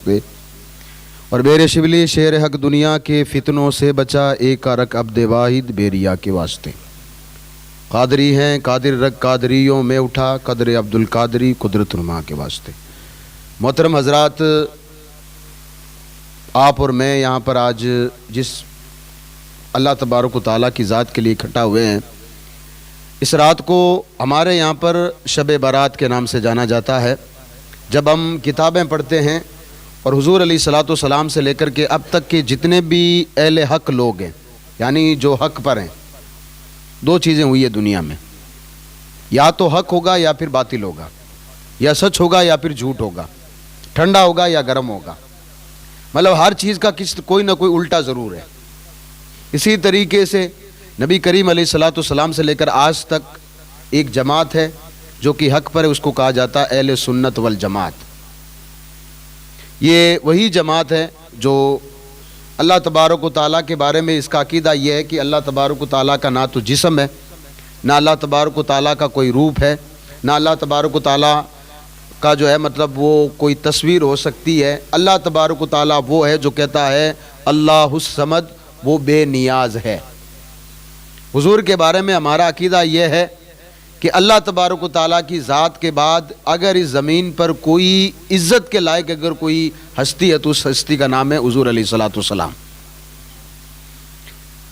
اور میرے شبلی شیر حق دنیا کے فتنوں سے بچا ایک رک عبد واحد بیریا کے واسطے. قادری ہیں قادر رک قادریوں میں اٹھا قدر عبد القادری قدرت نما کے واسطے. محترم حضرات، آپ اور میں یہاں پر آج جس اللہ تبارک و تعالیٰ کی ذات کے لیے اکٹھا ہوئے ہیں، اس رات کو ہمارے یہاں پر شب برات کے نام سے جانا جاتا ہے. جب ہم کتابیں پڑھتے ہیں اور حضور علیہ الصلوۃ والسلام سے لے کر کے اب تک کے جتنے بھی اہل حق لوگ ہیں، یعنی جو حق پر ہیں، دو چیزیں ہوئی ہے دنیا میں، یا تو حق ہوگا یا پھر باطل ہوگا، یا سچ ہوگا یا پھر جھوٹ ہوگا، ٹھنڈا ہوگا یا گرم ہوگا. مطلب ہر چیز کا کوئی نہ کوئی الٹا ضرور ہے. اسی طریقے سے نبی کریم علیہ الصلوۃ والسلام سے لے کر آج تک ایک جماعت ہے جو کہ حق پر ہے، اس کو کہا جاتا ہے اہل سنت والجماعت. یہ وہی جماعت ہے جو اللہ تبارک و تعالیٰ کے بارے میں اس کا عقیدہ یہ ہے کہ اللہ تبارک و تعالیٰ کا نہ تو جسم ہے، نہ اللہ تبارک و تعالیٰ کا کوئی روپ ہے، نہ اللہ تبارک و تعالیٰ کا جو ہے مطلب وہ کوئی تصویر ہو سکتی ہے. اللہ تبارک و تعالیٰ وہ ہے جو کہتا ہے اللہ الصمد، وہ بے نیاز ہے. حضور کے بارے میں ہمارا عقیدہ یہ ہے کہ اللہ تبارک و تعالیٰ کی ذات کے بعد اگر اس زمین پر کوئی عزت کے لائق اگر کوئی ہستی ہے تو اس ہستی کا نام ہے حضور علیہ الصلوۃ والسلام.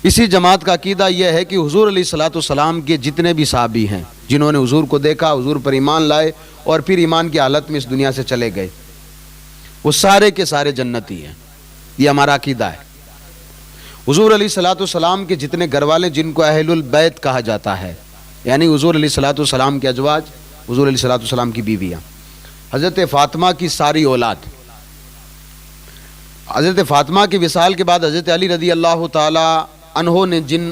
اسی جماعت کا عقیدہ یہ ہے کہ حضور علیہ الصلوۃ والسلام کے جتنے بھی صحابی ہیں جنہوں نے حضور کو دیکھا، حضور پر ایمان لائے اور پھر ایمان کی حالت میں اس دنیا سے چلے گئے، وہ سارے کے سارے جنتی ہیں. یہ ہمارا عقیدہ ہے. حضور علیہ الصلوۃ والسلام کے جتنے گھر والے جن کو اہل البیت کہا جاتا ہے، یعنی حضور علیہ الصلوۃ والسلام کے ازواج، حضور علیہ الصلوۃ والسلام کی بیویاں، حضرت فاطمہ کی ساری اولاد، حضرت فاطمہ کے وصال کے بعد حضرت علی رضی اللہ تعالی عنہ نے جن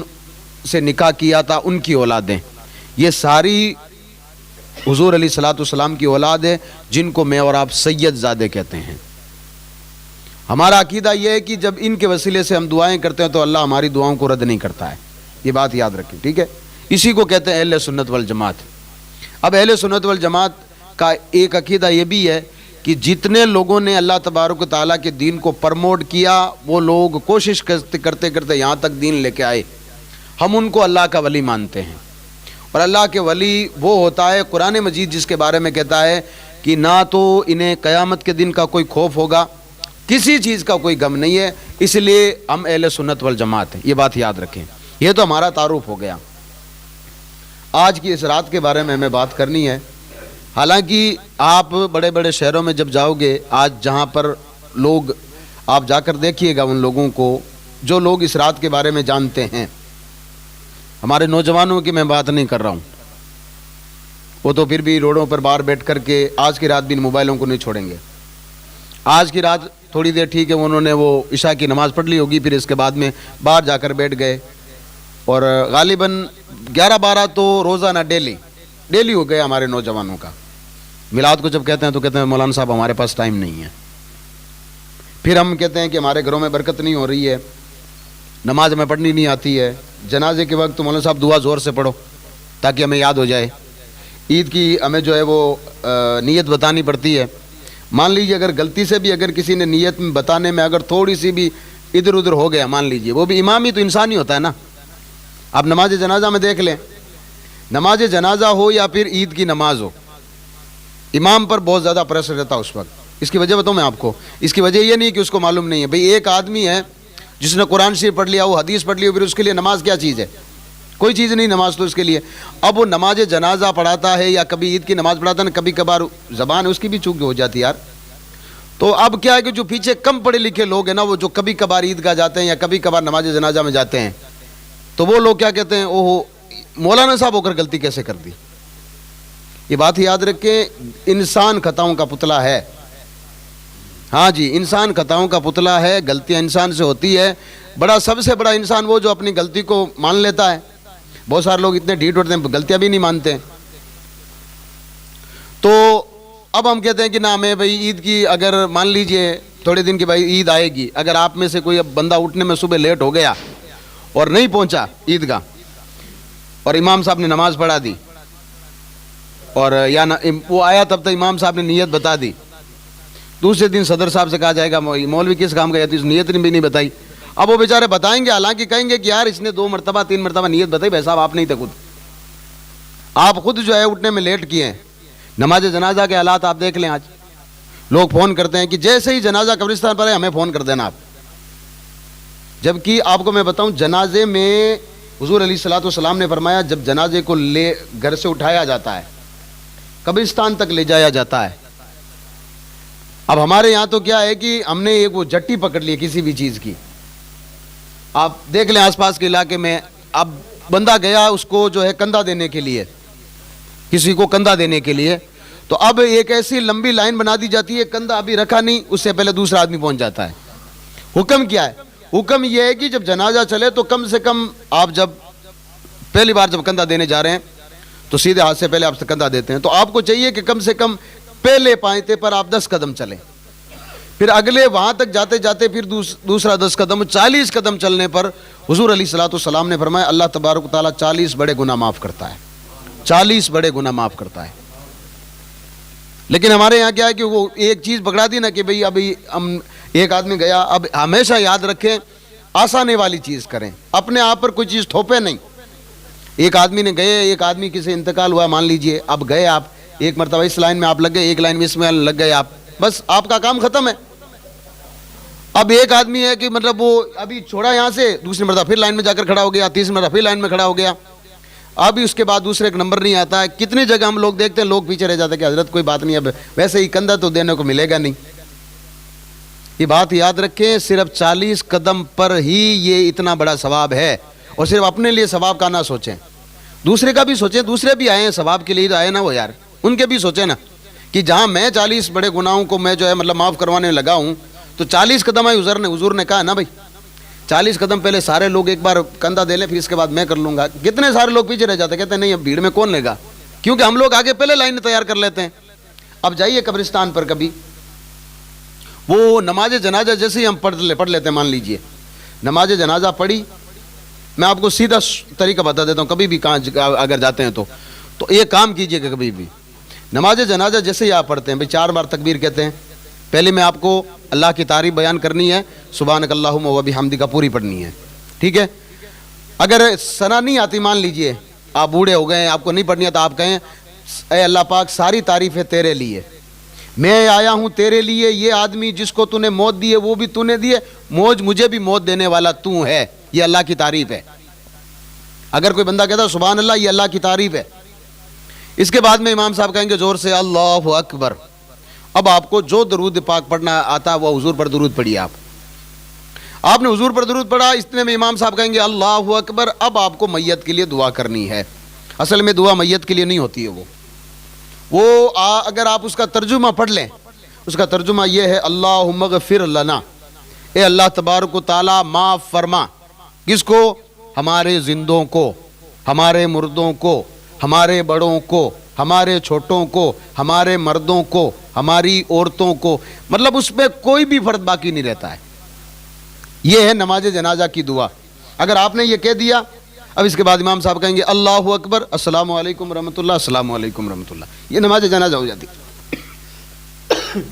سے نکاح کیا تھا ان کی اولادیں، یہ ساری حضور علیہ الصلوۃ والسلام کی اولاد ہے جن کو میں اور آپ سید زادے کہتے ہیں. ہمارا عقیدہ یہ ہے کہ جب ان کے وسیلے سے ہم دعائیں کرتے ہیں تو اللہ ہماری دعاؤں کو رد نہیں کرتا ہے. یہ بات یاد رکھیں، ٹھیک ہے؟ اسی کو کہتے ہیں اہل سنت والجماعت. اب اہل سنت والجماعت کا ایک عقیدہ یہ بھی ہے کہ جتنے لوگوں نے اللہ تبارک و تعالیٰ کے دین کو پرموٹ کیا، وہ لوگ کوشش کرتے کرتے یہاں تک دین لے کے آئے. ہم ان کو اللہ کا ولی مانتے ہیں، اور اللہ کے ولی وہ ہوتا ہے قرآن مجید جس کے بارے میں کہتا ہے کہ نہ تو انہیں قیامت کے دن کا کوئی خوف ہوگا، کسی چیز کا کوئی غم نہیں ہے، اس لیے ہم اہل سنت والجماعت ہیں. یہ بات یاد رکھیں. یہ تو ہمارا تعارف ہو گیا. آج کی اس رات کے بارے میں ہمیں بات کرنی ہے. حالانکہ آپ بڑے بڑے شہروں میں جب جاؤ گے، آج جہاں پر لوگ، آپ جا کر دیکھیے گا ان لوگوں کو جو لوگ اس رات کے بارے میں جانتے ہیں. ہمارے نوجوانوں کی میں بات نہیں کر رہا ہوں، وہ تو پھر بھی روڈوں پر باہر بیٹھ کر کے آج کی رات بھی موبائلوں کو نہیں چھوڑیں گے. آج کی رات تھوڑی دیر ٹھیک ہے، انہوں نے وہ عشاء کی نماز پڑھ لی ہوگی، پھر اس کے بعد میں باہر جا کر بیٹھ گئے، اور غالباً 11-12 تو روزانہ ڈیلی ہو گئے ہمارے نوجوانوں کا. میلاد کو جب کہتے ہیں تو کہتے ہیں مولانا صاحب ہمارے پاس ٹائم نہیں ہے. پھر ہم کہتے ہیں کہ ہمارے گھروں میں برکت نہیں ہو رہی ہے، نماز ہمیں پڑھنی نہیں آتی ہے. جنازے کے وقت مولانا صاحب دعا زور سے پڑھو تاکہ ہمیں یاد ہو جائے. عید کی ہمیں جو ہے وہ نیت بتانی پڑتی ہے. مان لیجیے اگر غلطی سے بھی اگر کسی نے نیت میں بتانے میں اگر تھوڑی سی بھی ادھر ادھر ہو گیا، مان لیجیے، وہ بھی امام ہی تو انسان ہی ہوتا ہے نا. آپ نماز جنازہ میں دیکھ لیں، نماز جنازہ ہو یا پھر عید کی نماز ہو، امام پر بہت زیادہ پریشر رہتا ہے اس وقت. اس کی وجہ بتاؤں میں آپ کو. اس کی وجہ یہ نہیں کہ اس کو معلوم نہیں ہے. بھئی ایک آدمی ہے جس نے قرآن شریف پڑھ لیا، وہ حدیث پڑھ لی، پھر اس کے لیے نماز کیا چیز ہے؟ کوئی چیز نہیں نماز تو اس کے لیے. اب وہ نماز جنازہ پڑھاتا ہے یا کبھی عید کی نماز پڑھاتا ہے، کبھی کبھار زبان اس کی بھی چوک ہو جاتی ہے یار. تو اب کیا ہے کہ جو پیچھے کم پڑھے لکھے لوگ ہیں نا، وہ جو کبھی کبھار عیدگاہ جاتے ہیں یا کبھی کبھار نماز جنازہ میں جاتے ہیں، تو وہ لوگ کیا کہتے ہیں، اوہ مولانا صاحب ہو کر غلطی کیسے کر دی. یہ بات یاد رکھیں، انسان خطاؤں کا پتلا ہے. ہاں جی، انسان خطاؤں کا پتلا ہے. غلطیاں انسان سے ہوتی ہے. سب سے بڑا انسان وہ جو اپنی غلطی کو مان لیتا ہے. بہت سارے لوگ اتنے ڈھیٹ ہوتے ہیں غلطیاں بھی نہیں مانتے. تو اب ہم کہتے ہیں کہ نہ ہمیں بھائی عید کی، اگر مان لیجئے تھوڑے دن کی بھائی عید آئے گی، اگر آپ میں سے کوئی بندہ اٹھنے میں صبح لیٹ ہو گیا اور نہیں پہنچا عیدگاہ، اور امام صاحب نے نماز پڑھا دی، اور یا وہ آیا تب تک امام صاحب نے نیت بتا دی، دوسرے دن صدر صاحب سے کہا جائے گا مولوی کس کام کا ہے، نیت بھی نہیں بتائی. اب وہ بیچارے بتائیں گے، حالانکہ کہیں گے کہ یار اس نے 2 مرتبہ 3 مرتبہ نیت بتائی. بھائی صاحب آپ نہیں تھے خود، آپ خود جو ہے اٹھنے میں لیٹ کیے ہیں. نماز جنازہ کے حالات آپ دیکھ لیں. آج لوگ فون کرتے ہیں کہ جیسے ہی جنازہ قبرستان پر ہے ہمیں فون کر دینا آپ. جبکہ آپ کو میں بتاؤں، جنازے میں حضور علیہ الصلوۃ والسلام نے فرمایا جب جنازے کو لے گھر سے اٹھایا جاتا ہے، قبرستان تک لے جایا جاتا ہے. اب ہمارے یہاں تو کیا ہے کہ ہم نے ایک وہ جٹی پکڑ لی کسی بھی چیز کی. آپ دیکھ لیں آس پاس کے علاقے میں، اب بندہ گیا اس کو جو ہے کندھا دینے کے لیے، کسی کو کندھا دینے کے لیے، تو اب ایک ایسی لمبی لائن بنا دی جاتی ہے، کندھا ابھی رکھا نہیں، اس سے پہلے دوسرا آدمی پہنچ جاتا ہے. حکم کیا ہے؟ حکم یہ ہے کہ جب جنازہ چلے تو کم سے کم آپ جب پہلی بار جب کندھا دینے جا رہے ہیں تو سیدھے ہاتھ سے پہلے آپ سے کندھا دیتے ہیں، تو آپ کو چاہیے کہ کم سے کم پہلے پائنتے پر آپ 10 قدم چلیں. پھر اگلے وہاں تک جاتے جاتے پھر دوسرا 10 قدم، 40 قدم چلنے پر حضور علیہ الصلوۃ والسلام نے فرمایا اللہ تبارک و تعالیٰ 40 بڑے گناہ معاف کرتا ہے. 40 بڑے گناہ معاف کرتا ہے. لیکن ہمارے یہاں کیا ہے کہ وہ ایک چیز پکڑا دی نا کہ بھئی ابھی ہم ایک آدمی گیا، اب ہمیشہ یاد رکھیں آسانے والی چیز کریں، اپنے آپ پر کوئی چیز تھوپے نہیں. ایک آدمی نے گئے، ایک آدمی کسی انتقال ہوا مان لیجئے، اب گئے آپ ایک مرتبہ اس لائن میں آپ لگ گئے، ایک لائن میں اس میں لگ گئے آپ، بس آپ کا کام ختم ہے. اب ایک آدمی ہے کہ مطلب وہ ابھی چھوڑا یہاں سے، دوسری مرتبہ پھر لائن میں جا کر کھڑا ہو گیا، تیسری مرتبہ پھر لائن میں کھڑا ہو گیا، ابھی اس کے بعد دوسرے ایک نمبر نہیں آتا ہے. کتنی جگہ ہم لوگ دیکھتے ہیں لوگ پیچھے رہ جاتے ہیں کہ حضرت کوئی بات نہیں، اب ویسے ہی کندھا تو دینے کو ملے گا نہیں. یہ بات یاد رکھیں، صرف 40 قدم پر ہی یہ اتنا بڑا ثواب ہے. اور صرف اپنے لیے ثواب کا نہ سوچیں، دوسرے کا بھی سوچیں. دوسرے بھی آئے ہیں ثواب کے لیے تو آئے نا وہ یار، ان کے بھی سوچیں نا کہ جہاں میں 40 بڑے گناہوں کو میں جو ہے مطلب معاف کروانے لگا ہوں، تو 40 قدم ہے حضور نے کہا نا بھائی 40 قدم پہلے سارے لوگ ایک بار کندھا دے لیں، پھر اس کے بعد میں کر لوں گا. کتنے سارے لوگ پیچھے رہ جاتے ہیں، کہتے ہیں نہیں اب بھیڑ میں کون لے گا، کیونکہ ہم لوگ آگے پہلے لائن تیار کر لیتے ہیں. اب جائیے قبرستان پر کبھی، وہ نماز جنازہ جیسے ہی ہم پڑھ لیتے ہیں، مان لیجئے نماز جنازہ پڑھی، میں آپ کو سیدھا طریقہ بتا دیتا ہوں، کبھی بھی کہاں اگر جاتے ہیں تو ایک کام کیجئے کہ کبھی بھی نماز جنازہ جیسے ہی آپ پڑھتے ہیں بھئی 4 بار تکبیر کہتے ہیں. پہلے میں آپ کو اللہ کی تعریف بیان کرنی ہے، سبحانک اللہم و بحمدک پوری پڑھنی ہے، ٹھیک ہے. اگر ثنا نہیں آتی، مان لیجئے آپ بوڑھے ہو گئے ہیں، آپ کو نہیں پڑھنی ہے، تو آپ کہیں اے اللہ پاک ساری تعریف ہے تیرے لیے، میں آیا ہوں تیرے لیے، یہ آدمی جس کو تو نے موت دی ہے وہ بھی تو نے دی ہے، مجھے بھی موت دینے والا تو ہے، یہ اللہ کی تعریف ہے. اگر کوئی بندہ کہتا ہے سبحان اللہ، یہ اللہ کی تعریف ہے. اس کے بعد میں امام صاحب کہیں گے زور سے اللہ اکبر. اب آپ کو جو درود پاک پڑھنا آتا ہے وہ حضور پر درود پڑھیے. آپ نے حضور پر درود پڑھا، اتنے میں امام صاحب کہیں گے اللہ اکبر. اب آپ کو میت کے لیے دعا کرنی ہے. اصل میں دعا میت کے لیے نہیں ہوتی ہے، وہ اگر آپ اس کا ترجمہ پڑھ لیں، اس کا ترجمہ یہ ہے اللہم اغفر لنا، اے اللہ تبارک و تعالی معاف فرما. کس کو؟ ہمارے زندوں کو، ہمارے مردوں کو، ہمارے بڑوں کو، ہمارے چھوٹوں کو، ہمارے مردوں کو، ہماری عورتوں کو، مطلب اس میں کوئی بھی فرد باقی نہیں رہتا ہے. یہ ہے نماز جنازہ کی دعا. اگر آپ نے یہ کہہ دیا، اب اس کے بعد امام صاحب کہیں گے اللہ اکبر، السلام علیکم رحمۃ اللہ، السلام علیکم رحمۃ اللہ. یہ نماز جنازہ ہو جاتی.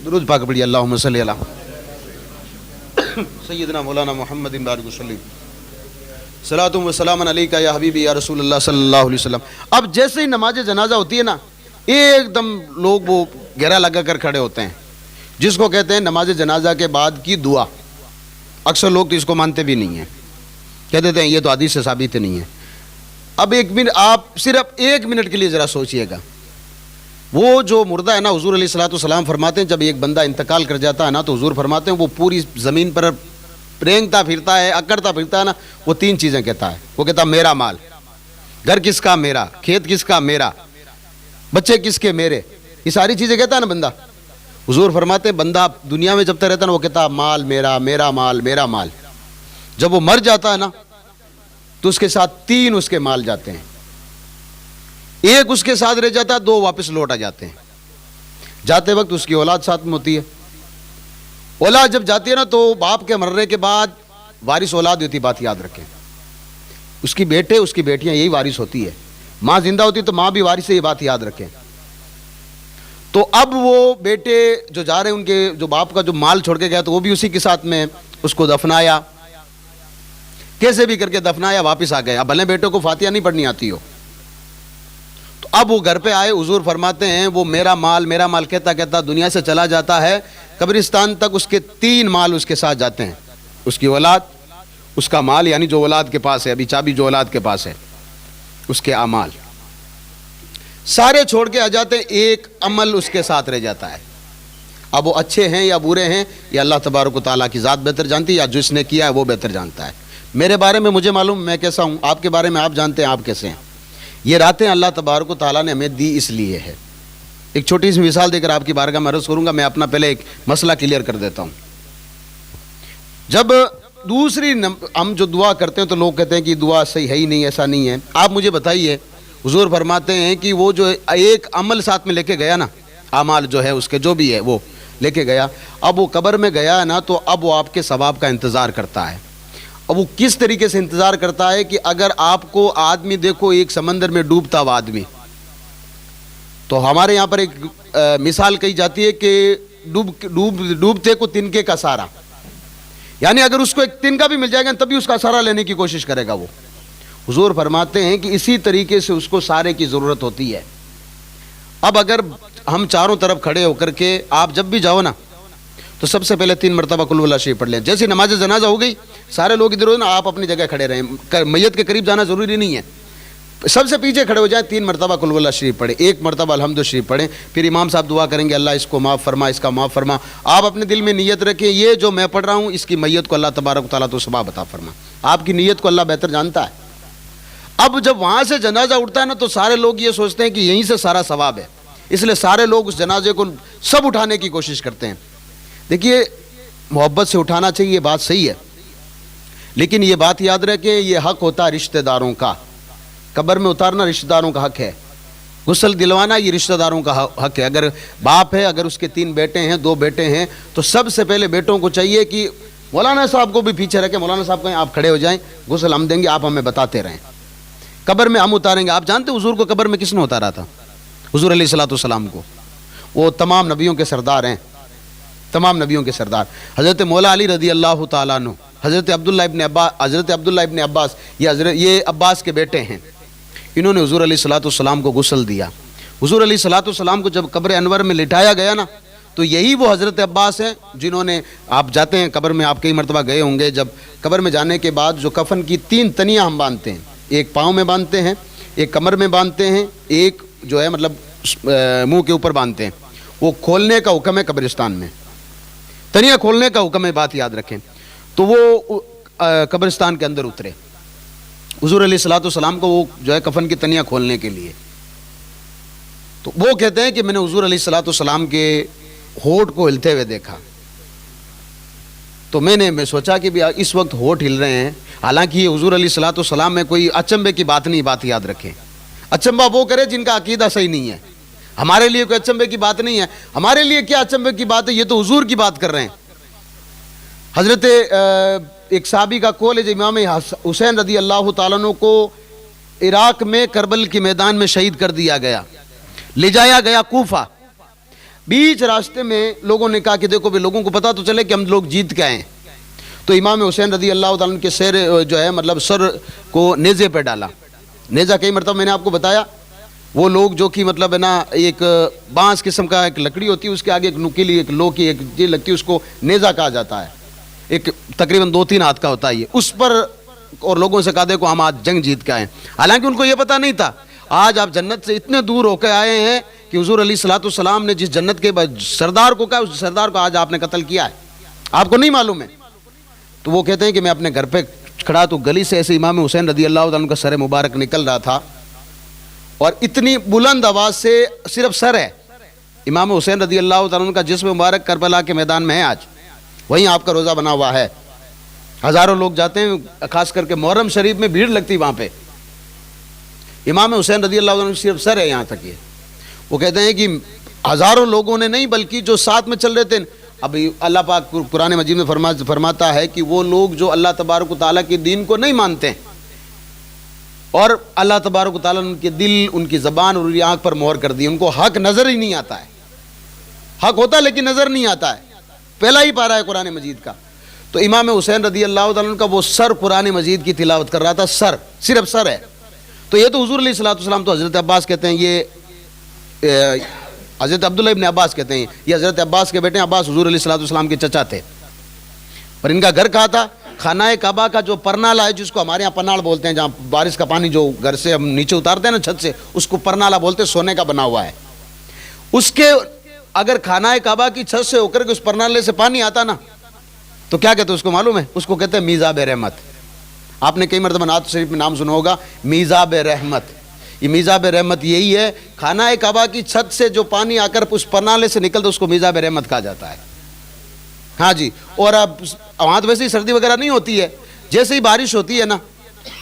درود پاک پڑھیے، اللہم صلی علی سیدنا مولانا محمد بارک وسلم، صلاۃ و سلام علیک یا حبیبی یا رسول اللہ صلی اللہ علیہ وسلم. اب جیسے ہی نماز جنازہ ہوتی ہے نا، ایک دم لوگ وہ گھیرا لگا کر کھڑے ہوتے ہیں، جس کو کہتے ہیں نماز جنازہ کے بعد کی دعا. اکثر لوگ تو اس کو مانتے بھی نہیں ہیں، کہہ دیتے ہیں یہ تو حدیث سے ثابت نہیں ہے. اب ایک منٹ، آپ صرف 1 منٹ کے لیے ذرا سوچئے گا. وہ جو مردہ ہے نا، حضور علیہ الصلوۃ والسلام فرماتے ہیں جب ایک بندہ انتقال کر جاتا ہے نا، تو حضور فرماتے ہیں وہ پوری زمین پر رینگتا پھرتا ہے، اکڑتا پھرتا ہے نا، وہ 3 چیزیں کہتا ہے. وہ کہتا ہے میرا مال، گھر کس کا؟ میرا. کھیت کس کا؟ میرا. بچے کس کے؟ میرے. یہ ساری چیزیں کہتا ہے نا بندہ. حضور فرماتے ہیں بندہ دنیا میں جب تک رہتا ہے نا، وہ کہتا ہے مال میرا، میرا مال، میرا مال. جب وہ مر جاتا ہے نا، تو اس کے ساتھ 3 اس کے مال جاتے ہیں. ایک اس کے ساتھ رہ جاتا ہے، 2 واپس لوٹ آ جاتے ہیں. جاتے وقت اس کی اولاد ساتھ میں ہوتی ہے. اولاد جب جاتی ہے نا، تو باپ کے مرنے کے بعد وارث اولاد ہوتی. بات یاد رکھیں، اس کی بیٹے، اس کی بیٹیاں، یہی وارث ہوتی ہے. ماں زندہ ہوتی تو ماں بھی وارث ہے، یہ بات یاد رکھیں. تو اب وہ بیٹے جو جا رہے ہیں، ان کے جو باپ کا جو مال چھوڑ کے گیا تو وہ بھی اسی کے ساتھ میں اس کو دفنایا، کیسے بھی کر کے دفنایا، واپس آ گئے. اب بھلے بیٹوں کو فاتحہ نہیں پڑھنی آتی ہو. تو اب وہ گھر پہ آئے، حضور فرماتے ہیں وہ میرا مال کہتا کہتا دنیا سے چلا جاتا ہے. قبرستان تک اس کے 3 مال اس کے ساتھ جاتے ہیں، اس کی اولاد، اس کا مال یعنی جو اولاد کے پاس ہے، ابھی چابی جو اولاد کے پاس ہے، اس کے اعمال سارے چھوڑ کے آ جاتے ہیں، ایک عمل اس کے ساتھ رہ جاتا ہے. اب وہ اچھے ہیں یا برے ہیں یہ اللہ تبارک و تعالیٰ کی ذات بہتر جانتی ہے، یا جس نے کیا ہے وہ بہتر جانتا ہے. میرے بارے میں مجھے معلوم میں کیسا ہوں، آپ کے بارے میں آپ جانتے ہیں آپ کیسے ہیں. یہ راتیں اللہ تبارک و تعالیٰ نے ہمیں دی اس لیے ہے. ایک چھوٹی سی مثال دے کر آپ کی بارگاہ میں عرض کروں گا. میں اپنا پہلے ایک مسئلہ کلیئر کر دیتا ہوں. جب دوسری ہم جو دعا کرتے ہیں تو لوگ کہتے ہیں کہ دعا صحیح ہے ہی نہیں، ایسا نہیں ہے. آپ مجھے بتائیے، حضور فرماتے ہیں کہ وہ جو ایک عمل ساتھ میں لے کے گیا نا، اعمال جو ہے اس کے جو بھی ہے وہ لے کے گیا، اب وہ قبر میں گیا نا تو اب وہ آپ کے ثواب کا انتظار کرتا ہے. اب وہ کس طریقے سے انتظار کرتا ہے کہ اگر آپ کو آدمی دیکھو ایک سمندر میں ڈوبتا ہوا آدمی، تو ہمارے یہاں پر ایک مثال کہی جاتی ہے کہ ڈوبتے کو تنکے کا سہارا، یعنی اگر اس کو ایک تنکا بھی مل جائے گا تبھی اس کا سہارا لینے کی کوشش کرے گا وہ. حضور فرماتے ہیں کہ اسی طریقے سے اس کو سارے کی ضرورت ہوتی ہے. اب اگر ہم چاروں طرف کھڑے ہو کر کے آپ جب بھی جاؤ نا تو سب سے پہلے 3 مرتبہ قل واللہ شریف پڑھ لیں. جیسے نماز جنازہ ہو گئی، سارے لوگ ادھر ہو نا، آپ اپنی جگہ کھڑے رہیں، میت کے قریب جانا ضروری نہیں ہے، سب سے پیچھے کھڑے ہو جائیں، 3 مرتبہ قل واللہ شریف پڑھیں، 1 مرتبہ الحمد شریف پڑھیں. پھر امام صاحب دعا کریں گے اللہ اس کو معاف فرما، اس کا معاف فرما. آپ اپنے دل میں نیت رکھیں یہ جو میں پڑھ رہا ہوں اس کی میت کو اللہ تبارک و تعالیٰ تو ثواب عطا فرما. آپ کی نیت کو اللہ بہتر جانتا ہے. اب جب وہاں سے جنازہ اٹھتا ہے نا تو سارے لوگ یہ سوچتے ہیں کہ یہیں سے سارا ثواب ہے، اس لیے سارے لوگ اس جنازے کو سب اٹھانے کی کوشش کرتے ہیں. دیکھیے محبت سے اٹھانا چاہیے، یہ بات صحیح ہے، لیکن یہ بات یاد رکھیں یہ حق ہوتا ہے رشتہ داروں کا. قبر میں اتارنا رشتہ داروں کا حق ہے، غسل دلوانا یہ رشتہ داروں کا حق ہے. اگر باپ ہے، اگر اس کے 3 بیٹے ہیں، 2 بیٹے ہیں، تو سب سے پہلے بیٹوں کو چاہیے کہ مولانا صاحب کو بھی پیچھے رکھیں، مولانا صاحب کہیں آپ کھڑے ہو جائیں، غسل ہم دیں گے، آپ ہمیں بتاتے رہیں. قبر میں ہم اتاریں گے. آپ جانتے حضور کو قبر میں کس نے اتارا تھا؟ حضور علیہ الصلوۃ والسلام کو. وہ تمام نبیوں کے سردار ہیں، تمام نبیوں کے سردار. حضرت مولا علی رضی اللہ تعالیٰ عنہ، حضرت عبداللہ ابن عباس، یہ عباس کے بیٹے ہیں، انہوں نے حضور علیہ الصلوۃ والسلام کو غسل دیا. حضور علیہ الصلوۃ والسلام کو جب قبر انور میں لٹایا گیا نا تو یہی وہ حضرت عباس ہیں جنہوں نے، آپ جاتے ہیں قبر میں، آپ کئی مرتبہ گئے ہوں گے، جب قبر میں جانے کے بعد جو کفن کی 3 تنیاں ہم باندھتے ہیں، ایک پاؤں میں باندھتے ہیں، ایک کمر میں باندھتے ہیں، ایک جو ہے مطلب منہ کے اوپر باندھتے ہیں، وہ کھولنے کا حکم ہے قبرستان میں، تنیاں کھولنے کا حکم ہے، بات یاد رکھیں. تو وہ قبرستان کے اندر اترے حضور علیہ الصلوۃ والسلام کو، وہ جو ہے کفن کی تنیاں کھولنے کے لیے. تو وہ کہتے ہیں کہ میں نے حضور علیہ الصلوۃ والسلام کے ہونٹ کو ہلتے ہوئے دیکھا. تو میں سوچا کہ اس وقت ہونٹ ہل رہے ہیں، حالانکہ یہ حضور علیہ الصلوۃ والسلام میں کوئی اچنبے کی بات نہیں، بات یاد رکھیں. اچنبا وہ کرے جن کا عقیدہ صحیح نہیں ہے، ہمارے لیے کوئی اچنبے کی بات نہیں ہے. ہمارے لیے کیا اچنبے کی بات ہے، یہ تو حضور کی بات کر رہے ہیں. حضرت ایک صحابی کا قول ہے جو امام حسین رضی اللہ تعالیٰ عنہ کو عراق میں کربل کے میدان میں شہید کر دیا گیا، لے جایا گیا کوفہ. بیچ راستے میں لوگوں نے کہا کہ دیکھو بھی لوگوں کو پتہ تو چلے کہ ہم لوگ جیت کے آئے ہیں. تو امام حسین رضی اللہ تعالیٰ عنہ کے سر جو ہے مطلب سر کو نیزے پہ ڈالا. نیزہ کئی مرتبہ میں نے آپ کو بتایا، وہ لوگ جو کہ مطلب ہے نا ایک بانس قسم کا ایک لکڑی ہوتی ہے، اس کے آگے ایک نکیلی ایک لو کی ایک چیز لگتی ہے، اس کو نیزہ کہا جاتا ہے، ایک تقریباً 2-3 ہاتھ کا ہوتا ہے یہ. اس پر اور لوگوں سے کہا دیکھو ہم آج جنگ جیت کے آئے. حالانکہ ان کو یہ پتہ نہیں تھا آج آپ جنت سے اتنے دور ہو کے آئے ہیں کہ حضور علیہ الصلوۃ والسلام نے جس جنت کے سردار کو کہا اس سردار کو آج آپ نے قتل کیا ہے، آپ کو نہیں معلوم ہے. تو وہ کہتے ہیں کہ میں اپنے گھر پہ کھڑا تو گلی سے ایسے امام حسین رضی اللہ عنہ کا سر مبارک نکل رہا تھا، اور اتنی بلند آواز سے، صرف سر ہے، امام حسین رضی اللہ عنہ کا جسم مبارک کربلا کے میدان میں ہے، آج وہیں آپ کا روزہ بنا ہوا ہے، ہزاروں لوگ جاتے ہیں، خاص کر کے محرم شریف میں بھیڑ لگتی وہاں پہ. امام حسین رضی اللہ عنہ صرف سر ہے یہاں تک. یہ وہ کہتے ہیں کہ ہزاروں لوگوں نے نہیں بلکہ جو ساتھ میں چل رہے تھے. اب اللہ پاک قرآن مجید میں فرماتا ہے کہ وہ لوگ جو اللہ تبارک و تعالیٰ کے دین کو نہیں مانتے اور اللہ تبارک و تعالیٰ نے ان کے دل، ان کی زبان اور ان کی آنکھ پر مہر کر دی، ان کو حق نظر ہی نہیں آتا ہے. حق ہوتا ہے لیکن نظر نہیں آتا ہے. پہلا ہی پارہ ہے قرآن مجید کا. تو امام حسین رضی اللہ تعالیٰ عنہ کا وہ سر قرآن مجید کی تلاوت کر رہا تھا, سر, صرف سر ہے. تو یہ تو حضور علیہ الصلوۃ والسلام, تو حضرت عباس کہتے ہیں, یہ حضرت عبداللہ ابن عباس کہتے ہیں, یہ حضرت عباس کے بیٹے ہیں. عباس حضور علیہ الصلوۃ والسلام کے چچا تھے. پر ان کا گھر کہاں تھا؟ خانہ کعبہ کا جو پرنالا ہے, جس کو ہمارے یہاں پناڑ بولتے ہیں, جہاں بارش کا پانی جو گھر سے ہم نیچے اتارتے ہیں نا چھت سے, اس کو پرنالا بولتے ہیں, سونے کا بنا ہوا ہے. اس کے اگر خانہ کعبہ کی چھت سے ہو کر کے اس پرنالے سے پانی آتا نا, تو کیا کہتے ہیں اس کو معلوم ہے؟ اس کو کہتے ہیں میزاب رحمت. آپ نے کئی مرتبہ نعت شریف میں نام سنا ہوگا, میزاب رحمت. یہ میزاب رحمت یہی ہے, خانہ کعبہ کی چھت سے جو پانی آ کر اس پرنالے سے نکلتا اس کو میزاب رحمت کہا جاتا ہے. ہاں جی. اور اب وہاں تو ویسے ہی سردی وغیرہ نہیں ہوتی ہے, جیسے ہی بارش ہوتی ہے نا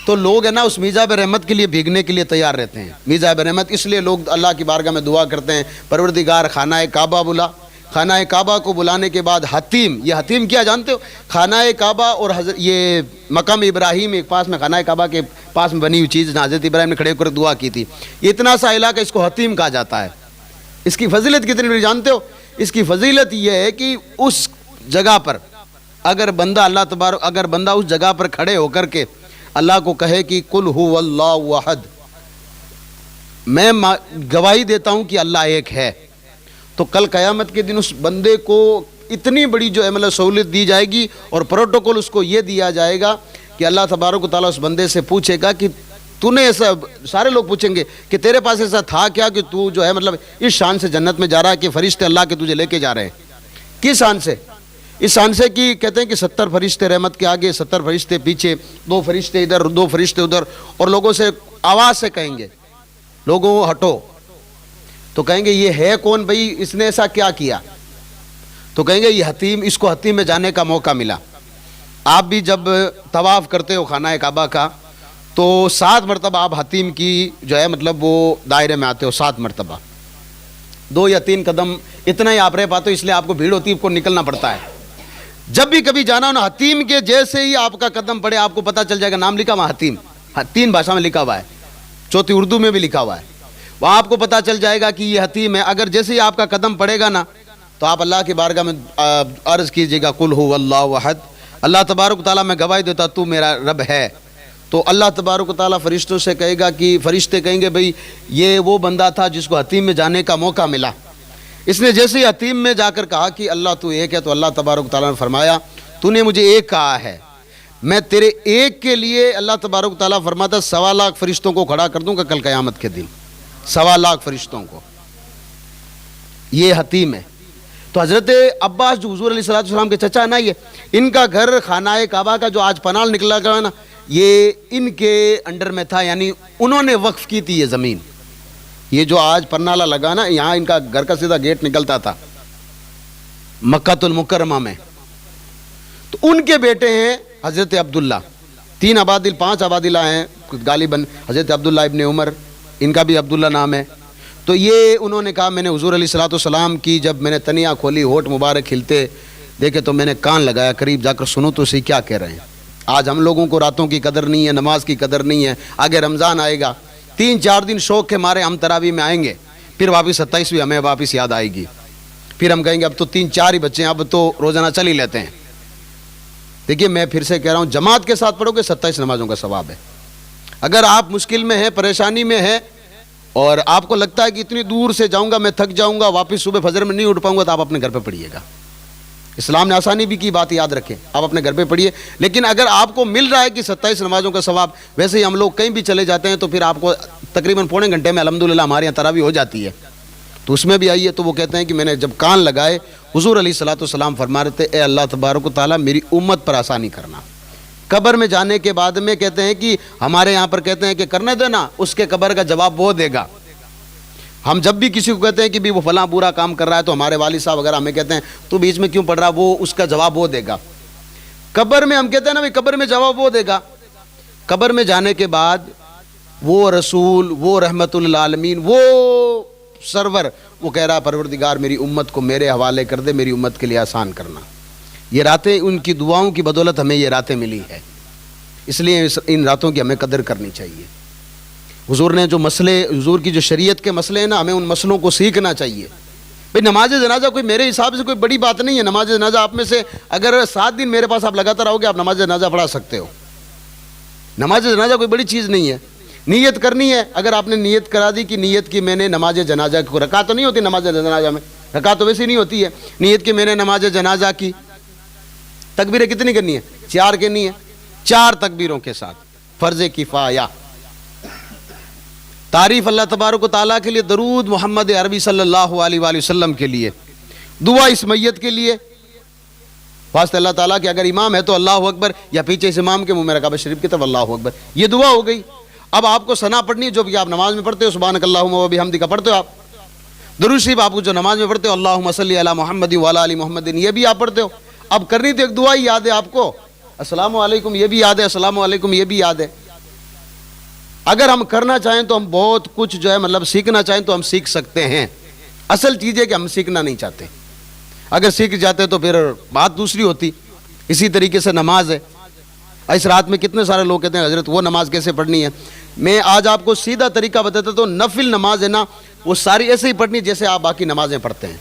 تو لوگ ہے نا اس میزاب رحمت کے لیے بھیگنے کے لیے تیار رہتے ہیں. میزاب رحمت اس لیے لوگ اللہ کی بارگاہ میں دعا کرتے ہیں, پروردگار خانہ کعبہ بلا. خانہ کعبہ کو بلانے کے بعد حتیم, یہ حتیم کیا جانتے ہو؟ خانہ کعبہ اور یہ مقام ابراہیم ایک پاس میں, خانہ کعبہ کے پاس میں بنی ہوئی چیز, حضرت ابراہیم نے کھڑے ہو کر دعا کی تھی. اتنا سا علاقہ, اس کو حتیم کہا جاتا ہے. اس کی فضیلت کتنی بڑی جانتے ہو؟ اس کی فضیلت یہ ہے کہ اس جگہ پر اگر بندہ اللہ تبارک, اگر بندہ اس جگہ پر کھڑے ہو کر کے اللہ کو کہے کہ قل هو اللہ احد, میں گواہی دیتا ہوں کہ اللہ ایک ہے, تو کل قیامت کے دن اس بندے کو اتنی بڑی جو ہے مطلب سہولت دی جائے گی, اور پروٹوکول اس کو یہ دیا جائے گا کہ اللہ تبارک و تعالیٰ اس بندے سے پوچھے گا کہ تو نے ایسا, سارے لوگ پوچھیں گے کہ تیرے پاس ایسا تھا کیا کہ تو جو ہے مطلب اس شان سے جنت میں جا رہا ہے کہ فرشتے اللہ کے تجھے لے کے جا رہے ہیں. کس شان سے؟ اس شان سے کہ کہتے ہیں کہ 70 فرشتے رحمت کے آگے, 70 فرشتے پیچھے, 2 فرشتے ادھر, 2 فرشتے ادھر, اور لوگوں سے آواز سے کہیں گے, لوگوں ہٹو. تو کہیں گے یہ ہے کون بھائی, اس نے ایسا کیا کیا؟ تو کہیں گے یہ حتیم, اس کو حتیم میں جانے کا موقع ملا. آپ بھی جب طواف کرتے ہو خانہ کعبہ کا تو 7 مرتبہ آپ حتیم کی جو ہے مطلب وہ دائرے میں آتے ہو, 7 مرتبہ. 2 یا 3 قدم اتنا ہی آپ رہ پاتے ہو, اس لیے آپ کو بھیڑ ہوتی ہے, آپ کو نکلنا پڑتا ہے. جب بھی کبھی جانا ہو نا, حتیم کے جیسے ہی آپ کا قدم پڑے آپ کو پتہ چل جائے گا, نام لکھا وہاں حتیم, 3 بھاشا میں لکھا ہوا ہے, 4 اردو میں بھی لکھا ہوا ہے. وہاں آپ کو پتہ چل جائے گا کہ یہ حتیم ہے. اگر جیسے ہی آپ کا قدم پڑے گا نا تو آپ اللہ کی بارگاہ میں عرض کیجئے گا قل هو اللہ احد, اللہ تبارک و تعالیٰ میں گواہی دیتا تو میرا رب ہے. تو اللہ تبارک و تعالیٰ فرشتوں سے کہے گا کہ فرشتے کہیں گے بھئی یہ وہ بندہ تھا جس کو حتیم میں جانے کا موقع ملا. اس نے جیسے ہی حتیم میں جا کر کہا کہ اللہ تو ایک ہے, تو اللہ تبارک و تعالیٰ نے فرمایا تو نے مجھے ایک کہا ہے, میں تیرے ایک کے لیے اللہ تبارک و تعالیٰ فرماتا 1.25 لاکھ فرشتوں کو کھڑا کر دوں گا کل قیامت کے دن, 1.25 لاکھ فرشتوں کو. یہ حتیم ہے. تو حضرت عباس جو حضور علیہ الصلوۃ والسلام کے چچا ہے نا, یہ ان کا گھر خانہ کعبہ کا جو آج پنال نکلا گیا نا, یہ ان کے انڈر میں تھا, یعنی انہوں نے وقف کی تھی یہ زمین. یہ جو آج پرنالا لگا نا, یہاں ان کا گھر کا سیدھا گیٹ نکلتا تھا مکہ المکرمہ میں. تو ان کے بیٹے ہیں حضرت عبداللہ, 3 عبادل 5 عبادلہ ہیں غالباً, حضرت عبداللہ ابن عمر, ان کا بھی عبداللہ نام ہے. تو یہ انہوں نے کہا میں نے حضور علیہ الصلوۃ والسلام کی جب میں نے تنیاں کھولی, ہوٹ مبارک کھلتے دیکھے تو میں نے کان لگایا, قریب جا کر سنو تو صحیح کیا کہہ رہے ہیں. آج ہم لوگوں کو راتوں کی قدر نہیں ہے, نماز کی قدر نہیں ہے. آگے رمضان آئے گا, 3-4 دن شوق کے مارے ہم تراویح میں آئیں گے, پھر واپس 27ویں ہمیں واپس یاد آئے گی, پھر ہم کہیں گے اب تو 3-4 ہی بچے ہیں, اب تو روزانہ چل ہی لیتے ہیں. دیکھیے میں پھر سے کہہ رہا ہوں, جماعت کے ساتھ پڑھو گے 27 نمازوں کا ثواب ہے. اگر آپ مشکل میں ہیں, پریشانی میں ہیں, اور آپ کو لگتا ہے کہ اتنی دور سے جاؤں گا میں تھک جاؤں گا, واپس صبح فجر میں نہیں اٹھ پاؤں گا, تو آپ اپنے گھر پہ پڑھیے گا. اسلام نے آسانی بھی کی, بات یاد رکھیں, آپ اپنے گھر پہ پڑھیے. لیکن اگر آپ کو مل رہا ہے کہ 27 نمازوں کا ثواب, ویسے ہی ہم لوگ کہیں بھی چلے جاتے ہیں تو پھر آپ کو تقریباً پونے گھنٹے میں الحمدللہ ہمارے یہاں تراویح ہو جاتی ہے, تو اس میں بھی آئیے. تو وہ کہتے ہیں کہ میں نے جب کان لگائے, حضور علیہ الصلوۃ والسلام فرما رہے تھے اے اللہ تبارک و تعالیٰ میری امت پر آسانی کرنا. قبر میں جانے کے بعد میں کہتے ہیں کہ ہمارے یہاں پر کہتے ہیں کہ کرنے دینا, اس کے قبر کا جواب وہ دے گا. ہم جب بھی کسی کو کہتے ہیں کہ بھی وہ فلاں برا کام کر رہا ہے, تو ہمارے والد صاحب وغیرہ ہمیں کہتے ہیں تو بیچ میں کیوں پڑھ رہا, وہ اس کا جواب وہ دے گا. قبر میں ہم کہتے ہیں نا قبر میں جواب وہ دے گا. قبر میں جانے کے بعد وہ رسول, وہ رحمت للعالمین, وہ سرور, وہ کہہ رہا پروردگار میری امت کو میرے حوالے کر دے, میری امت کے لیے آسان کرنا. یہ راتیں ان کی دعاؤں کی بدولت ہمیں یہ راتیں ملی ہے, اس لیے ان راتوں کی ہمیں قدر کرنی چاہیے. حضور نے جو مسئلے, حضور کی جو شریعت کے مسئلے ہیں نا, ہمیں ان مسئلوں کو سیکھنا چاہیے. بھائی نماز جنازہ کوئی میرے حساب سے کوئی بڑی بات نہیں ہے. نماز جنازہ آپ میں سے اگر 7 دن میرے پاس آپ لگاتا رہو گے آپ نماز جنازہ پڑھا سکتے ہو. نماز جنازہ کوئی بڑی چیز نہیں ہے. نیت کرنی ہے, اگر آپ نے نیت کرا دی کہ نیت کی میں نے نماز جنازہ کو, رکعت تو نہیں ہوتی نماز جنازہ میں, رکعت تو ویسی نہیں ہوتی ہے, نیت کی میں نے نماز جنازہ کی, تکبیریں کتنی کرنی ہے؟ 4 کرنی ہے, 4 تکبیروں کے ساتھ. فرض کفایہ. تعریف اللہ تبارک و تعالیٰ کے لیے, درود محمد عربی صلی اللہ علیہ وآلہ وسلم کے لیے, دعا اس میت کے لیے, واسطے اللہ تعالیٰ کہ اگر امام ہے تو اللہ اکبر, یا پیچھے اس امام کے منہ میں رکعت شریف کی طرف اللہ اکبر, یہ دعا ہو گئی. اب آپ کو ثنا پڑھنی ہے جو کہ آپ نماز میں پڑھتے ہو, سبحانک اللہم و بحمدک کا پڑھتے ہو آپ. درود شریف آپ کو جو نماز میں پڑھتے ہو, اللہم صلی علی محمد وعلی آل محمد, یہ بھی آپ پڑھتے ہو. اب کرنی تو ایک دعا ہی یاد ہے آپ کو, السلام علیکم یہ بھی یاد ہے, السلام علیکم یہ بھی یاد ہے. اگر ہم کرنا چاہیں تو ہم بہت کچھ جو ہے مطلب سیکھنا چاہیں تو ہم سیکھ سکتے ہیں. اصل چیز ہے کہ ہم سیکھنا نہیں چاہتے. اگر سیکھ جاتے تو پھر بات دوسری ہوتی. اسی طریقے سے نماز ہے. اس رات میں کتنے سارے لوگ کہتے ہیں حضرت وہ نماز کیسے پڑھنی ہے. میں آج آپ کو سیدھا طریقہ بتاتا تو نفل نماز ہے نا, وہ ساری ایسے ہی پڑھنی جیسے آپ باقی نمازیں پڑھتے ہیں.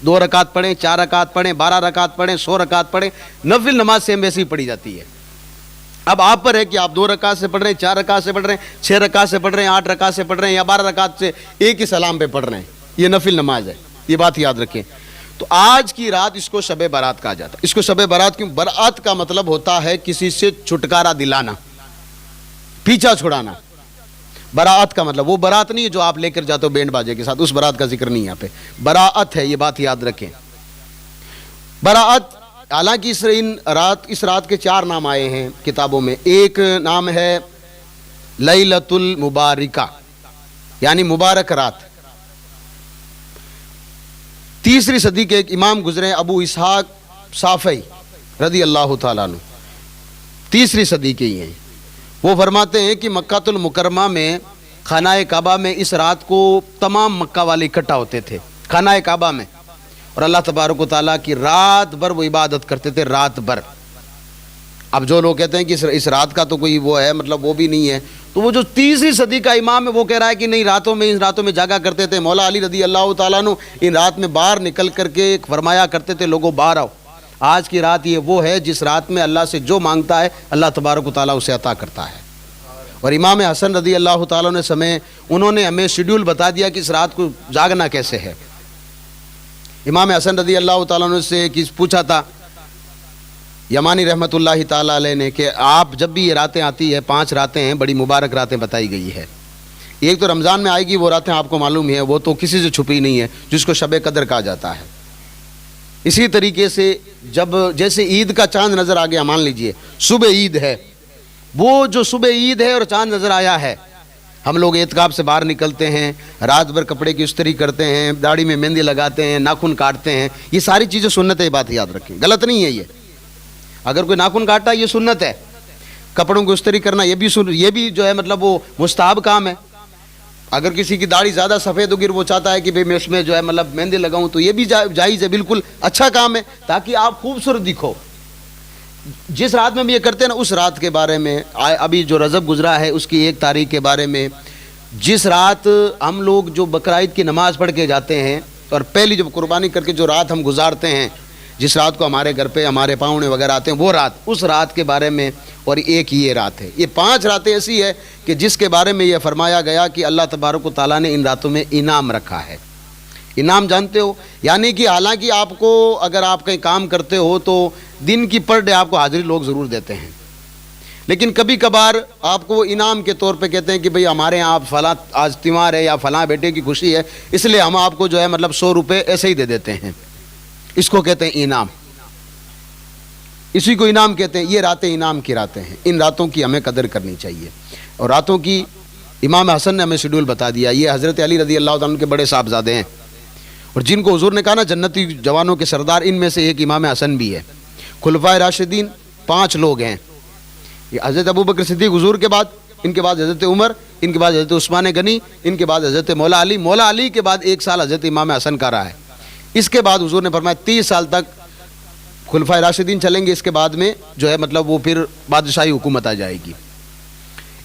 2 رکعت پڑھیں, 4 رکعت پڑھیں, 12 رکعت پڑھیں, 100 رکعت پڑھیں, نفل نماز سیم ویسے ہی پڑھی جاتی ہے. اب آپ پر ہے کہ آپ 2 رکعت سے پڑھ رہے ہیں, 4 رکعت سے پڑھ رہے ہیں, 6 رکعت سے پڑھ رہے ہیں, 8 رکعت سے پڑھ رہے ہیں, یا 12 رکعت سے ایک ہی سلام پہ پڑھ رہے ہیں. یہ نفل نماز ہے, یہ بات یاد رکھیں. تو آج کی رات اس کو شب برات کہا جاتا ہے. اس کو شب برات کیوں؟ برات کا مطلب ہوتا ہے کسی سے چھٹکارا دلانا, پیچھا چھڑانا. برات کا مطلب وہ برات نہیں ہے جو آپ لے کر جاتے ہو بینڈ باجے کے ساتھ, اس برات کا ذکر نہیں یہاں پہ. براعت ہے, یہ بات یاد رکھیں. براعت, حالانکہ اس رات کے 4 نام آئے ہیں کتابوں میں. ایک نام ہے لیلۃ المبارکہ, یعنی مبارک رات. 3 صدی کے ایک امام گزرے ابو اسحاق صافی رضی اللہ تعالیٰ عنہ, 3 صدی کے ہی ہیں. وہ فرماتے ہیں کہ مکہ المکرمہ میں خانہ کعبہ میں اس رات کو تمام مکہ والے اکٹھا ہوتے تھے خانہ کعبہ میں, اور اللہ تبارک و تعالیٰ کی رات بھر وہ عبادت کرتے تھے, رات بھر. اب جو لوگ کہتے ہیں کہ اس رات کا تو کوئی وہ ہے مطلب وہ بھی نہیں ہے, تو وہ جو 3 صدی کا امام ہے وہ کہہ رہا ہے کہ نہیں, ان راتوں میں جاگا کرتے تھے. مولا علی رضی اللہ تعالیٰ عنہ ان رات میں باہر نکل کر کے فرمایا کرتے تھے لوگوں باہر آؤ. آج کی رات یہ وہ ہے جس رات میں اللہ سے جو مانگتا ہے اللہ تبارک و تعالیٰ اسے عطا کرتا ہے. اور امام حسن رضی اللہ تعالیٰ نے انہوں نے ہمیں شیڈیول بتا دیا کہ اس رات کو جاگنا کیسے ہے. امام حسن رضی اللہ تعالیٰ نے سے پوچھا تھا یمانی رحمۃ اللہ تعالیٰ علیہ نے کہ آپ جب بھی یہ راتیں آتی ہے, 5 راتیں ہیں, بڑی مبارک راتیں بتائی گئی ہے. ایک تو رمضان میں آئے گی, وہ راتیں آپ کو معلوم ہے, وہ تو کسی سے چھپی نہیں ہے, جس کو شب قدر کہا جاتا ہے. اسی طریقے سے جب جیسے عید کا چاند نظر آ گیا, مان لیجئے صبح عید ہے, وہ جو صبح عید ہے اور چاند نظر آیا ہے, ہم لوگ اعتکاف سے باہر نکلتے ہیں, رات بھر کپڑے کی استری کرتے ہیں, داڑھی میں مہندی لگاتے ہیں, ناخن کاٹتے ہیں. یہ ساری چیزیں سنت ہے, یہ بات یاد رکھیں, غلط نہیں ہے. یہ اگر کوئی ناخن کاٹتا ہے یہ سنت ہے. کپڑوں کو استری کرنا یہ بھی جو ہے مطلب وہ مستحب کام ہے. اگر کسی کی داڑھی زیادہ سفید ہوگی, وہ چاہتا ہے کہ بھئی میں اس میں جو ہے مطلب مہندی لگاؤں, تو یہ بھی جائز ہے, بالکل اچھا کام ہے, تاکہ آپ خوبصورت دکھو. جس رات میں ہم یہ کرتے ہیں نا, اس رات کے بارے میں ابھی جو رجب گزرا ہے اس کی 1 تاریخ کے بارے میں, جس رات ہم لوگ جو بقرعید کی نماز پڑھ کے جاتے ہیں اور پہلی جب قربانی کر کے جو رات ہم گزارتے ہیں, جس رات کو ہمارے گھر پہ ہمارے پاؤنے وغیرہ آتے ہیں, وہ رات, اس رات کے بارے میں. اور ایک یہ رات ہے. یہ 5 راتیں ایسی ہے کہ جس کے بارے میں یہ فرمایا گیا کہ اللہ تبارک و تعالیٰ نے ان راتوں میں انعام رکھا ہے. انعام جانتے ہو, یعنی کہ حالانکہ آپ کو اگر آپ کہیں کام کرتے ہو تو دن کی پر ڈے آپ کو حاضری لوگ ضرور دیتے ہیں, لیکن کبھی کبھار آپ کو وہ انعام کے طور پہ کہتے ہیں کہ بھئی ہمارے یہاں فلاں آج تیوہار ہے یا فلاں بیٹے کی خوشی ہے, اس لیے ہم آپ کو جو ہے مطلب 100 روپے ایسے ہی دے دیتے ہیں. اس کو کہتے ہیں انعام, اسی کو انعام کہتے ہیں. یہ راتیں انعام کی راتیں ہیں, ان راتوں کی ہمیں قدر کرنی چاہیے. اور راتوں کی امام حسن نے ہمیں شیڈول بتا دیا. یہ حضرت علی رضی اللہ عنہ کے بڑے صاحبزادے ہیں, اور جن کو حضور نے کہا نا جنتی جوانوں کے سردار, ان میں سے ایک امام حسن بھی ہے. خلفائے راشدین 5 لوگ ہیں. یہ حضرت ابوبکر صدیق حضور کے بعد, ان کے بعد حضرت عمر, ان کے بعد حضرت عثمان غنی, ان کے بعد حضرت مولا علی, مولا علی کے بعد 1 سال حضرت امام حسن کا رہا ہے. اس کے بعد حضور نے فرمایا 30 سال تک خلفائے راشدین چلیں گے, اس کے بعد میں جو ہے مطلب وہ پھر بادشاہی حکومت آ جائے گی.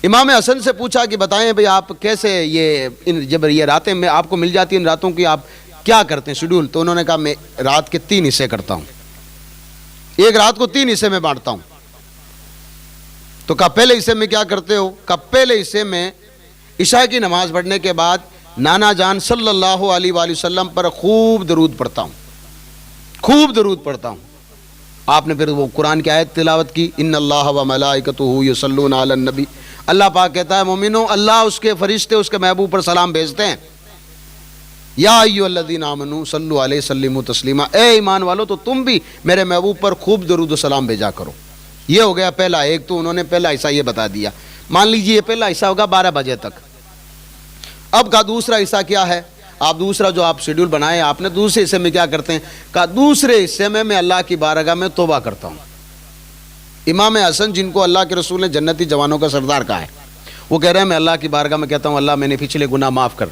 امام حسن سے پوچھا کہ بتائیں بھئی آپ کیسے جب یہ راتیں میں آپ کو مل جاتی ہیں, ان راتوں کی آپ کیا کرتے ہیں شیڈول؟ تو انہوں نے کہا میں رات کے 3 حصے کرتا ہوں، ایک رات کو 3 حصے میں بانٹتا ہوں۔ تو کہا پہلے حصے میں کیا کرتے ہو؟ کہا پہلے حصے میں عشاء کی نماز پڑھنے کے بعد نانا جان صلی اللہ علیہ وآلہ وسلم پر خوب درود پڑھتا ہوں، خوب درود پڑھتا ہوں۔ آپ نے پھر وہ قرآن کی آیت تلاوت کی، ان اللہ و ملائکتہ یصلون علی النبی، اللہ پاک کہتا ہے مومنو، اللہ اس کے فرشتے اس کے محبوب پر سلام بھیجتے ہیں، یا ایھا الذین آمنوا صلوا علیہ وسلموا تسلیما، اے ایمان والو تو تم بھی میرے محبوب پر خوب درود و سلام بھیجا کرو۔ یہ ہو گیا پہلا ایک، تو انہوں نے پہلا حصہ یہ بتا دیا۔ مان لیجیے یہ پہلا حصہ ہوگا 12 بجے تک۔ اب کا دوسرا حصہ کیا ہے؟ آپ دوسرا جو آپ شیڈول بنائے آپ نے، دوسرے حصے میں کیا کرتے ہیں؟ کہا دوسرے حصے میں اللہ کی بارگاہ میں توبہ کرتا ہوں۔ امام حسن جن کو اللہ کے رسول نے جنتی جوانوں کا سردار کہا ہے، وہ کہہ رہے ہیں میں اللہ کی بارگاہ میں کہتا ہوں اللہ میں نے پچھلے گناہ معاف کر،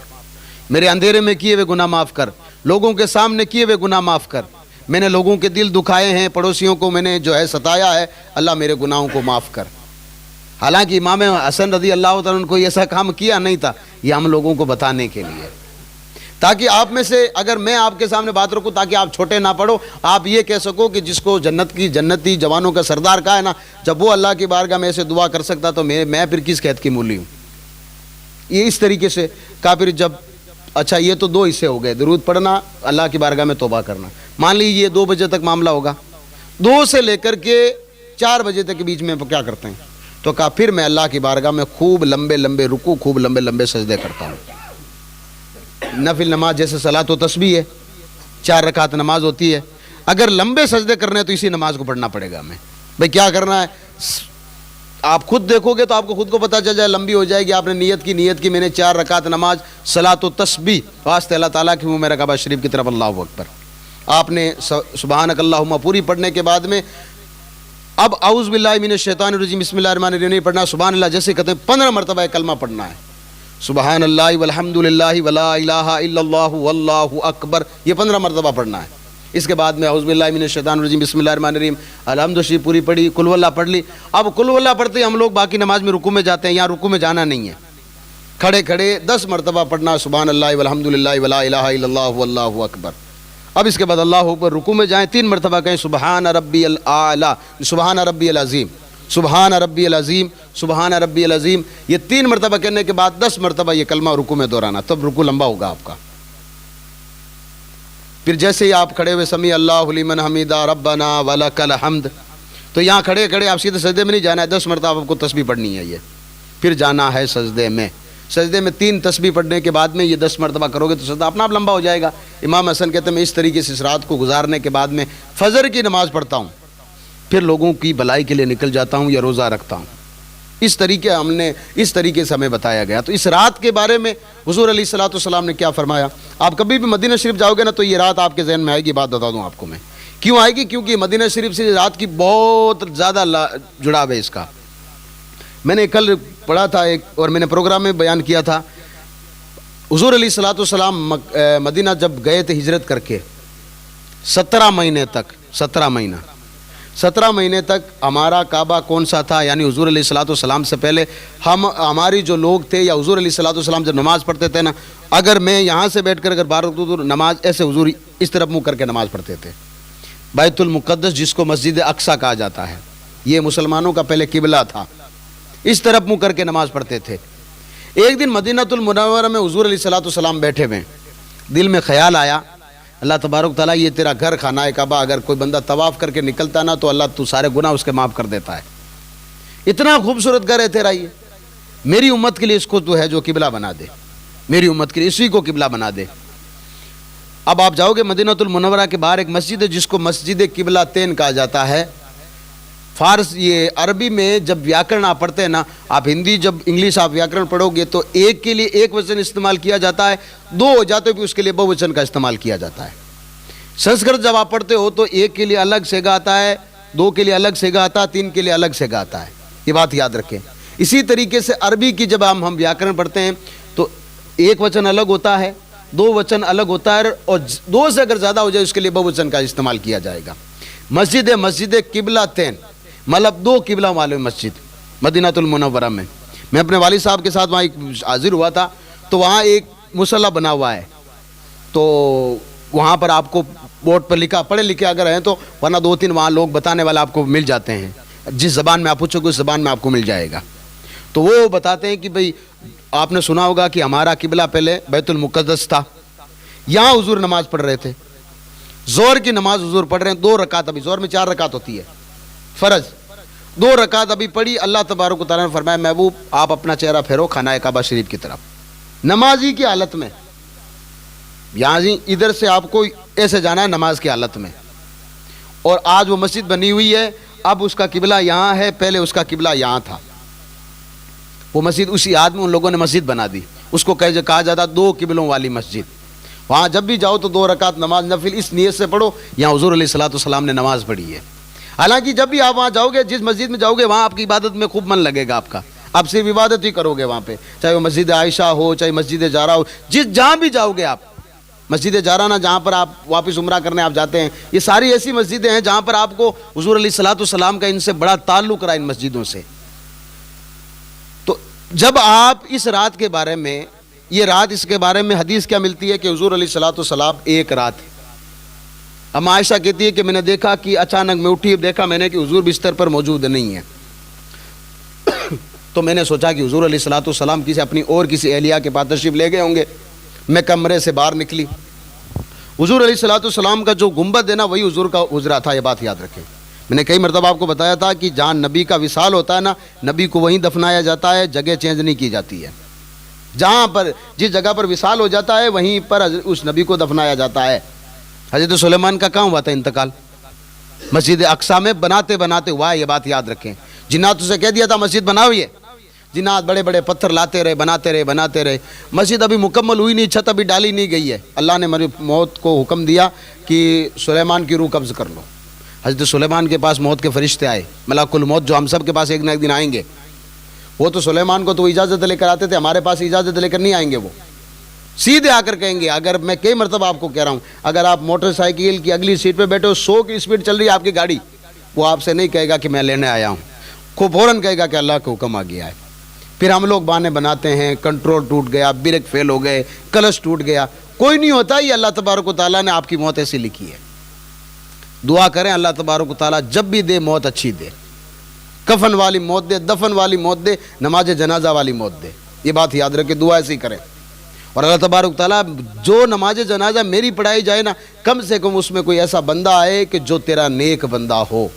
میرے اندھیرے میں کیے ہوئے گناہ معاف کر، لوگوں کے سامنے کیے ہوئے گناہ معاف کر، میں نے لوگوں کے دل دکھائے ہیں، پڑوسیوں کو میں نے جو ہے ستایا ہے، اللہ میرے گناہوں کو معاف کر۔ حالانکہ امام حسن رضی اللہ تعالیٰ عنہ کو ایسا کام کیا نہیں تھا، یہ ہم لوگوں کو بتانے کے لیے، تاکہ آپ میں سے اگر میں آپ کے سامنے بات رکھوں تاکہ آپ چھوٹے نہ پڑو، آپ یہ کہہ سکو کہ جس کو جنتی جوانوں کا سردار کہا ہے نا، جب وہ اللہ کی بارگاہ میں ایسے دعا کر سکتا تو میں پھر کس قید کی مولی ہوں۔ یہ اس طریقے سے کہا۔ پھر جب اچھا یہ تو 2 حصے ہو گئے، درود پڑھنا، اللہ کی بارگاہ میں توبہ کرنا۔ مان لیجیے یہ 2 بجے تک معاملہ ہوگا، 2 سے لے کر کے 4 بجے تک کے بیچ میں کیا کرتے ہیں؟ تو کہا پھر میں اللہ کی بارگاہ میں خوب لمبے لمبے رکوع، خوب لمبے لمبے سجدے کرتا ہوں۔ نفل نماز جیسے صلاۃ و تسبیح ہے، 4 رکعت نماز ہوتی ہے، اگر لمبے سجدے کرنے تو اسی نماز کو پڑھنا پڑے گا ہمیں۔ بھئی کیا کرنا ہے؟ آپ خود دیکھو گے تو آپ کو خود کو پتہ چل جائے، لمبی ہو جائے گی۔ آپ نے نیت کی میں نے 4 رکعت نماز صلاۃ و تسبیح واسطے اللہ تعالیٰ کی منہ میں رکعبہ شریف کی طرف اللہ اکبر، آپ نے سبحانک اللہم پوری پڑھنے کے بعد میں اب اعوذ باللہ من الشیطان الرجیم بسم اللہ الرحمن الرحیم نہیں پڑھنا، سبحان اللہ جیسے کہتے ہیں 15 مرتبہ کلمہ پڑھنا ہے، سبحان اللہ والحمد للہ ولا الہ الا اللہ واللہ اکبر، یہ 15 مرتبہ پڑھنا ہے۔ اس کے بعد میں اعوذ باللہ من الشیطان الرجیم بسم اللہ الرحمن الرحیم الحمد شریف پوری پڑھی، قل واللہ پڑھ لی۔ اب قل واللہ پڑھتے ہم لوگ باقی نماز میں رکوع میں جاتے ہیں، یہاں رکوع میں جانا نہیں ہے، کھڑے کھڑے 10 مرتبہ پڑھنا سبحان اللہ والحمد للہ ولا الہ الا اللہ واللہ اکبر۔ اب اس کے بعد اللہ اکبر، رکوع میں جائیں 3 مرتبہ کہیں سبحان ربی الاعلی، سبحان ربی العظیم، سبحان ربی العظیم، سبحان ربی العظیم، یہ 3 مرتبہ کہنے کے بعد 10 مرتبہ یہ کلمہ رکوع میں دہرانا، تب رکوع لمبا ہوگا آپ کا۔ پھر جیسے ہی آپ کھڑے ہوئے سمیع اللہ لمن حمیدہ ربنا ولک الحمد، تو یہاں کھڑے کھڑے آپ سیدھے سجدے میں نہیں جانا ہے، 10 مرتبہ آپ کو تسبیح پڑھنی ہے یہ، پھر جانا ہے سجدے میں۔ سجدے میں 3 تسبیح پڑھنے کے بعد میں یہ 10 مرتبہ کرو گے تو سجدہ اپنا آپ لمبا ہو جائے گا۔ امام حسن کہتے ہیں میں اس طریقے سے اس رات کو گزارنے کے بعد میں فجر کی نماز پڑھتا ہوں، پھر لوگوں کی بھلائی کے لیے نکل جاتا ہوں یا روزہ رکھتا ہوں۔ اس طریقے سے ہمیں بتایا گیا۔ تو اس رات کے بارے میں حضور علیہ الصلوۃ والسلام نے کیا فرمایا؟ آپ کبھی بھی مدینہ شریف جاؤ گے نا تو یہ رات آپ کے ذہن میں آئے گی، بات بتا دوں آپ کو میں کیوں آئے گی، کیونکہ مدینہ شریف سے رات کی بہت زیادہ جڑاؤ ہے اس کا۔ میں نے کل پڑھا تھا ایک، اور میں نے پروگرام میں بیان کیا تھا، حضور علیہ الصلوۃ والسلام مدینہ جب گئے تھے ہجرت کر کے 17 مہینے تک ہمارا کعبہ کون سا تھا؟ یعنی حضور علیہ الصلوۃ والسلام سے پہلے ہماری جو لوگ تھے یا حضور علیہ الصلوۃ والسلام جب نماز پڑھتے تھے نا، اگر میں یہاں سے بیٹھ کر اگر بار تو نماز ایسے حضور اس طرف منہ کر کے نماز پڑھتے تھے۔ بیت المقدس جس کو مسجد اقصیٰ کہا جاتا ہے، یہ مسلمانوں کا پہلے قبلہ تھا، اس طرف منہ کر کے نماز پڑھتے تھے۔ ایک دن مدینہ المنورہ میں حضور علیہ الصلوۃ والسلام بیٹھے ہوئے، دل میں خیال آیا اللہ تبارک تعالیٰ یہ تیرا گھر خانہ کعبہ، اگر کوئی بندہ طواف کر کے نکلتا نا تو اللہ تو سارے گناہ اس کے معاف کر دیتا ہے، اتنا خوبصورت گھر ہے تیرا، یہ میری امت کے لیے اس کو تو ہے جو قبلہ بنا دے، میری امت کے لیے اسی کو قبلہ بنا دے۔ اب آپ جاؤ گے مدینہ المنورہ کے باہر ایک مسجد ہے جس کو مسجد قبلہ تین کہا جاتا ہے۔ فارس یہ عربی میں جب ویاکرن آپ پڑھتے ہیں نا، آپ ہندی جب انگلش آپ ویاکرن پڑھو گے تو ایک کے لیے ایک وچن استعمال کیا جاتا ہے، 2 ہو جاتے بھی اس کے لیے بہو وچن کا استعمال کیا جاتا ہے۔ سنسکرت جب آپ پڑھتے ہو تو 1 کے لیے الگ سیگا آتا ہے، 2 کے لیے الگ سیگا آتا ہے، 3 کے لیے الگ سیگا آتا ہے، یہ بات یاد رکھیں۔ اسی طریقے سے عربی کی جب ہم ویاکرن پڑھتے ہیں تو 1 وچن الگ ہوتا ہے، 2 وچن الگ ہوتا ہے، اور 2 سے اگر زیادہ ہو جائے اس کے لیے بہو وچن کا استعمال کیا جائے گا۔ مسجد قبلہ تین مطلب 2 قبلہ والے مسجد مدینہ المنورہ میں۔ میں اپنے والد صاحب کے ساتھ وہاں حاضر ہوا تھا، تو وہاں ایک مصلی بنا ہوا ہے، تو وہاں پر آپ کو بورڈ پر لکھا، پڑھے لکھے اگر ہیں تو، ورنہ 2-3 وہاں لوگ بتانے والا آپ کو مل جاتے ہیں، جس زبان میں آپ پوچھو گے اس زبان میں آپ کو مل جائے گا۔ تو وہ بتاتے ہیں کہ بھئی آپ نے سنا ہوگا کہ ہمارا قبلہ پہلے بیت المقدس تھا، یہاں حضور نماز پڑھ رہے تھے، زہر کی نماز حضور پڑھ رہے ہیں 2 رکعت، ابھی زہر میں 4 رکعت ہوتی ہے فرض، 2 رکعت ابھی پڑھی، اللہ تبارک و تعالیٰ نے فرمایا محبوب آپ اپنا چہرہ پھیرو خانہ کعبہ شریف کی طرف، نمازی کی حالت میں، یہاں ادھر سے آپ کو ایسے جانا ہے نماز کی حالت میں، اور آج وہ مسجد بنی ہوئی ہے، اب اس کا قبلہ یہاں ہے، پہلے اس کا قبلہ یہاں تھا، وہ مسجد اسی یاد میں ان لوگوں نے مسجد بنا دی، اس کو کہا جاتا 2 قبلوں والی مسجد۔ وہاں جب بھی جاؤ تو 2 رکعت نماز نفل اس نیت سے پڑھو، یہاں حضور علیہ الصلوۃ والسلام نے نماز پڑھی ہے۔ حالانکہ جب بھی آپ وہاں جاؤ گے، جس مسجد میں جاؤ گے وہاں آپ کی عبادت میں خوب من لگے گا آپ کا، آپ صرف عبادت ہی کرو گے وہاں پہ، چاہے وہ مسجد عائشہ ہو، چاہے مسجد زہرا ہو، جہاں بھی جاؤ گے آپ، مسجد زہرا نا جہاں پر آپ واپس عمرہ کرنے آپ جاتے ہیں، یہ ساری ایسی مسجدیں ہیں جہاں پر آپ کو حضور علیہ الصلوۃ والسلام کا ان سے بڑا تعلق رہا، ان مسجدوں سے۔ تو جب آپ اس رات کے بارے میں، یہ رات اس کے بارے میں حدیث کیا ملتی ہے کہ حضور علیہ الصلوۃ والسلام ایک رات، ام عائشہ کہتی ہے کہ میں نے دیکھا کہ اچانک میں اٹھی، دیکھا میں نے کہ حضور بستر پر موجود نہیں ہے، تو میں نے سوچا کہ حضور علیہ الصلوۃ والسلام کسی اپنی اور کسی اہلیہ کے پاس تشریف لے گئے ہوں گے، میں کمرے سے باہر نکلی، حضور علیہ الصلوۃ والسلام کا جو گنبد ہے نا وہی حضور کا حجرہ تھا، یہ بات یاد رکھیں۔ میں نے کئی مرتبہ آپ کو بتایا تھا کہ جہاں نبی کا وصال ہوتا ہے نا، نبی کو وہیں دفنایا جاتا ہے، جگہ چینج نہیں کی جاتی ہے، جہاں پر جس جگہ پر وصال ہو جاتا ہے وہیں پر اس نبی کو دفنایا جاتا ہے۔ حضرت سلیمان کا کہاں ہوا تھا انتقال؟ مسجد اقصی میں بناتے بناتے ہوا ہے، یہ بات یاد رکھیں۔ جنات سے کہہ دیا تھا مسجد بناؤ، یہ جنات بڑے بڑے پتھر لاتے رہے، بناتے رہے، مسجد ابھی مکمل ہوئی نہیں، چھت ابھی ڈالی نہیں گئی ہے، اللہ نے میری موت کو حکم دیا کہ سلیمان کی روح قبض کر لو۔ حضرت سلیمان کے پاس موت کے فرشتے آئے، ملک الموت، جو ہم سب کے پاس ایک نہ ایک دن آئیں گے، وہ تو سلیمان کو تو اجازت لے کر آتے تھے، ہمارے پاس اجازت لے کر نہیں آئیں گے، وہ سیدھے آ کر کہیں گے، اگر میں کئی مرتبہ آپ کو کہہ رہا ہوں، اگر آپ موٹر سائیکل کی اگلی سیٹ پہ بیٹھے ہو، 100 کی اسپیڈ چل رہی ہے آپ کی گاڑی، وہ آپ سے نہیں کہے گا کہ میں لینے آیا ہوں، کو فوراً کہے گا کہ اللہ کا حکم آ گیا ہے۔ پھر ہم لوگ بہانے بناتے ہیں، کنٹرول ٹوٹ گیا، بریک فیل ہو گئے، کلچ ٹوٹ گیا، کوئی نہیں ہوتا، یہ اللہ تبارک و تعالیٰ نے آپ کی موت ایسی لکھی ہے۔ دعا کریں اللہ تبارک و تعالیٰ جب بھی دے موت اچھی دے، کفن والی موت دے، دفن والی موت دے، نماز جنازہ والی موت دے، یہ بات یاد رکھے، دعا ایسی کریں۔ اور اللہ تبارک و تعالیٰ جو نماز جنازہ میری پڑھائی جائے نا، کم سے کم اس میں کوئی ایسا بندہ آئے کہ جو تیرا نیک بندہ ہو۔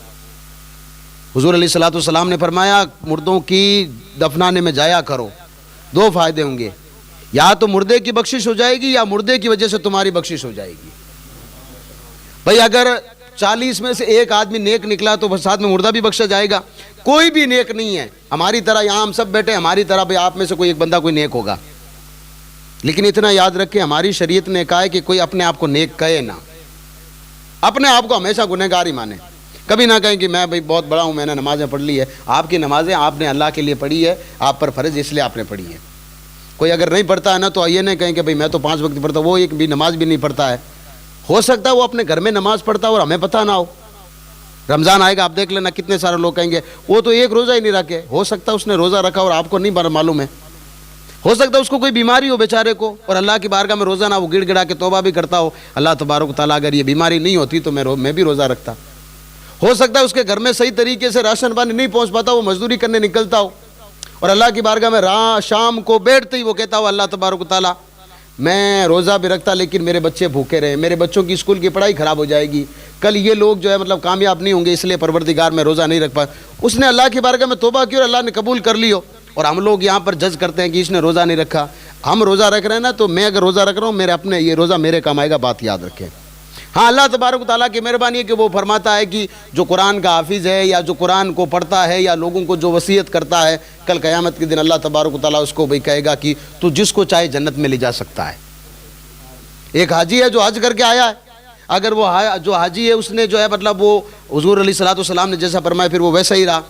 حضور علیہ الصلوۃ والسلام نے فرمایا مردوں کی دفنانے میں جایا کرو، 2 فائدے ہوں گے، یا تو مردے کی بخشش ہو جائے گی، یا مردے کی وجہ سے تمہاری بخشش ہو جائے گی۔ بھئی اگر 40 میں سے ایک آدمی نیک نکلا تو ساتھ میں مردہ بھی بخشا جائے گا۔ کوئی بھی نیک نہیں ہے ہماری طرح، یہاں ہم سب بیٹھے ہماری طرح، بھئی آپ میں سے کوئی ایک بندہ کوئی نیک ہوگا، لیکن اتنا یاد رکھیں ہماری شریعت نے کہا ہے کہ کوئی اپنے آپ کو نیک کہے نہ، اپنے آپ کو ہمیشہ گنہگار ہی مانے، کبھی نہ کہیں کہ میں بھئی بہت بڑا ہوں، میں نے نمازیں پڑھ لی ہے۔ آپ کی نمازیں آپ نے اللہ کے لیے پڑھی ہے، آپ پر فرض اس لیے آپ نے پڑھی ہے۔ کوئی اگر نہیں پڑھتا ہے نا تو یہ نہیں کہیں کہ بھئی میں تو 5 وقت پڑھتا ہوں، وہ ایک بھی نماز بھی نہیں پڑھتا ہے، ہو سکتا ہے وہ اپنے گھر میں نماز پڑھتا اور ہمیں پتہ نہ ہو۔ رمضان آئے گا آپ دیکھ لینا کتنے سارے لوگ کہیں گے وہ تو ایک روزہ ہی نہیں رکھے، ہو سکتا ہے اس نے روزہ رکھا اور آپ کو نہیں معلوم ہے، ہو سکتا ہے اس کو کوئی بیماری ہو بیچارے کو، اور اللہ کی بارگاہ میں روزہ نہ وہ گڑ گڑا کے توبہ بھی کرتا ہو، اللہ تبارک و تعالیٰ اگر یہ بیماری نہیں ہوتی تو میں بھی روزہ رکھتا۔ ہو سکتا ہے اس کے گھر میں صحیح طریقے سے راشن پانی نہیں پہنچ پاتا، وہ مزدوری کرنے نکلتا ہو، اور اللہ کی بارگاہ میں شام کو بیٹھتے ہی وہ کہتا ہو اللہ تبارک و تعالیٰ میں روزہ بھی رکھتا لیکن میرے بچے بھوکے رہے، میرے بچوں کی اسکول کی پڑھائی خراب ہو جائے گی، کل یہ لوگ جو ہے کامیاب نہیں ہوں گے، اس لیے پروردگار میں روزہ نہیں رکھ پایا۔ اس نے اللہ کی بارگاہ میں توبہ کی اور اللہ نے قبول کر لی ہو، اور ہم لوگ یہاں پر جج کرتے ہیں کہ اس نے روزہ نہیں رکھا۔ ہم روزہ رکھ رہے ہیں نا، تو میں اگر روزہ رکھ رہا ہوں میرے اپنے یہ روزہ میرے کام آئے گا، بات یاد رکھیں۔ ہاں اللہ تبارک و تعالیٰ کی مہربانی ہے کہ وہ فرماتا ہے کہ جو قرآن کا حافظ ہے یا جو قرآن کو پڑھتا ہے یا لوگوں کو جو وصیت کرتا ہے، کل قیامت کے دن اللہ تبارک و تعالیٰ اس کو بھئی کہے گا کہ تو جس کو چاہے جنت میں لے جا سکتا ہے۔ ایک حاجی ہے جو حج کر کے آیا ہے، اگر وہ جو حاجی ہے اس نے جو ہے وہ حضور علیہ الصلوۃ والسلام نے جیسا فرمایا پھر وہ ویسا ہی رہا،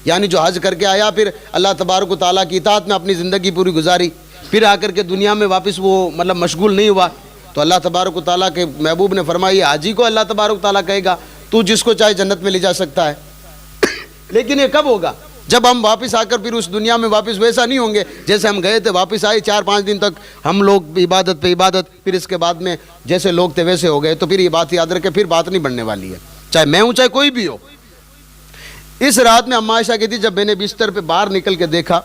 یعنی جو حج کر کے آیا پھر اللہ تبارک و تعالیٰ کی اطاعت میں اپنی زندگی پوری گزاری، پھر آ کر کے دنیا میں واپس وہ مشغول نہیں ہوا، تو اللہ تبارک و تعالیٰ کے محبوب نے فرمایا حاجی کو اللہ تبارک و تعالیٰ کہے گا تو جس کو چاہے جنت میں لے جا سکتا ہے۔ لیکن یہ کب ہوگا؟ جب ہم واپس آ کر پھر اس دنیا میں واپس ویسا نہیں ہوں گے جیسے ہم گئے تھے. واپس آئے 4-5 دن تک ہم لوگ عبادت پہ عبادت, پھر اس کے بعد میں جیسے لوگ تھے ویسے ہو گئے. تو پھر یہ بات یاد رکھے, پھر بات نہیں بننے والی ہے, چاہے میں ہوں چاہے کوئی بھی ہو. اس رات میں اما عائشہ کہتی جب میں نے بستر پہ باہر نکل کے دیکھا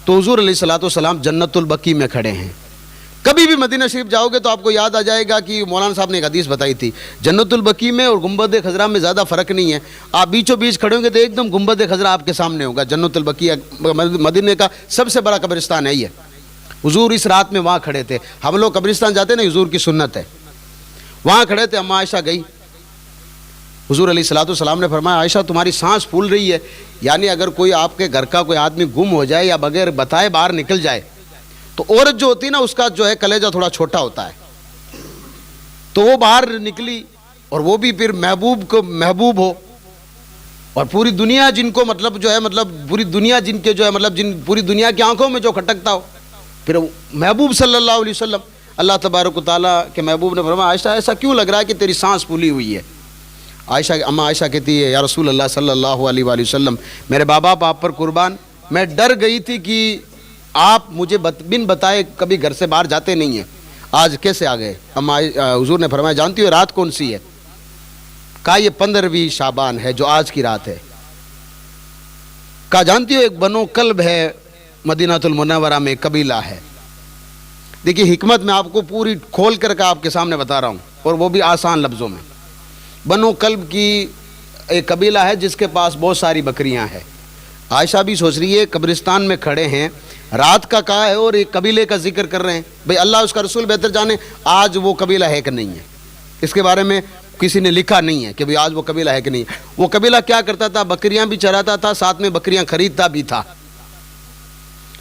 تو حضور علیہ الصلوۃ والسلام جنت البقیع میں کھڑے ہیں. کبھی بھی مدینہ شریف جاؤ گے تو آپ کو یاد آ جائے گا کہ مولانا صاحب نے ایک حدیث بتائی تھی, جنت البقیع میں اور گنبد خضرا میں زیادہ فرق نہیں ہے. آپ بیچوں بیچ کھڑے ہوں گے تو ایک دم گنبد خضرا آپ کے سامنے ہوگا. جنت البقیع مدینہ کا سب سے بڑا قبرستان ہے. یہ حضور اس رات میں وہاں کھڑے تھے. ہم لوگ قبرستان جاتے ہیں نا, حضور کی سنت ہے, وہاں کھڑے تھے. اما عائشہ گئی, حضور علیہ الصلوۃ والسلام نے فرمایا عائشہ تمہاری سانس پھول رہی ہے, یعنی اگر کوئی آپ کے گھر کا کوئی آدمی گم ہو جائے یا بغیر بتائے باہر نکل جائے تو عورت جو ہوتی ہے نا اس کا جو ہے کلیجہ تھوڑا چھوٹا ہوتا ہے. تو وہ باہر نکلی اور وہ بھی پھر محبوب کو محبوب ہو, اور پوری دنیا جن کو مطلب جو ہے مطلب پوری دنیا جن کے جو ہے مطلب جن پوری دنیا کی آنکھوں میں جو کھٹکتا ہو, پھر محبوب صلی اللہ علیہ وسلم اللہ تبارک و تعالیٰ کے محبوب نے فرمایا عائشہ ایسا کیوں لگ رہا ہے کہ تیری سانس پھولی ہوئی ہے. عائشہ اما عائشہ کہتی ہے یا رسول اللہ صلی اللہ علیہ وآلہ وسلم میرے باپ آپ پر قربان, میں ڈر گئی تھی کہ آپ مجھے بن بتائے کبھی گھر سے باہر جاتے نہیں ہیں, آج کیسے آ گئے. حضور نے فرمایا جانتی ہو رات کون سی ہے؟ کہا یہ 15ویں شعبان ہے جو آج کی رات ہے. کہا جانتی ہو ایک بنو کلب ہے مدینہ المنورہ میں, قبیلہ ہے. دیکھیے حکمت میں آپ کو پوری کھول کر آپ کے سامنے بتا رہا ہوں, اور وہ بھی آسان لفظوں میں. بنو کلب کی ایک قبیلہ ہے جس کے پاس بہت ساری بکریاں ہیں. عائشہ بھی سوچ رہی ہے قبرستان میں کھڑے ہیں, رات کا کہا ہے اور ایک قبیلے کا ذکر کر رہے ہیں. بھئی اللہ اس کا رسول بہتر جانے آج وہ قبیلہ ہے کہ نہیں ہے, اس کے بارے میں کسی نے لکھا نہیں ہے کہ بھئی آج وہ قبیلہ ہے کہ نہیں ہے. وہ قبیلہ کیا کرتا تھا, بکریاں بھی چراتا تھا, ساتھ میں بکریاں خریدتا بھی تھا.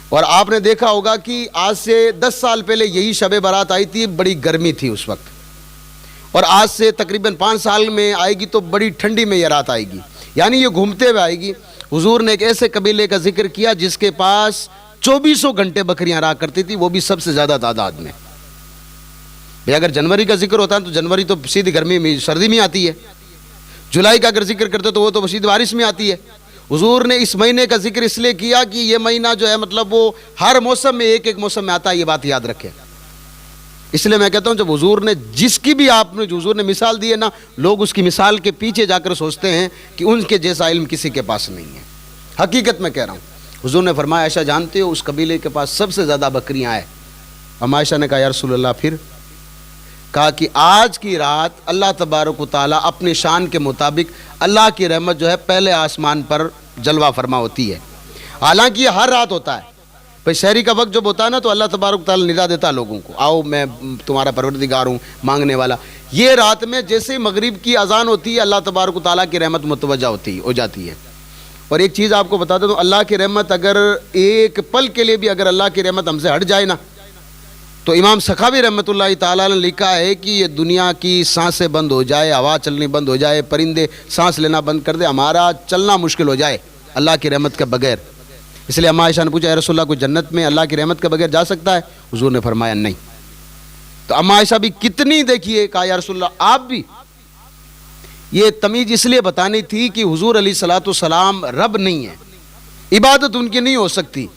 اور آپ نے دیکھا ہوگا کہ آج سے 10 سال پہلے یہی شب برات آئی تھی, بڑی گرمی تھی اس وقت, اور آج سے تقریباً 5 سال میں آئے گی تو بڑی ٹھنڈی میں یہ رات آئے گی, یعنی یہ گھومتے ہوئے آئے گی. حضور نے ایک ایسے قبیلے کا ذکر کیا جس کے پاس 2400 گھنٹے بکریاں رہا کرتی تھی, وہ بھی سب سے زیادہ تعداد میں. بھئی اگر جنوری کا ذکر ہوتا ہے تو جنوری تو سیدھی گرمی میں سردی میں آتی ہے, جولائی کا اگر ذکر کرتے تو وہ تو سیدھی بارش میں آتی ہے. حضور نے اس مہینے کا ذکر اس لیے کیا کہ یہ مہینہ جو ہے مطلب وہ ہر موسم میں ایک موسم میں آتا ہے, یہ بات یاد رکھیں. اس لیے میں کہتا ہوں جب حضور نے جس کی بھی آپ نے حضور نے مثال دی ہے نا, لوگ اس کی مثال کے پیچھے جا کر سوچتے ہیں کہ ان کے جیسا علم کسی کے پاس نہیں ہے. حقیقت میں کہہ رہا ہوں. حضور نے فرمایا عائشہ جانتے ہو اس قبیلے کے پاس سب سے زیادہ بکریاں ہیں. اما عائشہ نے کہا یا رسول اللہ پھر؟ کہا کہ آج کی رات اللہ تبارک و تعالیٰ اپنے شان کے مطابق اللہ کی رحمت جو ہے پہلے آسمان پر جلوہ فرما ہوتی ہے. حالانکہ یہ ہر رات ہوتا ہے. بھئی شہری کا وقت جب ہوتا ہے نا تو اللہ تبارک و تعالیٰ ندا دیتا ہے لوگوں کو, آؤ میں تمہارا پروردگار ہوں مانگنے والا. یہ رات میں جیسے مغرب کی اذان ہوتی ہے اللہ تبارک و تعالیٰ کی رحمت متوجہ ہو جاتی ہے. اور ایک چیز آپ کو بتا دوں, اللہ کی رحمت اگر ایک پل کے لیے بھی اگر اللہ کی رحمت ہم سے ہٹ جائے نا, تو امام سخاوی رحمۃ اللہ تعالیٰ نے لکھا ہے کہ یہ دنیا کی سانسیں بند ہو جائے, ہوا چلنی بند ہو جائے, پرندے سانس لینا بند کر دے, ہمارا چلنا مشکل ہو جائے اللہ کی رحمت کے بغیر. اس لیے اما عائشہ نے پوچھا اے رسول اللہ کوئی جنت میں اللہ کی رحمت کے بغیر جا سکتا ہے؟ حضور نے فرمایا نہیں. تو اما عائشہ بھی کتنی دیکھیے, کہا یا رسول اللہ آپ بھی. یہ تمیز اس لیے بتانی تھی کہ حضور علیہ الصلوۃ والسلام رب نہیں ہے, عبادت ان کی نہیں ہو سکتی,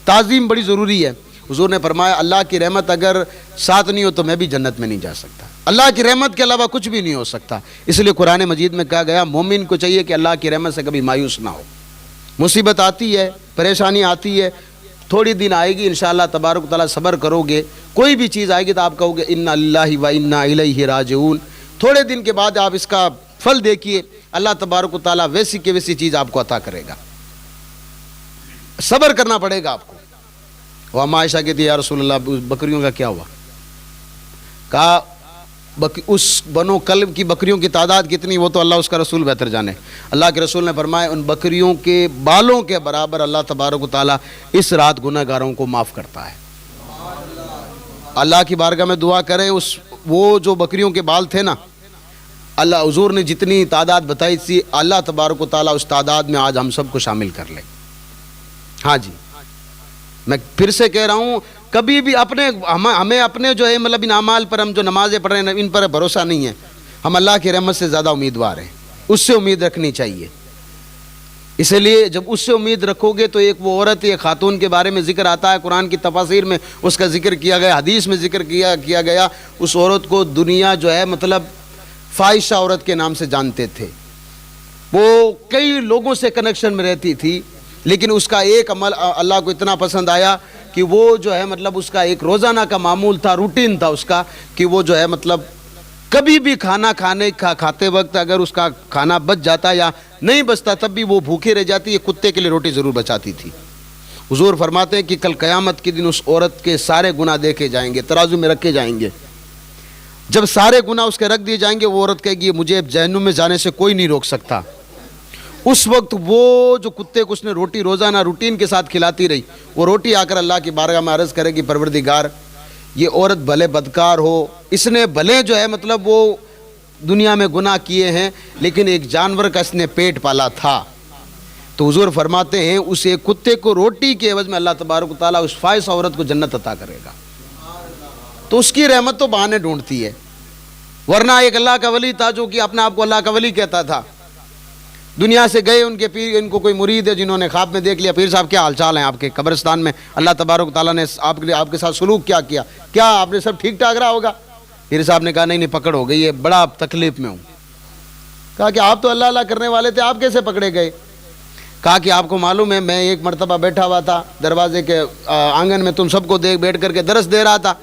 تعظیم بڑی ضروری ہے. حضور نے فرمایا اللہ کی رحمت اگر ساتھ نہیں ہو تو میں بھی جنت میں نہیں جا سکتا. اللہ کی رحمت کے علاوہ کچھ بھی نہیں ہو سکتا. اس لیے قرآن مجید میں کہا گیا مومن کو چاہیے کہ اللہ کی رحمت سے کبھی مایوس نہ ہو. مصیبت آتی ہے, پریشانی آتی ہے, تھوڑی دن آئے گی انشاءاللہ تبارک و تعالیٰ صبر کرو گے, کوئی بھی چیز آئے گی تو آپ کہو گے انا للہ و انا الیہ راجعون. تھوڑے دن کے بعد آپ اس کا پھل دیکھیے, اللہ تبارک و تعالیٰ ویسی کی ویسی چیز آپ کو عطا کرے گا. صبر کرنا پڑے گا آپ کو. وہ اما عائشہ کہتی ہے یا رسول اللہ بکریوں کا کیا ہوا؟ کہا اس بنو کلب کی بکریوں کی تعداد کتنی وہ تو اللہ اس کا رسول بہتر جانے. اللہ کے رسول نے فرمایا ان بکریوں کے بالوں کے برابر اللہ تبارک و تعالیٰ اس رات گناہ گاروں کو معاف کرتا ہے. اللہ کی بارگاہ میں دعا کریں, وہ جو بکریوں کے بال تھے نا, اللہ حضور نے جتنی تعداد بتائی تھی اللہ تبارک و تعالیٰ اس تعداد میں آج ہم سب کو شامل کر لے. ہاں جی, میں پھر سے کہہ رہا ہوں کبھی بھی ہمیں اپنے جو ہے مطلب ان اعمال پر ہم جو نمازیں پڑھ رہے ہیں ان پر بھروسہ نہیں ہے. ہم اللہ کی رحمت سے زیادہ امیدوار ہیں, اس سے امید رکھنی چاہیے. اسی لیے جب اس سے امید رکھو گے تو ایک وہ عورت یا خاتون کے بارے میں ذکر آتا ہے، قرآن کی تفاسیر میں اس کا ذکر کیا گیا، حدیث میں ذکر کیا گیا، اس عورت کو دنیا جو ہے مطلب فاحشہ عورت کے نام سے جانتے تھے، وہ کئی لوگوں سے کنیکشن میں رہتی تھی، لیکن اس کا ایک عمل اللہ کو اتنا پسند آیا کہ وہ جو ہے مطلب اس کا ایک روزانہ کا معمول تھا، روٹین تھا اس کا، کہ وہ جو ہے مطلب کبھی بھی کھانا کھاتے وقت اگر اس کا کھانا بچ جاتا یا نہیں بچتا تب بھی وہ بھوکے رہ جاتی، یہ کتے کے لیے روٹی ضرور بچاتی تھی۔ حضور فرماتے ہیں کہ کل قیامت کے دن اس عورت کے سارے گناہ دیکھے جائیں گے، ترازو میں رکھے جائیں گے، جب سارے گناہ اس کے رکھ دیے جائیں گے وہ عورت کہے گی مجھے جہنم میں جانے سے کوئی نہیں روک سکتا۔ اس وقت وہ جو کتے کو اس نے روٹی روزانہ روٹین کے ساتھ کھلاتی رہی، وہ روٹی آ کر اللہ کی بارگاہ میں عرض کرے گی پروردگار یہ عورت بھلے بدکار ہو، اس نے بھلے جو ہے مطلب وہ دنیا میں گناہ کیے ہیں لیکن ایک جانور کا اس نے پیٹ پالا تھا، تو حضور فرماتے ہیں اس ایک کتے کو روٹی کے عوض میں اللہ تبارک و تعالیٰ اس فائز عورت کو جنت عطا کرے گا۔ تو اس کی رحمت تو بہانے ڈھونڈتی ہے، ورنہ ایک اللہ کا ولی تھا جو کہ اپنے آپ کو اللہ کا ولی کہتا تھا، دنیا سے گئے ان کے پیر، ان کو کوئی مرید ہے جنہوں نے خواب میں دیکھ لیا پیر صاحب کیا حال چال ہیں آپ کے، قبرستان میں اللہ تبارک و تعالیٰ نے آپ کے ساتھ سلوک کیا آپ نے سب ٹھیک ٹھاک رہا ہوگا؟ پیر صاحب نے کہا نہیں پکڑ ہو گئی ہے، بڑا تکلیف میں ہوں۔ کہا کہ آپ تو اللہ اللہ کرنے والے تھے، آپ کیسے پکڑے گئے؟ کہا کہ آپ کو معلوم ہے میں ایک مرتبہ بیٹھا ہوا تھا دروازے کے آنگن میں، تم سب کو بیٹھ کر کے درس دے رہا تھا،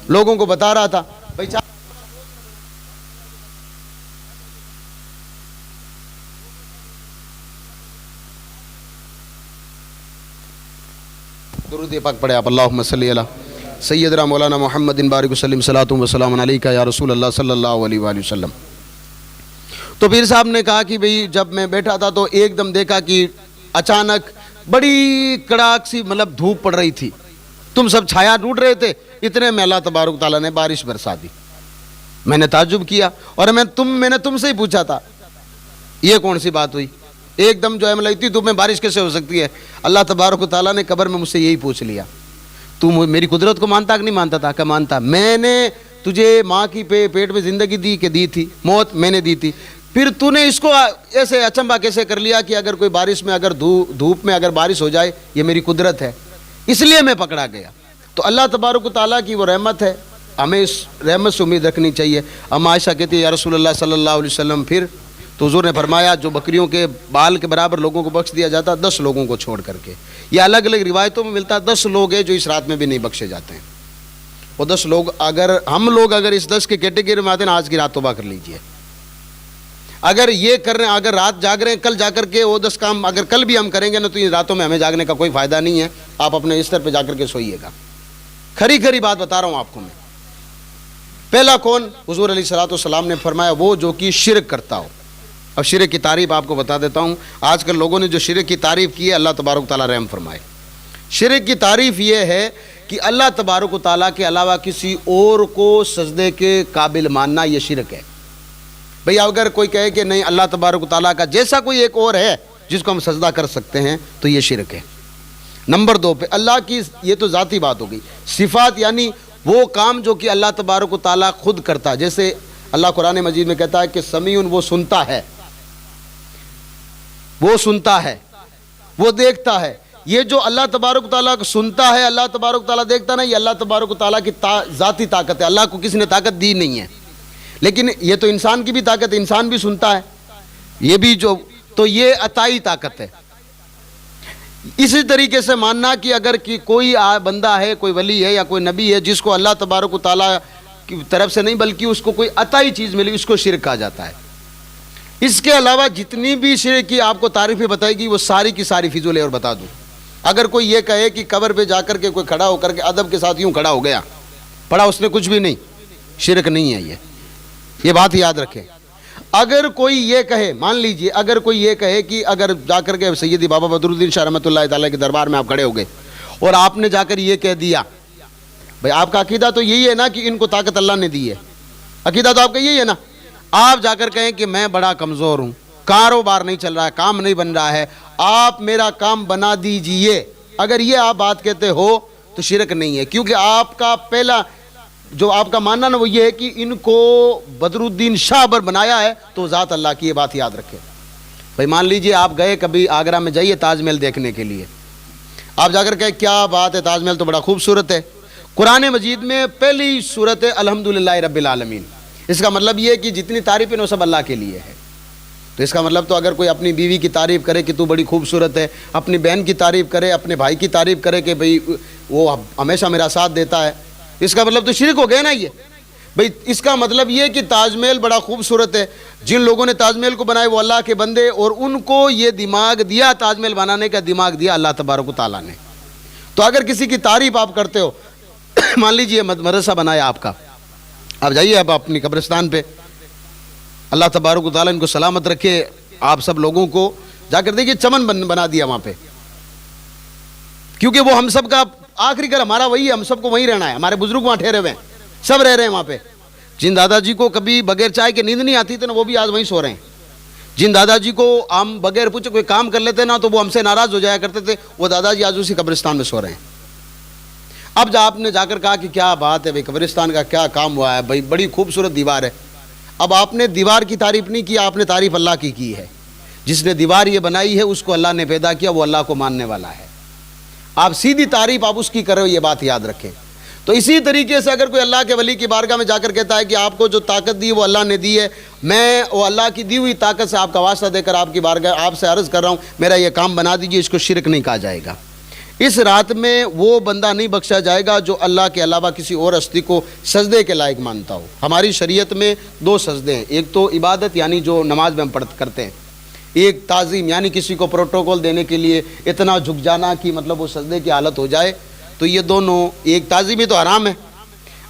لوگوں کو بتا رہا تھا بھائی درود پاک پڑھے آپ، اللہم صلی علی سیدنا مولانا محمد بارک وسلم صلاۃ و سلام علیکہ یا رسول اللہ صلی اللہ علیہ وآلہ وسلم۔ تو پیر صاحب نے کہا کہ بھئی جب میں بیٹھا تھا تو ایک دم دیکھا کہ اچانک بڑی کڑاک سی مطلب دھوپ پڑ رہی تھی، تم سب چھایا ڈھونڈ رہے تھے، اتنے میں اللہ تبارک تعالیٰ نے بارش برسا دی۔ میں نے تعجب کیا اور میں نے تم سے ہی پوچھا تھا یہ کون سی بات ہوئی، ایک دم جو ہے مطلب اتنی دھوپ میں بارش کیسے ہو سکتی ہے؟ اللہ تبارک و تعالیٰ نے قبر میں مجھ سے یہی پوچھ لیا، تو میری قدرت کو مانتا کہ نہیں مانتا تھا؟ کہ مانتا، میں نے تجھے ماں کی پیٹ میں زندگی دی کہ دی تھی، موت میں نے دی تھی، پھر تو نے اس کو ایسے اچنبھا کیسے کر لیا کہ اگر کوئی بارش میں اگر دھوپ میں اگر بارش ہو جائے یہ میری قدرت ہے، اس لیے میں پکڑا گیا۔ تو اللہ تبارک و تعالیٰ کی وہ رحمت ہے، ہمیں اس رحمت سے امید رکھنی چاہیے۔ اما عائشہ کہتی ہے یا رسول اللہ صلی اللہ علیہ وسلم پھر؟ تو حضور نے فرمایا جو بکریوں کے بال کے برابر لوگوں کو بخش دیا جاتا 10 لوگوں کو چھوڑ کر کے، یہ الگ الگ روایتوں میں ملتا 10 لوگ ہیں جو اس رات میں بھی نہیں بخشے جاتے ہیں۔ وہ 10 لوگ ہم لوگ اگر اس 10 کے کیٹیگری میں آتے ہیں آج کی رات توبہ کر لیجئے، اگر یہ کر رہے ہیں، اگر رات جاگ رہے ہیں کل جا کر کے وہ 10 کام اگر کل بھی ہم کریں گے نا تو ان راتوں میں ہمیں جاگنے کا کوئی فائدہ نہیں ہے، آپ اپنے بستر پہ جا کر کے سوئیے گا۔ کھری بات بتا رہا ہوں آپ کو میں۔ پہلا کون؟ حضور علیہ الصلوۃ والسلام نے فرمایا وہ جو کہ شرک کرتا ہو۔ اب شرک کی تعریف آپ کو بتا دیتا ہوں، آج کل لوگوں نے جو شرک کی تعریف کی ہے اللہ تبارک تعالیٰ رحم فرمائے۔ شرک کی تعریف یہ ہے کہ اللہ تبارک و تعالیٰ کے علاوہ کسی اور کو سجدے کے قابل ماننا، یہ شرک ہے۔ بھئی اگر کوئی کہے کہ نہیں اللہ تبارک و تعالیٰ کا جیسا کوئی ایک اور ہے جس کو ہم سجدہ کر سکتے ہیں تو یہ شرک ہے۔ نمبر 2 پہ اللہ کی، یہ تو ذاتی بات ہو گئی، صفات یعنی وہ کام جو کہ اللہ تبارک و تعالیٰ خود کرتا ہے، جیسے اللہ قرآن مجید میں کہتا ہے کہ سمیع، وہ سنتا ہے، وہ سنتا ہے، وہ دیکھتا ہے۔ یہ جو اللہ تبارک و تعالیٰ کو سنتا ہے، اللہ تبارک و تعالیٰ دیکھتا نہیں، یہ اللہ تبارک و تعالیٰ کی ذاتی طاقت ہے، اللہ کو کسی نے طاقت دی نہیں ہے۔ لیکن یہ تو انسان کی بھی طاقت ہے، انسان بھی سنتا ہے، یہ بھی جو تو یہ عطائی طاقت ہے۔ اسی طریقے سے ماننا کہ اگر کوئی بندہ ہے، کوئی ولی ہے یا کوئی نبی ہے جس کو اللہ تبارک و تعالیٰ کی طرف سے نہیں بلکہ اس کو کوئی عطائی چیز ملی، اس کو شرک کہا جاتا ہے۔ اس کے علاوہ جتنی بھی شرک کی آپ کو تعریفیں بتائے گی وہ ساری کی ساری فضول ہے۔ اور بتا دوں اگر کوئی یہ کہے کہ قبر پہ جا کر کے کوئی کھڑا ہو کر کے ادب کے ساتھ یوں کھڑا ہو گیا، پڑھا اس نے کچھ بھی نہیں، شرک نہیں ہے یہ بات یاد رکھیں۔ اگر کوئی یہ کہے، مان لیجئے اگر کوئی یہ کہے کہ اگر جا کر کے سیدی بابا بدرالدین شاہ رحمۃ اللہ تعالیٰ کے دربار میں آپ کھڑے ہو گئے اور آپ نے جا کر یہ کہہ دیا، بھئی آپ کا عقیدہ تو یہی ہے نا کہ ان کو طاقت اللہ نے دی ہے، عقیدہ تو آپ کا یہی ہے نا، آپ جا کر کہیں کہ میں بڑا کمزور ہوں، کاروبار نہیں چل رہا ہے، کام نہیں بن رہا ہے، آپ میرا کام بنا دیجئے، اگر یہ آپ بات کہتے ہو تو شرک نہیں ہے، کیونکہ آپ کا پہلا جو آپ کا ماننا نا وہ یہ ہے کہ ان کو بدر الدین شاہ بر بنایا ہے تو ذات اللہ کی، یہ بات یاد رکھے۔ بھائی مان لیجئے آپ گئے کبھی آگرہ میں، جائیے تاج محل دیکھنے کے لیے، آپ جا کر کہے کیا بات ہے، تاج محل تو بڑا خوبصورت ہے۔ قرآن مجید میں پہلی صورت ہے الحمدللہ رب العالمین، اس کا مطلب یہ ہے کہ جتنی تعریفیں وہ سب اللہ کے لیے ہے۔ تو اس کا مطلب تو اگر کوئی اپنی بیوی کی تعریف کرے کہ تو بڑی خوبصورت ہے، اپنی بہن کی تعریف کرے، اپنے بھائی کی تعریف کرے کہ بھئی وہ ہمیشہ میرا ساتھ دیتا ہے، اس کا مطلب تو شرک ہو گیا نا یہ۔ بھئی اس کا مطلب یہ کہ تاج محل بڑا خوبصورت ہے، جن لوگوں نے تاج محل کو بنائے وہ اللہ کے بندے، اور ان کو یہ دماغ دیا، تاج محل بنانے کا دماغ دیا اللہ تبارک و تعالیٰ نے۔ تو اگر کسی کی تعریف آپ کرتے ہو، مان لیجئے مدرسہ بنایا آپ کا، آپ جائیے اب اپنی قبرستان پہ، اللہ تبارک و تعالیٰ ان کو سلامت رکھے، آپ سب لوگوں کو جا کر دیکھیے چمن بنا دیا وہاں پہ، کیونکہ وہ ہم سب کا آخری گھر ہمارا وہی ہے، ہم سب کو وہیں رہنا ہے، ہمارے بزرگ وہاں ٹھہرے ہوئے ہیں، سب رہ رہے ہیں وہاں پہ۔ جن دادا جی کو کبھی بغیر چائے کے نیند نہیں آتی تھی نا، وہ بھی آج وہیں سو رہے ہیں۔ جن دادا جی کو ہم بغیر پوچھے کوئی کام کر لیتے نا تو وہ ہم سے ناراض ہو جایا کرتے تھے، وہ دادا جی آج اسی قبرستان میں سو رہے ہیں۔ اب آپ نے جا کر کہا کہ کیا بات ہے بھائی، قبرستان کا کیا کام ہوا ہے بھائی، بڑی خوبصورت دیوار ہے۔ اب آپ نے دیوار کی تعریف نہیں کی، آپ نے تعریف اللہ کی ہے۔ جس نے دیوار یہ بنائی ہے اس کو اللہ نے پیدا کیا، وہ اللہ کو ماننے والا ہے۔ آپ سیدھی تعریف آپ اس کی کر رہے ہو، یہ بات یاد رکھیں۔ تو اسی طریقے سے اگر کوئی اللہ کے ولی کی بارگاہ میں جا کر کہتا ہے کہ آپ کو جو طاقت دی وہ اللہ نے دی ہے، میں وہ اللہ کی دی ہوئی طاقت سے آپ کا واسطہ دے کر آپ کی بارگاہ آپ سے عرض کر رہا ہوں میرا یہ کام بنا دیجئے، اس کو شرک نہیں کہا جائے گا۔ اس رات میں وہ بندہ نہیں بخشا جائے گا جو اللہ کے علاوہ کسی اور ہستی کو سجدے کے لائق مانتا ہو۔ ہماری شریعت میں دو سجدے ہیں، ایک تو عبادت یعنی جو نماز میں ہم کرتے ہیں، ایک تعظیم یعنی کسی کو پروٹوکول دینے کے لیے اتنا جھک جانا کہ مطلب وہ سجدے کی حالت ہو جائے۔ تو یہ دونوں، ایک تعظیمی تو حرام ہے،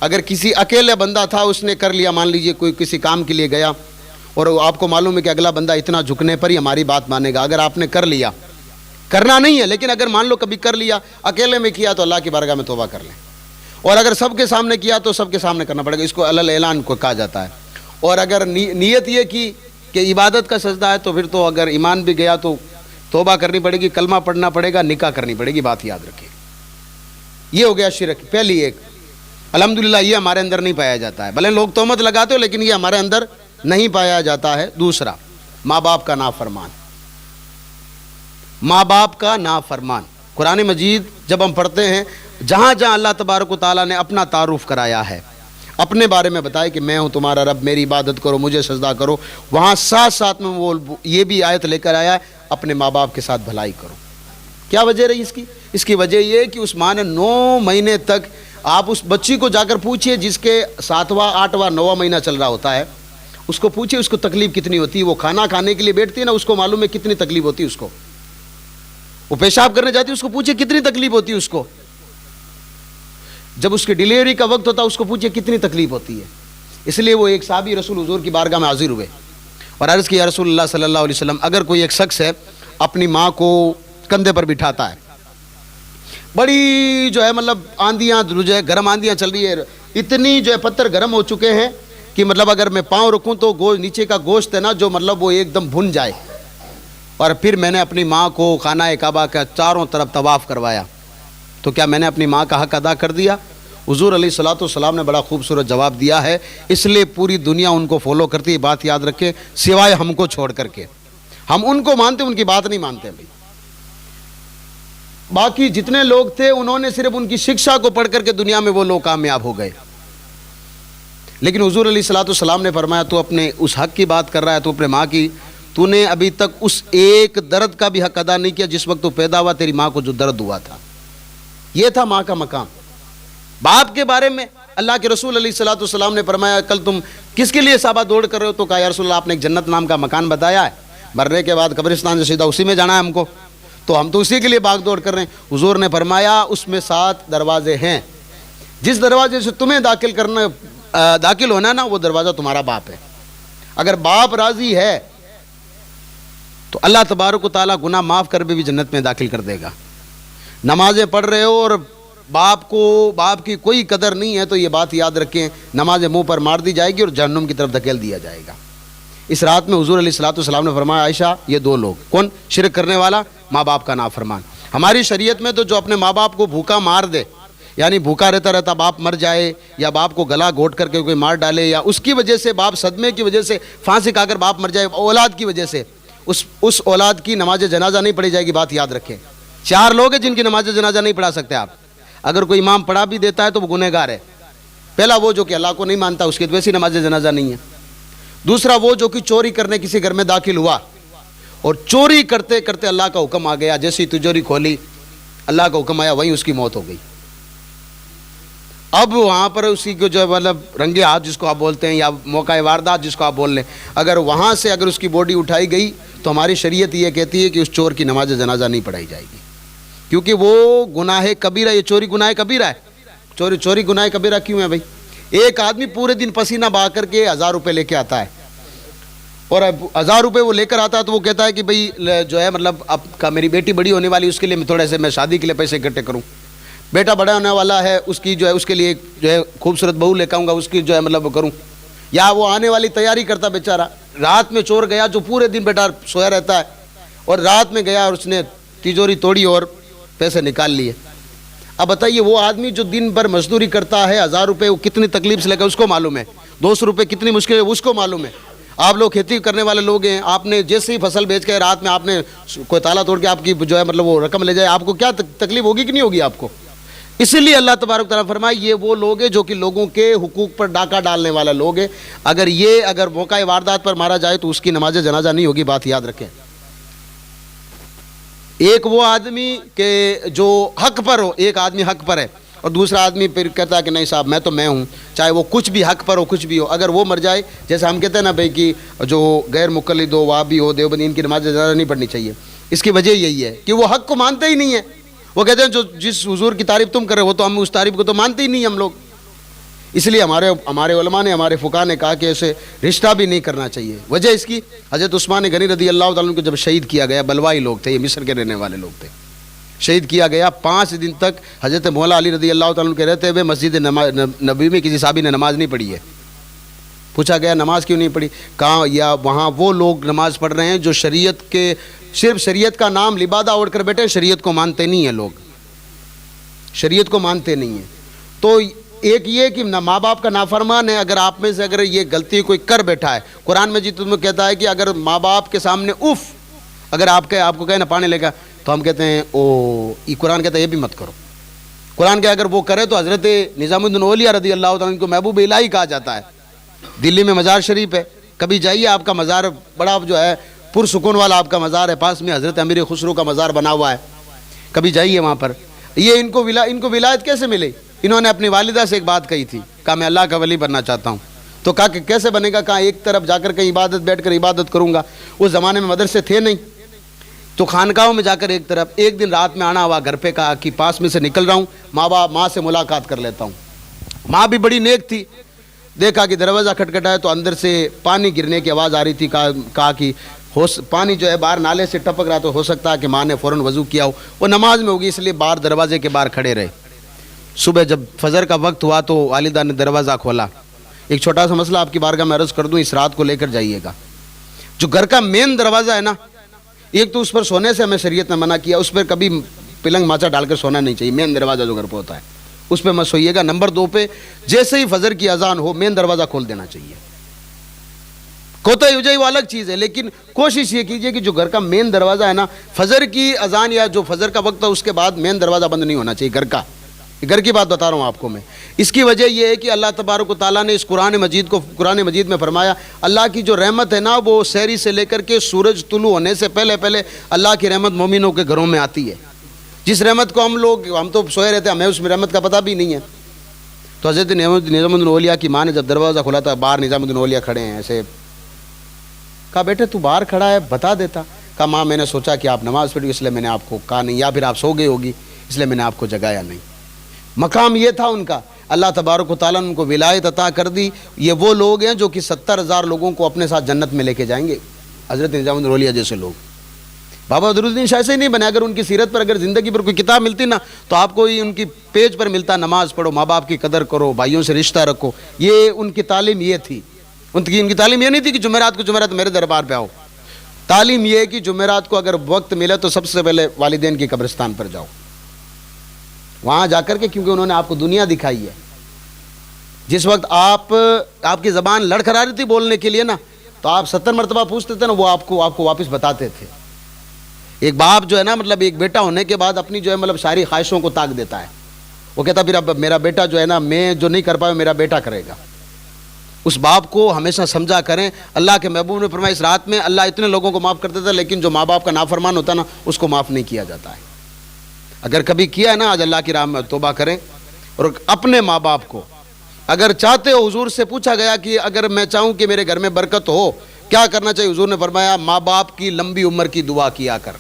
اگر کسی اکیلے بندہ تھا اس نے کر لیا، مان لیجئے کوئی کسی کام کے لیے گیا اور آپ کو معلوم ہے کہ اگلا بندہ اتنا جھکنے پر ہی ہماری بات مانے گا، اگر آپ نے کر لیا، کرنا نہیں ہے لیکن اگر مان لو کبھی کر لیا، اکیلے میں کیا تو اللہ کی بارگاہ میں توبہ کر لیں، اور اگر سب کے سامنے کیا تو سب کے سامنے کرنا پڑے گا، اس کو علل اعلان کو کہا جاتا ہے۔ اور اگر نیت یہ کی کہ عبادت کا سجدہ ہے تو پھر تو اگر ایمان بھی گیا تو توبہ کرنی پڑے گی، کلمہ پڑھنا پڑے گا، نکاح کرنی پڑے گی، بات یاد رکھیں۔ یہ ہو گیا شرک پہلی ایک۔ الحمدللہ یہ ہمارے اندر نہیں پایا جاتا ہے، بھلے لوگ تہمت لگاتے ہو لیکن یہ ہمارے اندر نہیں پایا جاتا ہے۔ دوسرا، ماں باپ کا نافرمان، ماں باپ کا نافرمان۔ قرآن مجید جب ہم پڑھتے ہیں، جہاں جہاں اللہ تبارک و تعالیٰ نے اپنا تعارف کرایا ہے، اپنے بارے میں بتایا کہ میں ہوں تمہارا رب، میری عبادت کرو، مجھے سجدہ کرو، وہاں ساتھ ساتھ میں وہ یہ بھی آیت لے کر آیا ہے اپنے ماں باپ کے ساتھ بھلائی کرو۔ کیا وجہ رہی اس کی؟ اس کی وجہ یہ کہ اس ماں نے 9 مہینے تک، آپ اس بچی کو جا کر پوچھئے جس کے 7واں 8واں 9واں مہینہ چل رہا ہوتا ہے، اس کو پوچھئے اس کو تکلیف کتنی ہوتی ہے، وہ کھانا کھانے کے لیے بیٹھتی ہے نا، اس کو معلوم ہے کتنی تکلیف ہوتی ہے اس کو، وہ پیشاب کرنے جاتی ہے اس کو پوچھئے کتنی تکلیف ہوتی ہے اس کو، جب اس کی ڈیلیوری کا وقت ہوتا ہے اس کو پوچھئے کتنی تکلیف ہوتی ہے۔ اس لیے وہ ایک صحابی رسول حضور کی بارگاہ میں حاضر ہوئے اور عرض کیا، رسول اللہ صلی اللہ علیہ وسلم، اگر کوئی ایک شخص ہے اپنی ماں کو کندھے پر بٹھاتا ہے، بڑی جو ہے مطلب آندیاں جو ہے گرم آندیاں چل رہی ہے، اتنی جو ہے پتھر گرم ہو چکے ہیں کہ مطلب اگر میں پاؤں رکھوں تو نیچے کا گوشت ہے نا جو مطلب وہ ایک دم بھن جائے، اور پھر میں نے اپنی ماں کو خانہ کعبہ کا چاروں طرف طواف کروایا، تو کیا میں نے اپنی ماں کا حق ادا کر دیا؟ حضور علیہ الصلوۃ والسلام نے بڑا خوبصورت جواب دیا ہے، اس لیے پوری دنیا ان کو فالو کرتی ہے، بات یاد رکھے، سوائے ہم کو چھوڑ کر کے۔ ہم ان کو مانتے، ان کی بات نہیں مانتے بھائی۔ باقی جتنے لوگ تھے انہوں نے صرف ان کی شکشا کو پڑھ کر کے دنیا میں وہ لوگ کامیاب ہو گئے، لیکن حضور علیہ الصلوۃ والسلام نے فرمایا تو اپنے اس حق کی بات کر رہا ہے، تو اپنے ماں کی، تو نے ابھی تک اس ایک درد کا بھی حق ادا نہیں کیا جس وقت تو پیدا ہوا تیری ماں کو جو درد ہوا تھا۔ یہ تھا ماں کا مقام۔ باپ کے بارے میں اللہ کے رسول علیہ الصلوۃ والسلام نے فرمایا، کل تم کس کے لیے صحابہ دوڑ کر رہے ہو؟ تو کہا یا رسول اللہ آپ نے ایک جنت نام کا مکان بتایا ہے، مرنے کے بعد قبرستان سے سیدھا اسی میں جانا ہے ہم کو، تو ہم تو اسی کے لیے بھاگ دوڑ کر رہے ہیں۔ حضور نے فرمایا اس میں 7 دروازے ہیں، جس دروازے سے تمہیں داخل ہونا نا وہ دروازہ تمہارا باپ ہے۔ اگر باپ راضی ہے تو اللہ تبارک و تعالیٰ گناہ معاف کر بھی جنت میں داخل کر دے گا۔ نمازیں پڑھ رہے ہو اور باپ کی کوئی قدر نہیں ہے تو یہ بات یاد رکھیں، نمازیں منہ پر مار دی جائے گی اور جہنم کی طرف دھکیل دیا جائے گا۔ اس رات میں حضور علیہ الصلوۃ والسلام نے فرمایا، عائشہ یہ 2 لوگ، کون؟ شرک کرنے والا، ماں باپ کا نافرمان۔ ہماری شریعت میں تو جو اپنے ماں باپ کو بھوکا مار دے، یعنی بھوکا رہتا باپ مر جائے، یا باپ کو گلا گھونٹ کر کے کوئی مار ڈالے، یا اس کی وجہ سے باپ صدمے کی وجہ سے پھانسی کھا کر باپ مر جائے اولاد کی وجہ سے، اس اولاد کی نماز جنازہ نہیں پڑھی جائے گی، بات یاد رکھیں۔ 4 لوگ ہیں جن کی نماز جنازہ نہیں پڑھا سکتے آپ۔ اگر کوئی امام پڑھا بھی دیتا ہے تو وہ گنہگار ہے۔ پہلا وہ جو کہ اللہ کو نہیں مانتا، اس کی تو ویسی نماز جنازہ نہیں ہے۔ دوسرا وہ جو کہ چوری کرنے کسی گھر میں داخل ہوا اور چوری کرتے کرتے اللہ کا حکم آ گیا، جیسی تجوری کھولی اللہ کا حکم آیا، وہیں اس کی موت ہو گئی۔ اب وہاں پر اسی کو جو ہے مطلب رنگے ہاتھ جس کو آپ بولتے ہیں یا موقع واردات جس کو آپ بول لیں، اگر وہاں سے اگر اس کی باڈی اٹھائی گئی تو ہماری شریعت یہ کہتی ہے کہ اس چور کی نماز جنازہ نہیں پڑھائی جائے گی، کیونکہ وہ گناہ کبیرہ، یہ چوری گناہ کبیرہ ہے۔ چوری گناہ کبیرہ کیوں ہے بھائی؟ ایک آدمی پورے دن پسینہ بہا کر کے 1000 روپے لے کے آتا ہے، اور 1000 روپے وہ لے کر آتا ہے تو وہ کہتا ہے کہ بھائی جو ہے مطلب اب کا میری بیٹی بڑی ہونے والی، اس کے لیے میں تھوڑے سے میں شادی کے لیے پیسے اکٹھے کروں، بیٹا بڑا ہونے والا ہے، اس کی جو ہے اس کے لیے جو ہے خوبصورت بہو لے کے آؤں گا، اس کی جو ہے مطلب کروں، یا وہ آنے والی تیاری کرتا بیچارہ۔ رات میں چور گیا جو پورے دن بیٹا سویا رہتا ہے، اور رات میں گیا اور اس نے تجوری توڑی اور پیسے نکال لیے۔ اب بتائیے وہ آدمی جو دن بھر مزدوری کرتا ہے 1000 روپے وہ کتنی تکلیف سے لے کر اس کو معلوم ہے، 200 روپے کتنی مشکل ہے اس کو معلوم ہے۔ آپ لوگ کھیتی کرنے والے لوگ ہیں، آپ نے جیسے ہی فصل بیچ کے رات میں آپ نے کوئی تالا توڑ کے آپ کی جو ہے مطلب وہ رقم لے جائے، آپ کو کیا تکلیف ہوگی کہ نہیں ہوگی آپ کو؟ اسی لیے اللہ تبارک تعالیٰ فرمائے یہ وہ لوگ ہیں جو کہ لوگوں کے حقوق پر ڈاکہ ڈالنے والا لوگ ہیں، اگر موقع واردات پر مارا جائے تو اس کی نماز جنازہ نہیں ہوگی، بات یاد رکھیں۔ ایک وہ آدمی کہ جو حق پر ہو، ایک آدمی حق پر ہے اور دوسرا آدمی پھر کہتا ہے کہ نہیں صاحب میں ہوں، چاہے وہ کچھ بھی حق پر ہو کچھ بھی ہو، اگر وہ مر جائے، جیسے ہم کہتے ہیں نا بھائی کہ جو غیر مقلد ہو، وہابی ہو، دیوبندی، ان کی نماز جنازہ نہیں پڑھنی چاہیے۔ اس کی وجہ یہی ہے کہ وہ حق کو مانتے ہی نہیں ہے۔ وہ کہتے ہیں جو جس حضور کی تعریف تم کر رہے ہو تو ہم اس تعریف کو تو مانتے ہی نہیں ہم لوگ۔ اس لیے ہمارے علماء نے، ہمارے فقہاء نے کہا کہ اسے رشتہ بھی نہیں کرنا چاہیے۔ وجہ اس کی حضرت عثمان غنی رضی اللہ تعالیٰ عنہ کو جب شہید کیا گیا، بلوائی لوگ تھے، یہ مصر کے رہنے والے لوگ تھے، شہید کیا گیا، 5 دن تک حضرت مولا علی رضی اللہ تعالیٰ عنہ کے رہتے ہوئے مسجد نبوی میں کسی صحابی نے نماز نہیں پڑھی ہے۔ پوچھا گیا نماز کیوں نہیں پڑھی؟ کہاں یا وہاں وہ لوگ نماز پڑھ رہے ہیں جو شریعت کے صرف شریعت کا نام لبادہ اوڑھ کر بیٹھے، شریعت کو مانتے نہیں ہیں، لوگ شریعت کو مانتے نہیں ہیں۔ تو ایک یہ کہ ماں باپ کا نافرمان ہے، اگر آپ میں سے اگر یہ غلطی کوئی کر بیٹھا ہے، قرآن مجید میں کہتا ہے کہ اگر ماں باپ کے سامنے اگر آپ کو کہے نا پانی لے گا تو ہم کہتے ہیں یہ قرآن کہتا ہے یہ بھی مت کرو۔ قرآن کہ اگر وہ کرے تو حضرت نظام الدین اولیاء رضی اللہ تعالیٰ عنہ کو محبوب الہی کہا جاتا ہے۔ دلی میں مزار شریف ہے، کبھی جائیے، آپ کا مزار بڑا جو ہے پرسکون والا آپ کا مزار ہے، پاس میں حضرت امیر خسرو کا مزار بنا ہوا ہے، کبھی جائیے وہاں پر۔ یہ ان کو ولایت کیسے ملی؟ انہوں نے اپنی والدہ سے ایک بات کہی تھی، کہا میں اللہ کا ولی بننا چاہتا ہوں، تو کہا کہ کیسے بنے گا؟ کہا ایک طرف جا کر کہیں بیٹھ کر عبادت کروں گا۔ اس زمانے میں مدرسے تھے نہیں، تو خانقاہوں میں جا کر ایک طرف، ایک دن رات میں آنا ہوا گھر پہ، کہا کہ پاس میں سے نکل رہا ہوں، ماں سے ملاقات کر لیتا ہوں۔ ماں بھی بڑی نیک تھی، دیکھا کہ دروازہ کھٹکھٹا ہے تو اندر سے پانی گرنے کی آواز آ رہی تھی، کہا کہ پانی جو ہے باہر نالے سے ٹپک رہا، تو ہو سکتا ہے کہ ماں نے فوراً وضو کیا ہو، وہ نماز میں ہوگی، اس لیے باہر دروازے کے باہر کھڑے رہے۔ صبح جب فجر کا وقت ہوا تو والدہ نے دروازہ کھولا۔ ایک چھوٹا سا مسئلہ آپ کی بارگاہ میں عرض کر دوں، اس رات کو لے کر جائیے گا۔ جو گھر کا مین دروازہ ہے نا، ایک تو اس پر سونے سے ہمیں شریعت نے منع کیا، اس پر کبھی پلنگ ماچا ڈال کر سونا نہیں چاہیے، مین دروازہ جو گھر پہ ہوتا ہے اس پہ مت سوئیے گا۔ نمبر 2 پہ جیسے ہی فجر کی اذان ہو مین دروازہ کھول دینا چاہیے۔ کوتاہی ہو جائے وہ الگ چیز ہے، لیکن کوشش یہ کیجئے کہ جو گھر کا مین دروازہ ہے نا، فجر کی اذان یا جو فجر کا وقت ہے اس کے بعد مین دروازہ بند نہیں ہونا چاہیے گھر کی بات بتا رہا ہوں آپ کو میں۔ اس کی وجہ یہ ہے کہ اللہ تبارک و تعالیٰ نے اس قرآن مجید میں فرمایا، اللہ کی جو رحمت ہے نا وہ سحری سے لے کر کے سورج طلوع ہونے سے پہلے اللہ کی رحمت مومنوں کے گھروں میں آتی ہے۔ جس رحمت کو ہم تو سوئے رہتے ہیں، ہمیں اس رحمت کا پتہ بھی نہیں ہے۔ تو حضرت نظام الدین اولیاء کی ماں نے جب دروازہ کھولا تھا، باہر نظام الدین اولیاء کھڑے ہیں، ایسے کہا بیٹے تو باہر کھڑا ہے بتا دیتا۔ کہا ماں میں نے سوچا کہ آپ نماز پڑھی اس لیے میں نے آپ کو کہا نہیں، یا پھر آپ سو گئے ہوگی اس لیے میں نے آپ کو جگایا نہیں۔ مقام یہ تھا ان کا، اللہ تبارک و تعالیٰ نے ان کو ولایت عطا کر دی۔ یہ وہ لوگ ہیں جو کہ 70,000 لوگوں کو اپنے ساتھ جنت میں لے کے جائیں گے، حضرت نظام الدین اولیاء جیسے لوگ۔ بابا بدرالدین شاہ سے ہی نہیں بنے، اگر ان کی سیرت پر اگر زندگی پر کوئی کتاب ملتی نا تو آپ کو ان کی پیج پر ملتا، نماز پڑھو، ماں باپ کی قدر کرو، بھائیوں سے رشتہ رکھو۔ یہ ان کی تعلیم یہ تھی۔ ان کی تعلیم یہ نہیں تھی کہ جمعرات میرے دربار پہ آؤ۔ تعلیم یہ ہے کہ جمعرات کو اگر وقت ملے تو سب سے پہلے والدین کی قبرستان پر جاؤ، وہاں جا کر کے، کیونکہ انہوں نے آپ کو دنیا دکھائی ہے۔ جس وقت آپ کی زبان لڑکھڑا رہی تھی بولنے کے لیے نا، تو آپ 70 مرتبہ پوچھتے تھے نا، وہ آپ کو واپس بتاتے تھے۔ ایک باپ جو ہے نا مطلب ایک بیٹا ہونے کے بعد اپنی جو ہے مطلب ساری خواہشوں کو طاق دیتا ہے، وہ کہتا پھر اب میرا بیٹا جو ہے نا میں جو نہیں کر پایا میرا بیٹا کرے گا۔ اس باپ کو ہمیشہ سمجھا کریں۔ اللہ کے محبوب نے فرمایا اس رات میں اللہ اتنے لوگوں کو معاف کر دیتا ہے، لیکن جو ماں باپ کا نافرمان ہوتا ہے نا اس کو معاف نہیں کیا جاتا ہے۔ اگر کبھی کیا ہے نا آج اللہ کی راہ میں توبہ کریں۔ اور اپنے ماں باپ کو اگر چاہتے ہو، حضور سے پوچھا گیا کہ اگر میں چاہوں کہ میرے گھر میں برکت ہو کیا کرنا چاہیے؟ حضور نے فرمایا ماں باپ کی لمبی عمر کی دعا کیا کر،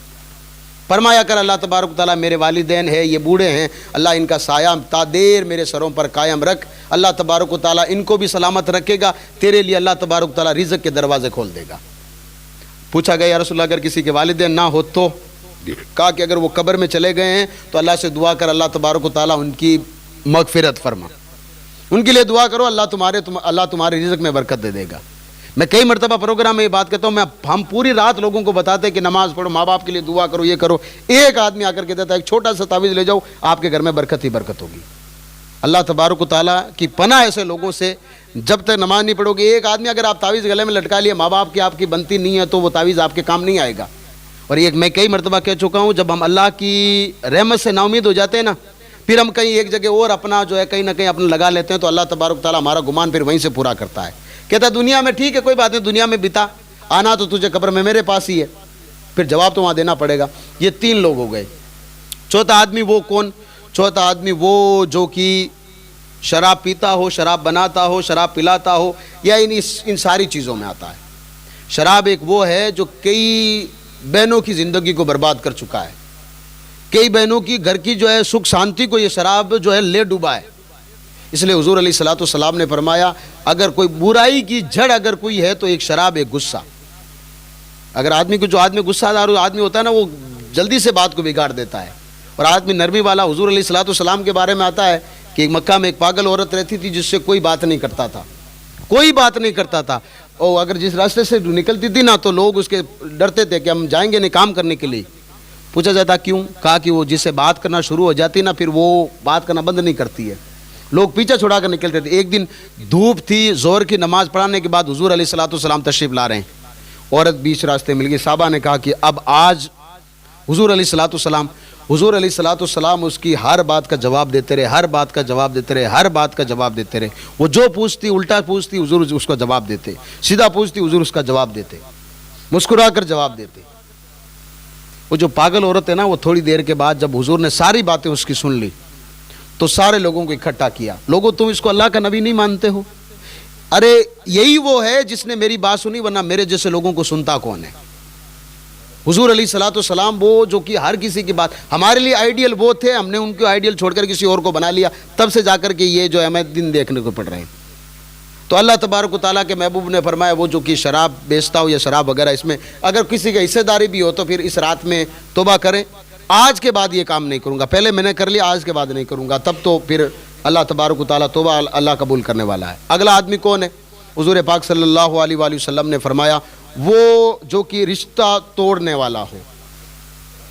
فرمایا کر اللہ تبارک و تعالیٰ میرے والدین ہیں، یہ بوڑھے ہیں، اللہ ان کا سایہ تا دیر میرے سروں پر قائم رکھ، اللہ تبارک و تعالیٰ ان کو بھی سلامت رکھے گا، تیرے لیے اللہ تبارک و تعالیٰ رزق کے دروازے کھول دے گا۔ پوچھا گیا یا رسول اللہ اگر کسی کے والدین نہ ہو تو؟ کہا کہ اگر وہ قبر میں چلے گئے ہیں تو اللہ سے دعا کر اللہ تبارک و تعالیٰ ان کی مغفرت فرما، ان کے لیے دعا کرو، اللہ تمہارے رزق میں برکت دے دے گا۔ میں کئی مرتبہ پروگرام میں یہ بات کہتا ہوں، ہم پوری رات لوگوں کو بتاتے ہیں کہ نماز پڑھو، ماں باپ کے لیے دعا کرو، یہ کرو، ایک آدمی آ کر کے دیتا ہے ایک چھوٹا سا تعویذ لے جاؤ، آپ کے گھر میں برکت ہی برکت ہوگی۔ اللہ تبارک و تعالیٰ کی پناہ ایسے لوگوں سے، جب تک نماز نہیں پڑھو گے، ایک آدمی اگر آپ تعویذ گلے میں لٹکا لیے، ماں باپ کی آپ کی بنتی نہیں ہے تو وہ تعویذ آپ کے کام نہیں آئے گا۔ اور یہ میں کئی مرتبہ کہہ چکا ہوں، جب ہم اللہ کی رحمت سے نا امید ہو جاتے ہیں نا، پھر ہم کہیں ایک جگہ اور اپنا جو ہے کہیں نہ کہیں اپنا لگا لیتے ہیں، تو اللہ تبارک و تعالیٰ ہمارا گمان پھر وہیں سے پورا کرتا ہے۔ کہتا ہے دنیا میں ٹھیک ہے کوئی بات نہیں، دنیا میں بتا، آنا تو تجھے قبر میں میرے پاس ہی ہے، پھر جواب تو وہاں دینا پڑے گا۔ یہ 3 لوگ ہو گئے۔ چوتھا آدمی وہ کون؟ چوتھا آدمی وہ جو کہ شراب پیتا ہو، شراب بناتا ہو، شراب پلاتا ہو، یا ان ساری چیزوں میں آتا ہے۔ شراب ایک وہ ہے جو کئی بہنوں کی زندگی کو برباد کر چکا ہے، کئی بہنوں کی گھر کی جو ہے سکھ شانتی کو یہ شراب جو ہے لے ڈوبا ہے۔ اس لیے حضور علیہ الصلوۃ والسلام نے فرمایا اگر کوئی برائی کی جڑ اگر کوئی ہے تو ایک شراب، ایک غصہ۔ اگر آدمی کو جو آدمی غصہ دار آدمی ہوتا ہے نا وہ جلدی سے بات کو بگاڑ دیتا ہے، اور آدمی نرمی والا، حضور علیہ الصلوۃ والسلام کے بارے میں آتا ہے کہ ایک مکہ میں ایک پاگل عورت رہتی تھی جس سے کوئی بات نہیں کرتا تھا، کوئی بات نہیں کرتا تھا، اور اگر جس راستے سے نکلتی تھی نا تو لوگ اس کے ڈرتے تھے کہ ہم جائیں گے نہیں کام کرنے کے لیے۔ پوچھا جاتا کیوں؟ کہا کہ وہ جس سے بات کرنا شروع ہو جاتی نا پھر وہ بات کرنا بند نہیں کرتی ہے، لوگ پیچھے چھڑا کر نکلتے تھے۔ ایک دن دھوپ تھی، زہر کی نماز پڑھانے کے بعد حضور علیہ الصلوۃ والسلام تشریف لا رہے ہیں، عورت بیچ راستے مل گئی، صحابہ نے کہا کہ اب آج حضور علیہ الصلوۃ والسلام اس کی ہر بات کا جواب دیتے رہے، ہر بات کا جواب دیتے رہے، ہر بات کا جواب دیتے رہے۔ وہ جو پوچھتی الٹا پوچھتی حضور اس کا جواب دیتے، سیدھا پوچھتی حضور اس کا جواب دیتے، مسکرا کر جواب دیتے۔ وہ جو پاگل عورت ہے نا وہ تھوڑی دیر کے بعد جب حضور نے ساری باتیں اس کی سن لی تو سارے لوگوں کو اکٹھا کیا، لوگوں تم اس کو اللہ کا نبی نہیں مانتے ہو؟ ارے یہی وہ ہے جس نے میری بات سنی، ورنہ میرے جیسے لوگوں کو سنتا کون ہے؟ حضور علیہ الصلوۃ والسلام وہ جو کہ ہر کسی کی بات، ہمارے لیے آئیڈیل وہ تھے، ہم نے ان کو آئیڈیل چھوڑ کر کسی اور کو بنا لیا، تب سے جا کر کے یہ جو ہمیں دن دیکھنے کو پڑ رہے ہیں۔ تو اللہ تبارک و تعالیٰ کے محبوب نے فرمایا وہ جو کہ شراب بیچتا ہو یا شراب وغیرہ اس میں اگر کسی کا حصے داری بھی ہو تو پھر اس رات میں توبہ کریں، آج کے بعد یہ کام نہیں کروں گا، پہلے میں نے کر لیا آج کے بعد نہیں کروں گا، تب تو پھر اللہ تبارک و تعالیٰ توبہ اللہ قبول کرنے والا ہے۔ اگلا آدمی کون ہے؟ حضور پاک صلی اللہ علیہ وآلہ وسلم نے فرمایا وہ جو کہ رشتہ توڑنے والا ہو۔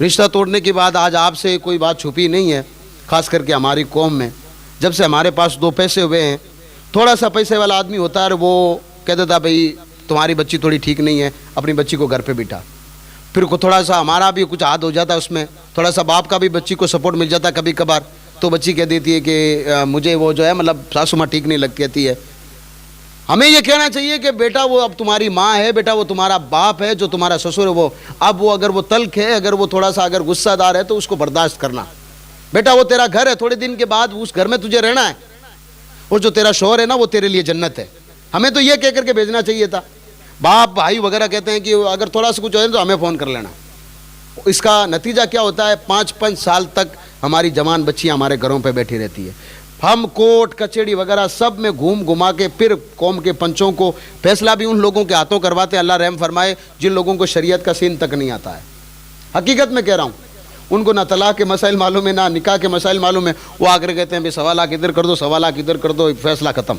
رشتہ توڑنے کے بعد آج آپ سے کوئی بات چھپی نہیں ہے، خاص کر کے ہماری قوم میں جب سے ہمارے پاس 2 پیسے ہوئے ہیں، تھوڑا سا پیسے والا آدمی ہوتا ہے وہ کہتا تھا بھائی تمہاری بچی تھوڑی ٹھیک نہیں ہے، اپنی بچی کو گھر پہ بٹھا، پھر تھوڑا سا ہمارا بھی کچھ عاد ہو جاتا ہے اس میں، تھوڑا سا باپ کا بھی بچی کو سپورٹ مل جاتا ہے کبھی کبھار، تو بچی کہہ دیتی ہے کہ مجھے وہ جو ہے مطلب ساسو ماں ٹھیک نہیں لگتی ہے۔ ہمیں یہ کہنا چاہیے کہ بیٹا وہ اب تمہاری ماں ہے، بیٹا وہ تمہارا باپ ہے، جو تمہارا سسر ہے وہ اب وہ اگر وہ تلخ ہے، اگر وہ تھوڑا سا اگر غصہ دار ہے تو اس کو برداشت کرنا، بیٹا وہ تیرا گھر ہے، تھوڑے دن کے بعد اس گھر میں تجھے رہنا ہے، اور جو تیرا شوہر ہے نا وہ تیرے لیے جنت ہے۔ ہمیں تو یہ کہہ کر کے بھیجنا چاہیے تھا۔ باپ بھائی وغیرہ کہتے ہیں کہ اگر تھوڑا سا کچھ ہو جائے تو ہمیں فون کر لینا۔ اس کا نتیجہ کیا ہوتا ہے؟ 5 سال تک ہماری جوان بچیاں ہمارے گھروں پہ بیٹھی رہتی ہے، ہم کوٹ کچہری وغیرہ سب میں گھوم گھما کے پھر قوم کے پنچوں کو فیصلہ بھی ان لوگوں کے ہاتھوں کرواتے ہیں، اللہ رحم فرمائے جن لوگوں کو شریعت کا سین تک نہیں آتا ہے۔ حقیقت میں کہہ رہا ہوں، ان کو نہ طلاق کے مسائل معلوم ہے، نہ نکاح کے مسائل معلوم ہے، وہ آ کر کہتے ہیں 1.25 لاکھ ادھر کر دو، 1.25 لاکھ ادھر کر دو، فیصلہ ختم۔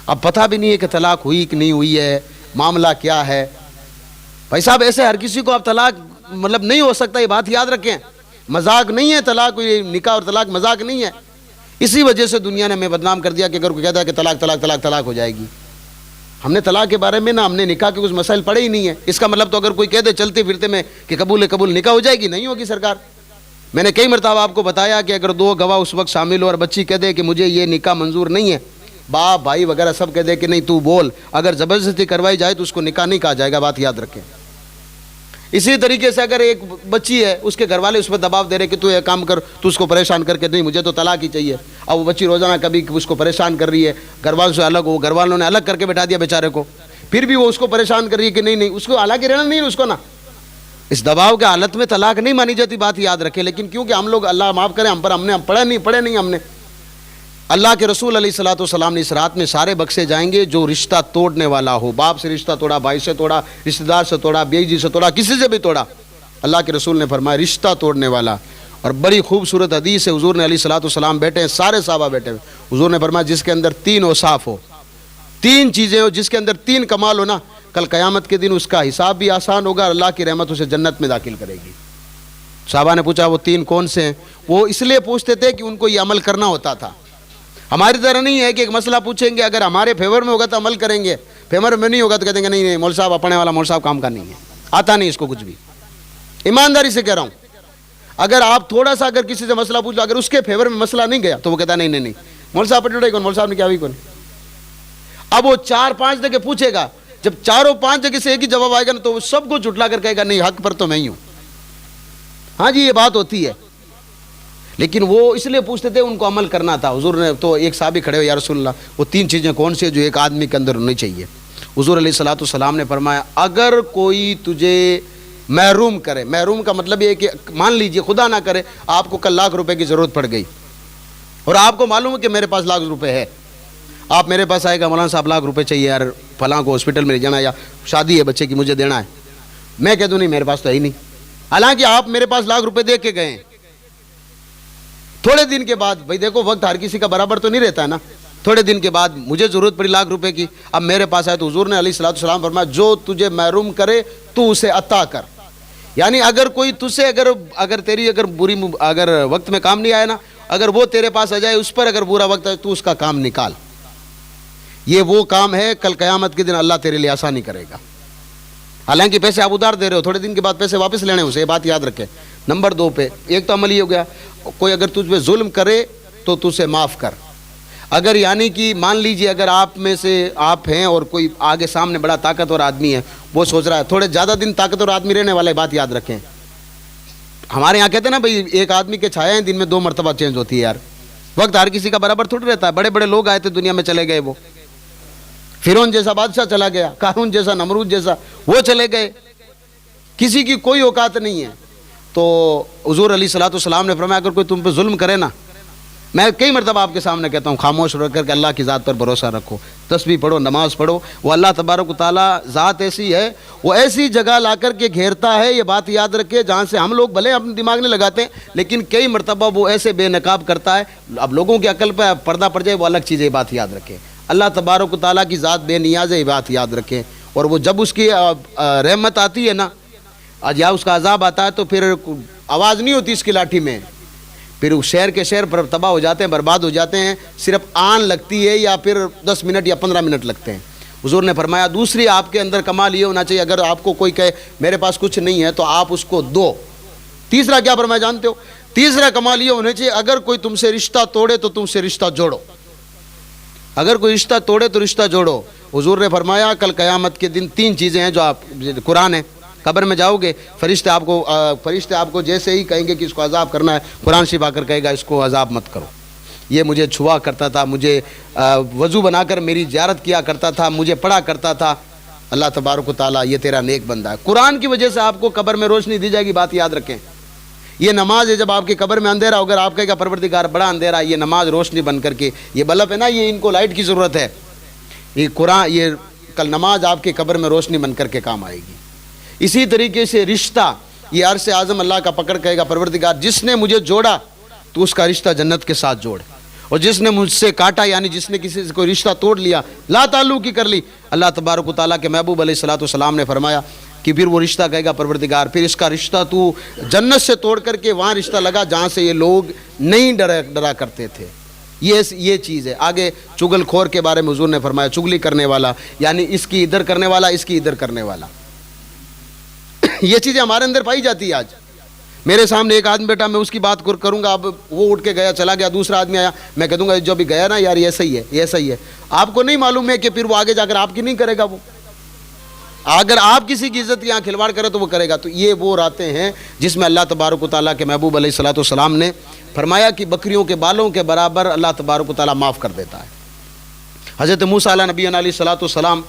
اب پتہ بھی نہیں ہے کہ طلاق ہوئی کہ نہیں ہوئی ہے، معاملہ کیا ہے۔ بھائی صاحب ایسے ہر کسی کو اب طلاق مطلب نہیں ہو سکتا، یہ بات یاد رکھیں، مذاق نہیں ہے طلاق، نکاح اور طلاق مذاق نہیں ہے۔ اسی وجہ سے دنیا نے ہمیں بدنام کر دیا کہ اگر کوئی کہتا ہے کہ طلاق طلاق طلاق طلاق ہو جائے گی، ہم نے طلاق کے بارے میں ہم نے نکاح کے کچھ مسائل پڑھے ہی نہیں ہیں. اس کا مطلب تو اگر کوئی کہہ دے چلتے پھرتے میں کہ قبول نکاح ہو جائے گی, نہیں ہوگی سرکار. میں نے کئی مرتبہ آپ کو بتایا کہ اگر 2 گواہ اس وقت شامل ہو اور بچی کہہ دے کہ مجھے یہ نکاح منظور نہیں ہے, باپ بھائی وغیرہ سب کہہ دے کہ نہیں تو بول, اگر زبردستی کروائی جائے تو اس کو نکاح نہیں کہا جائے گا, بات یاد رکھیں. اسی طریقے سے اگر ایک بچی ہے, اس کے گھر والے اس پہ دباؤ دے رہے کہ تو یہ کام کر, تو اس کو پریشان کر کے نہیں مجھے تو طلاق ہی چاہیے. اب وہ بچی روزانہ کبھی اس کو پریشان کر رہی ہے, گھر والوں سے الگ ہو, گھر والوں نے الگ کر کے بٹھا دیا بیچارے کو, پھر بھی وہ اس کو پریشان کر رہی ہے کہ نہیں اس کو حالانکہ رہنا نہیں اس کو نا. اس دباؤ کے حالت میں طلاق نہیں مانی جاتی, بات یاد رکھے. لیکن کیونکہ ہم لوگ, اللہ معاف کریں, ہم نے پڑھے نہیں ہم نے. اللہ کے رسول علیہ الصلوۃ والسلام نے اس رات میں سارے بخشے جائیں گے جو رشتہ توڑنے والا ہو. باپ سے رشتہ توڑا, بھائی سے توڑا, رشتہ دار سے توڑا, بیوی سے توڑا, کسی سے بھی توڑا, اللہ کے رسول نے فرمایا رشتہ توڑنے والا. اور بڑی خوبصورت حدیث ہے, حضور نے علیہ الصلوۃ والسلام بیٹھے ہیں, سارے صحابہ بیٹھے ہیں, حضور نے فرمایا جس کے اندر 3 اوصاف ہو, 3 چیزیں ہو, جس کے اندر 3 کمال ہو نا, کل قیامت کے دن اس کا حساب بھی آسان ہوگا, اللہ کی رحمت اسے جنت میں داخل کرے گی. صحابہ نے پوچھا وہ 3 کون سے ہیں؟ وہ اس لیے پوچھتے تھے کہ ان کو یہ عمل کرنا ہوتا تھا. ہماری طرح نہیں ہے کہ ایک مسئلہ پوچھیں گے, اگر ہمارے فیور میں ہوگا تو عمل کریں گے, فیور میں نہیں ہوگا تو کہتے ہیں نہیں مول صاحب اپنے والا مول صاحب کام کا نہیں ہے, آتا نہیں اس کو کچھ بھی. ایمانداری سے کہہ رہا ہوں, اگر آپ تھوڑا سا اگر کسی سے مسئلہ پوچھ لو, اگر اس کے فیور میں مسئلہ نہیں گیا تو وہ کہتا نہیں مول صاحب پٹوڑے کون, مول صاحب نے کیا ہوئی کون. اب وہ 4-5 جگہ پوچھے گا, جب 4-5 جگہ سے ایک ہی جواب آئے گا نا تو وہ سب کو جھٹلا کر کہے گا نہیں حق پر تو میں ہی ہوں. ہاں جی یہ بات ہوتی ہے, لیکن وہ اس لیے پوچھتے تھے ان کو عمل کرنا تھا. حضور نے تو ایک صحابی کھڑے ہو, یا رسول اللہ وہ 3 چیزیں کون سی ہیں جو ایک آدمی کے اندر ہونی چاہیے. حضور علیہ الصلوۃ والسلام نے فرمایا اگر کوئی تجھے محروم کرے, محروم کا مطلب یہ ہے کہ مان لیجئے خدا نہ کرے آپ کو کل لاکھ روپے کی ضرورت پڑ گئی اور آپ کو معلوم ہے کہ میرے پاس لاکھ روپے ہے, آپ میرے پاس آئے گا مولانا صاحب لاکھ روپے چاہیے یار, فلاں کو ہاسپٹل میں لے جانا یا شادی ہے بچے کی مجھے دینا ہے. میں کہہ دوں نہیں میرے پاس تو ہے ہی نہیں, حالانکہ آپ میرے پاس لاکھ روپے دے کے گئے. تھوڑے دن کے بعد, بھائی دیکھو وقت ہر کسی کا برابر تو نہیں رہتا ہے نا, تھوڑے دن کے بعد مجھے ضرورت پڑی لاکھ روپے کی, اب میرے پاس آئے تو حضور نے علیہ الصلوۃ والسلام فرمایا جو تجھے محروم کرے تو اسے عطا کر. یعنی اگر کوئی تجھ سے اگر تیری بری اگر وقت میں کام نہیں آیا نا, اگر وہ تیرے پاس آ جائے اس پر اگر برا وقت ہے تو اس کا کام نکال. یہ وہ کام ہے کل قیامت کے دن اللہ تیرے لیے آسانی کرے گا. حالانکہ پیسے آپ ادھار دے رہے ہو, تھوڑے دن کے بعد پیسے واپس لینے اسے, یہ بات یاد رکھے. نمبر 2 پہ ایک تو عمل یہ ہو گیا, کوئی اگر تجھ پہ ظلم کرے تو اسے معاف کر. اگر یعنی کہ مان لیجئے اگر آپ میں سے آپ ہیں اور کوئی آگے سامنے بڑا طاقتور آدمی ہے, وہ سوچ رہا ہے تھوڑے زیادہ دن طاقتور آدمی رہنے والے, بات یاد رکھیں. ہمارے یہاں کہتے ہیں نا بھائی ایک آدمی کے چھائیں دن میں 2 مرتبہ چینج ہوتی ہے. یار وقت ہر کسی کا برابر تھوڑی رہتا ہے. بڑے بڑے لوگ آئے تھے دنیا میں چلے گئے, وہ فرعون جیسا بادشاہ چلا گیا, قارون جیسا, نمرود جیسا وہ چلے گئے, کسی کی کوئی اوقات نہیں ہے. تو حضور علیہ الصلوۃ والسلام نے فرمایا اگر کوئی تم پہ ظلم کرے نا, میں کئی مرتبہ آپ کے سامنے کہتا ہوں خاموش رہ کر کے اللہ کی ذات پر بھروسہ رکھو, تسبیح پڑھو, نماز پڑھو. وہ اللہ تبارک و تعالیٰ ذات ایسی ہے, وہ ایسی جگہ لا کر کے گھیرتا ہے, یہ بات یاد رکھے, جہاں سے ہم لوگ بھلے اپنے دماغ نہیں لگاتے لیکن کئی مرتبہ وہ ایسے بے نقاب کرتا ہے. اب لوگوں کی عقل پہ پردہ پڑ جائے وہ الگ چیز ہے, یہ بات یاد رکھے. اللہ تبارک و تعالیٰ کی ذات بے نیاز ہے, یہ بات یاد رکھیں. اور وہ جب اس کی رحمت آتی ہے نا یا اس کا عذاب آتا ہے تو پھر آواز نہیں ہوتی اس کی لاٹھی میں, پھر شہر کے شہر پر تباہ ہو جاتے ہیں, برباد ہو جاتے ہیں. صرف آن لگتی ہے یا پھر 10 منٹ یا 15 منٹ لگتے ہیں. حضور نے فرمایا دوسری آپ کے اندر کمال یہ ہونا چاہیے, اگر آپ کو کوئی کہے میرے پاس کچھ نہیں ہے تو آپ اس کو دو. تیسرا کیا فرمایا جانتے ہو؟ تیسرا کمال یہ ہونا چاہیے اگر کوئی تم سے رشتہ توڑے تو تم سے رشتہ جوڑو. اگر کوئی رشتہ توڑے تو رشتہ جوڑو. حضور نے فرمایا کل قیامت کے دن 3 چیزیں ہیں جو آپ, قرآن ہے, قبر میں جاؤ گے فرشتے آپ کو جیسے ہی کہیں گے کہ اس کو عذاب کرنا ہے, قرآن شریف آ کر کہے گا اس کو عذاب مت کرو, یہ مجھے چھوا کرتا تھا, مجھے وضو بنا کر میری زیارت کیا کرتا تھا, مجھے پڑھا کرتا تھا. اللہ تبارک و تعالیٰ یہ تیرا نیک بندہ ہے. قرآن کی وجہ سے آپ کو قبر میں روشنی دی جائے گی, بات یاد رکھیں. یہ نماز ہے, جب آپ کی قبر میں اندھیرا ہوگا, آپ کہے گا پروردگار بڑا اندھیرا, یہ نماز روشنی بن کر کے, یہ بلب ہے نا, یہ ان کو لائٹ کی ضرورت ہے, یہ قرآن, یہ کل نماز آپ کی قبر میں روشنی بن کر کے کام آئے گی. اسی طریقے سے رشتہ, یہ عرش اعظم اللہ کا پکڑ کہے گا پروردگار جس نے مجھے جوڑا تو اس کا رشتہ جنت کے ساتھ جوڑ, اور جس نے مجھ سے کاٹا یعنی جس نے کسی سے کوئی رشتہ توڑ لیا, لا تعلق کی کر لی, اللہ تبارک و تعالیٰ کے محبوب علیہ الصلوۃ والسلام نے فرمایا کہ پھر وہ رشتہ کہے گا پروردگار پھر اس کا رشتہ تو جنت سے توڑ کر کے وہاں رشتہ لگا جہاں سے یہ لوگ نہیں ڈرا کرتے تھے. یہ چیز ہے. آگے چگل خور کے بارے میں حضور نے فرمایا چگلی کرنے والا, یعنی اس کی ادھر کرنے والا, اس کی ادھر کرنے والا. یہ چیزیں ہمارے اندر پائی جاتی ہے. آج میرے سامنے ایک آدمی بیٹا, میں اس کی بات کروں گا, اب وہ اٹھ کے گیا چلا گیا, دوسرا آدمی آیا, میں کہہ دوں گا جو بھی گیا نا یار یہ صحیح ہے, یہ صحیح ہے. آپ کو نہیں معلوم ہے کہ پھر وہ آگے جا کر آپ کی نہیں کرے گا. وہ اگر آپ کسی کی عزت یہاں کھلواڑ کرے تو وہ کرے گا. تو یہ وہ راتیں ہیں جس میں اللہ تبارک و تعالیٰ کے محبوب علیہ الصلوۃ والسلام نے فرمایا کہ بکریوں کے بالوں کے برابر اللہ تبارک و تعالیٰ معاف کر دیتا ہے. حضرت موسیٰ علیہ نبی علیہ الصلوۃ والسلام,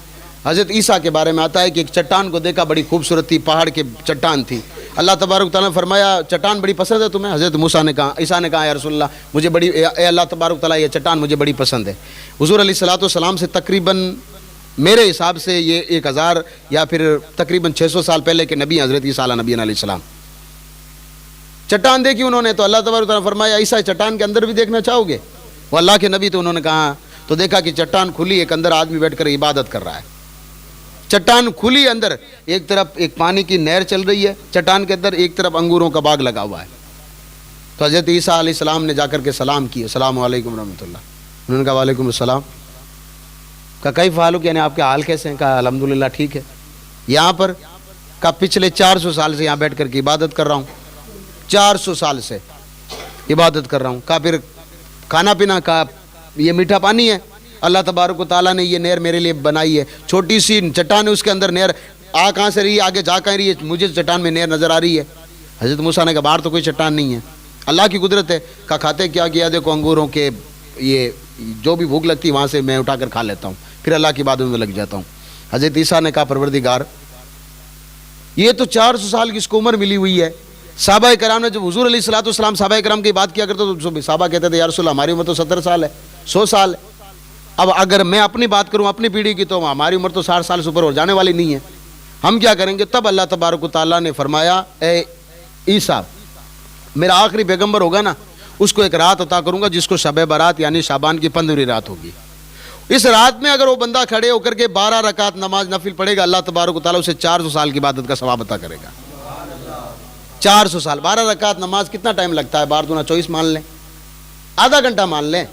حضرت عیسیٰ کے بارے میں آتا ہے کہ ایک چٹان کو دیکھا, بڑی خوبصورت تھی, پہاڑ کی چٹان تھی. اللہ تبارک و تعالیٰ نے فرمایا چٹان بڑی پسند ہے تمہیں؟ حضرت موسیٰ نے کہا, عیسیٰ نے کہا یا رسول اللہ مجھے بڑی, اے اللہ تبارک و تعالیٰ یہ چٹان مجھے بڑی پسند ہے. حضور علیہ الصلوۃ والسلام سے تقریباً میرے حساب سے یہ 1000 یا پھر تقریباً 600 سال پہلے کے نبی حضرت عیسیٰ نبی علیہ السلام. چٹان دیکھی انہوں نے تو اللہ تبارک و تعالیٰ نے فرمایا عیسیٰ چٹان کے اندر بھی دیکھنا چاہو گے؟ وہ اللہ کے نبی تو انہوں نے کہا, تو دیکھا کہ چٹان کھلی, ایک اندر آدمی بیٹھ کر عبادت کر رہا ہے. چٹان کھلی, اندر ایک طرف ایک پانی کی نہر چل رہی ہے چٹان کے اندر, ایک طرف انگوروں کا باغ لگا ہوا ہے. تو حضرت عیسیٰ علیہ السلام نے جا کر کے سلام کیا, السلام علیکم رحمۃ اللہ. انہوں نے کہا وعلیکم السلام. کہا کیف حالک, یعنی آپ کے حال کیسے ہیں؟ کہا الحمدللہ ٹھیک ہے. یہاں پر کہا پچھلے 400 سال سے یہاں بیٹھ کر کے عبادت کر رہا ہوں, 400 سال سے عبادت کر رہا ہوں. کہا پھر کھانا پینا؟ کہا یہ میٹھا پانی ہے, اللہ تبارک و تعالیٰ نے یہ نہر میرے لیے بنائی ہے, چھوٹی سی چٹان ہے اس کے اندر نہر آ کہاں سے رہی ہے, آگے جا کہاں رہی ہے, مجھے چٹان میں نہر نظر آ رہی ہے. حضرت موسیٰ نے کہا باہر تو کوئی چٹان نہیں ہے, اللہ کی قدرت ہے. کہا کھاتے کیا گیا؟ دیکھو انگوروں کے, یہ جو بھی بھوک لگتی وہاں سے میں اٹھا کر کھا لیتا ہوں, پھر اللہ کی باتوں میں لگ جاتا ہوں. حضرت عیسیٰ نے کہا پروردگار یہ تو 400 سال کی اس کو عمر ملی ہوئی ہے. صحابہ کرام نے جب حضور علیہ الصلوۃ والسلام صحابہ کرام کی بات کیا کرتے تو صحابہ کہتے تھے یا رسول اللہ ہماری عمر تو 70 سال ہے, 100 سال ہے. اب اگر میں اپنی بات کروں اپنی پیڑھی کی تو ہماری عمر تو 60 سال سے اوپر ہو جانے والی نہیں ہے, ہم کیا کریں گے؟ تب اللہ تبارک و تعالیٰ نے فرمایا اے عیسیٰ میرا آخری پیغمبر ہوگا نا, اس کو ایک رات عطا کروں گا جس کو شب برات یعنی شعبان کی 15ویں رات ہوگی. اس رات میں اگر وہ بندہ کھڑے ہو کر کے 12 رکعت نماز نفل پڑھے گا, اللہ تبارک و تعالیٰ اسے 400 سال کی عبادت کا ثواب عطا کرے گا. 400 سال, 12 رکعت نماز کتنا ٹائم لگتا ہے؟ 12 دونا 24 مان لیں, آدھا گھنٹہ مان لیں.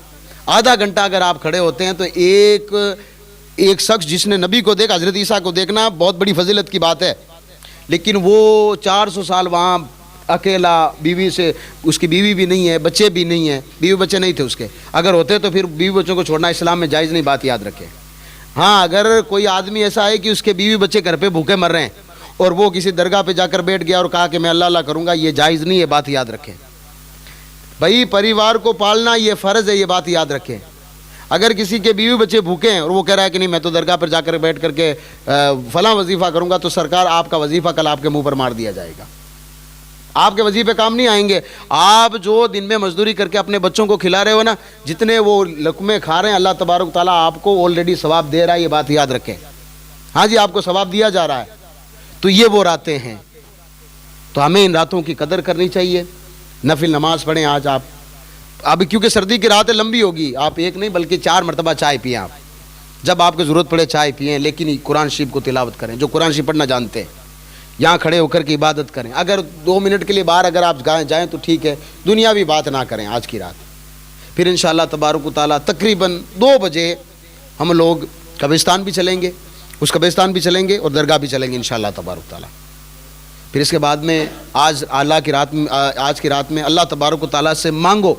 آدھا گھنٹہ اگر آپ کھڑے ہوتے ہیں تو ایک شخص جس نے نبی کو دیکھا, حضرت عیسیٰ کو دیکھنا بہت بڑی فضیلت کی بات ہے, لیکن وہ 400 سال وہاں اکیلا, بیوی سے, اس کی بیوی بھی نہیں ہے, بچے بھی نہیں ہیں, بیوی بچے نہیں تھے اس کے. اگر ہوتے تو پھر بیوی بچوں کو چھوڑنا اسلام میں جائز نہیں, بات یاد رکھیں. ہاں اگر کوئی آدمی ایسا ہے کہ اس کے بیوی بچے گھر پہ بھوکے مر رہے ہیں اور وہ کسی درگاہ پہ جا کر بیٹھ گیا اور کہا کہ میں اللہ اللہ کروں گا, یہ جائز نہیں ہے, بات یاد رکھیں. بھائی پریوار کو پالنا یہ فرض ہے, یہ بات یاد رکھیں. اگر کسی کے بیوی بچے بھوکے ہیں اور وہ کہہ رہا ہے کہ نہیں میں تو درگاہ پر جا کر بیٹھ کر کے فلاں وظیفہ کروں گا, تو سرکار آپ کا وظیفہ کل آپ کے منہ پر مار دیا جائے گا. آپ کے وظیفے کام نہیں آئیں گے. آپ جو دن میں مزدوری کر کے اپنے بچوں کو کھلا رہے ہو نا, جتنے وہ لقمے کھا رہے ہیں اللہ تبارک تعالیٰ آپ کو آلریڈی ثواب دے رہا ہے, یہ بات یاد رکھیں. ہاں جی, آپ کو ثواب دیا جا رہا ہے. تو یہ وہ راتیں ہیں, تو ہمیں ان راتوں کی قدر کرنی چاہیے. نفل نماز پڑھیں آج آپ, اب کیونکہ سردی کی راتیں لمبی ہوگی, آپ ایک نہیں بلکہ 4 مرتبہ چائے پئیں. آپ جب آپ کو ضرورت پڑے چائے پئیں, لیکن قرآن شریف کو تلاوت کریں. جو قرآن شریف پڑھنا جانتے ہیں یہاں کھڑے ہو کر کے عبادت کریں. اگر 2 منٹ کے لیے باہر اگر آپ جائیں تو ٹھیک ہے, دنیاوی بات نہ کریں آج کی رات. پھر انشاءاللہ تبارک و تعالیٰ تقریباً 2 بجے ہم لوگ قبرستان بھی چلیں گے, اس قبرستان بھی چلیں گے اور درگاہ بھی چلیں گے انشاءاللہ تبارک و تعالیٰ. پھر اس کے بعد میں آج کی رات میں اللہ تبارک و تعالیٰ سے مانگو.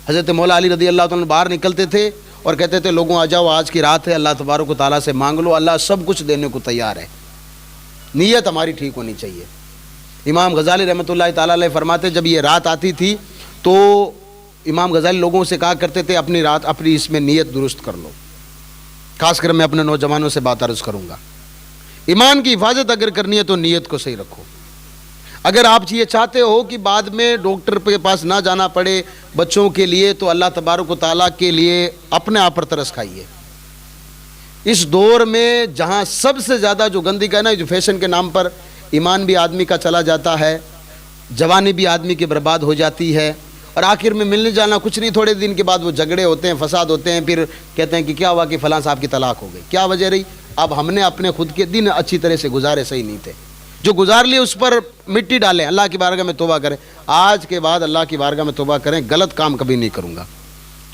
حضرت مولا علی رضی اللہ تعالیٰ باہر نکلتے تھے اور کہتے تھے لوگوں آ جاؤ, آج کی رات ہے, اللہ تبارک و تعالیٰ سے مانگ لو, اللہ سب کچھ دینے کو تیار ہے. نیت ہماری ٹھیک ہونی چاہیے. امام غزالی رحمۃ اللہ تعالیٰ علیہ فرماتے جب یہ رات آتی تھی تو امام غزالی لوگوں سے کہا کرتے تھے اپنی اس میں نیت درست کر لو. خاص کر میں اپنے نوجوانوں سے بات عرض کروں گا, ایمان کی حفاظت اگر کرنی ہے تو نیت کو صحیح رکھو. اگر آپ یہ چاہتے ہو کہ بعد میں ڈاکٹر کے پاس نہ جانا پڑے بچوں کے لیے, تو اللہ تبارک و تعالیٰ کے لیے اپنے آپ پر ترس کھائیے. اس دور میں جہاں سب سے زیادہ جو گندی کا ہے نا, جو فیشن کے نام پر ایمان بھی آدمی کا چلا جاتا ہے, جوانی بھی آدمی کی برباد ہو جاتی ہے, اور آخر میں ملنے جانا کچھ نہیں, تھوڑے دن کے بعد وہ جھگڑے ہوتے ہیں, فساد ہوتے ہیں, پھر کہتے ہیں کہ کیا ہوا کہ فلاں صاحب کی طلاق ہو گئی, کیا وجہ رہی؟ اب ہم نے اپنے خود کے دن اچھی طرح سے گزارے, صحیح نہیں تھے, جو گزار لیے اس پر مٹی ڈالیں, اللہ کی بارگاہ میں توبہ کریں. آج کے بعد اللہ کی بارگاہ میں توبہ کریں, غلط کام کبھی نہیں کروں گا.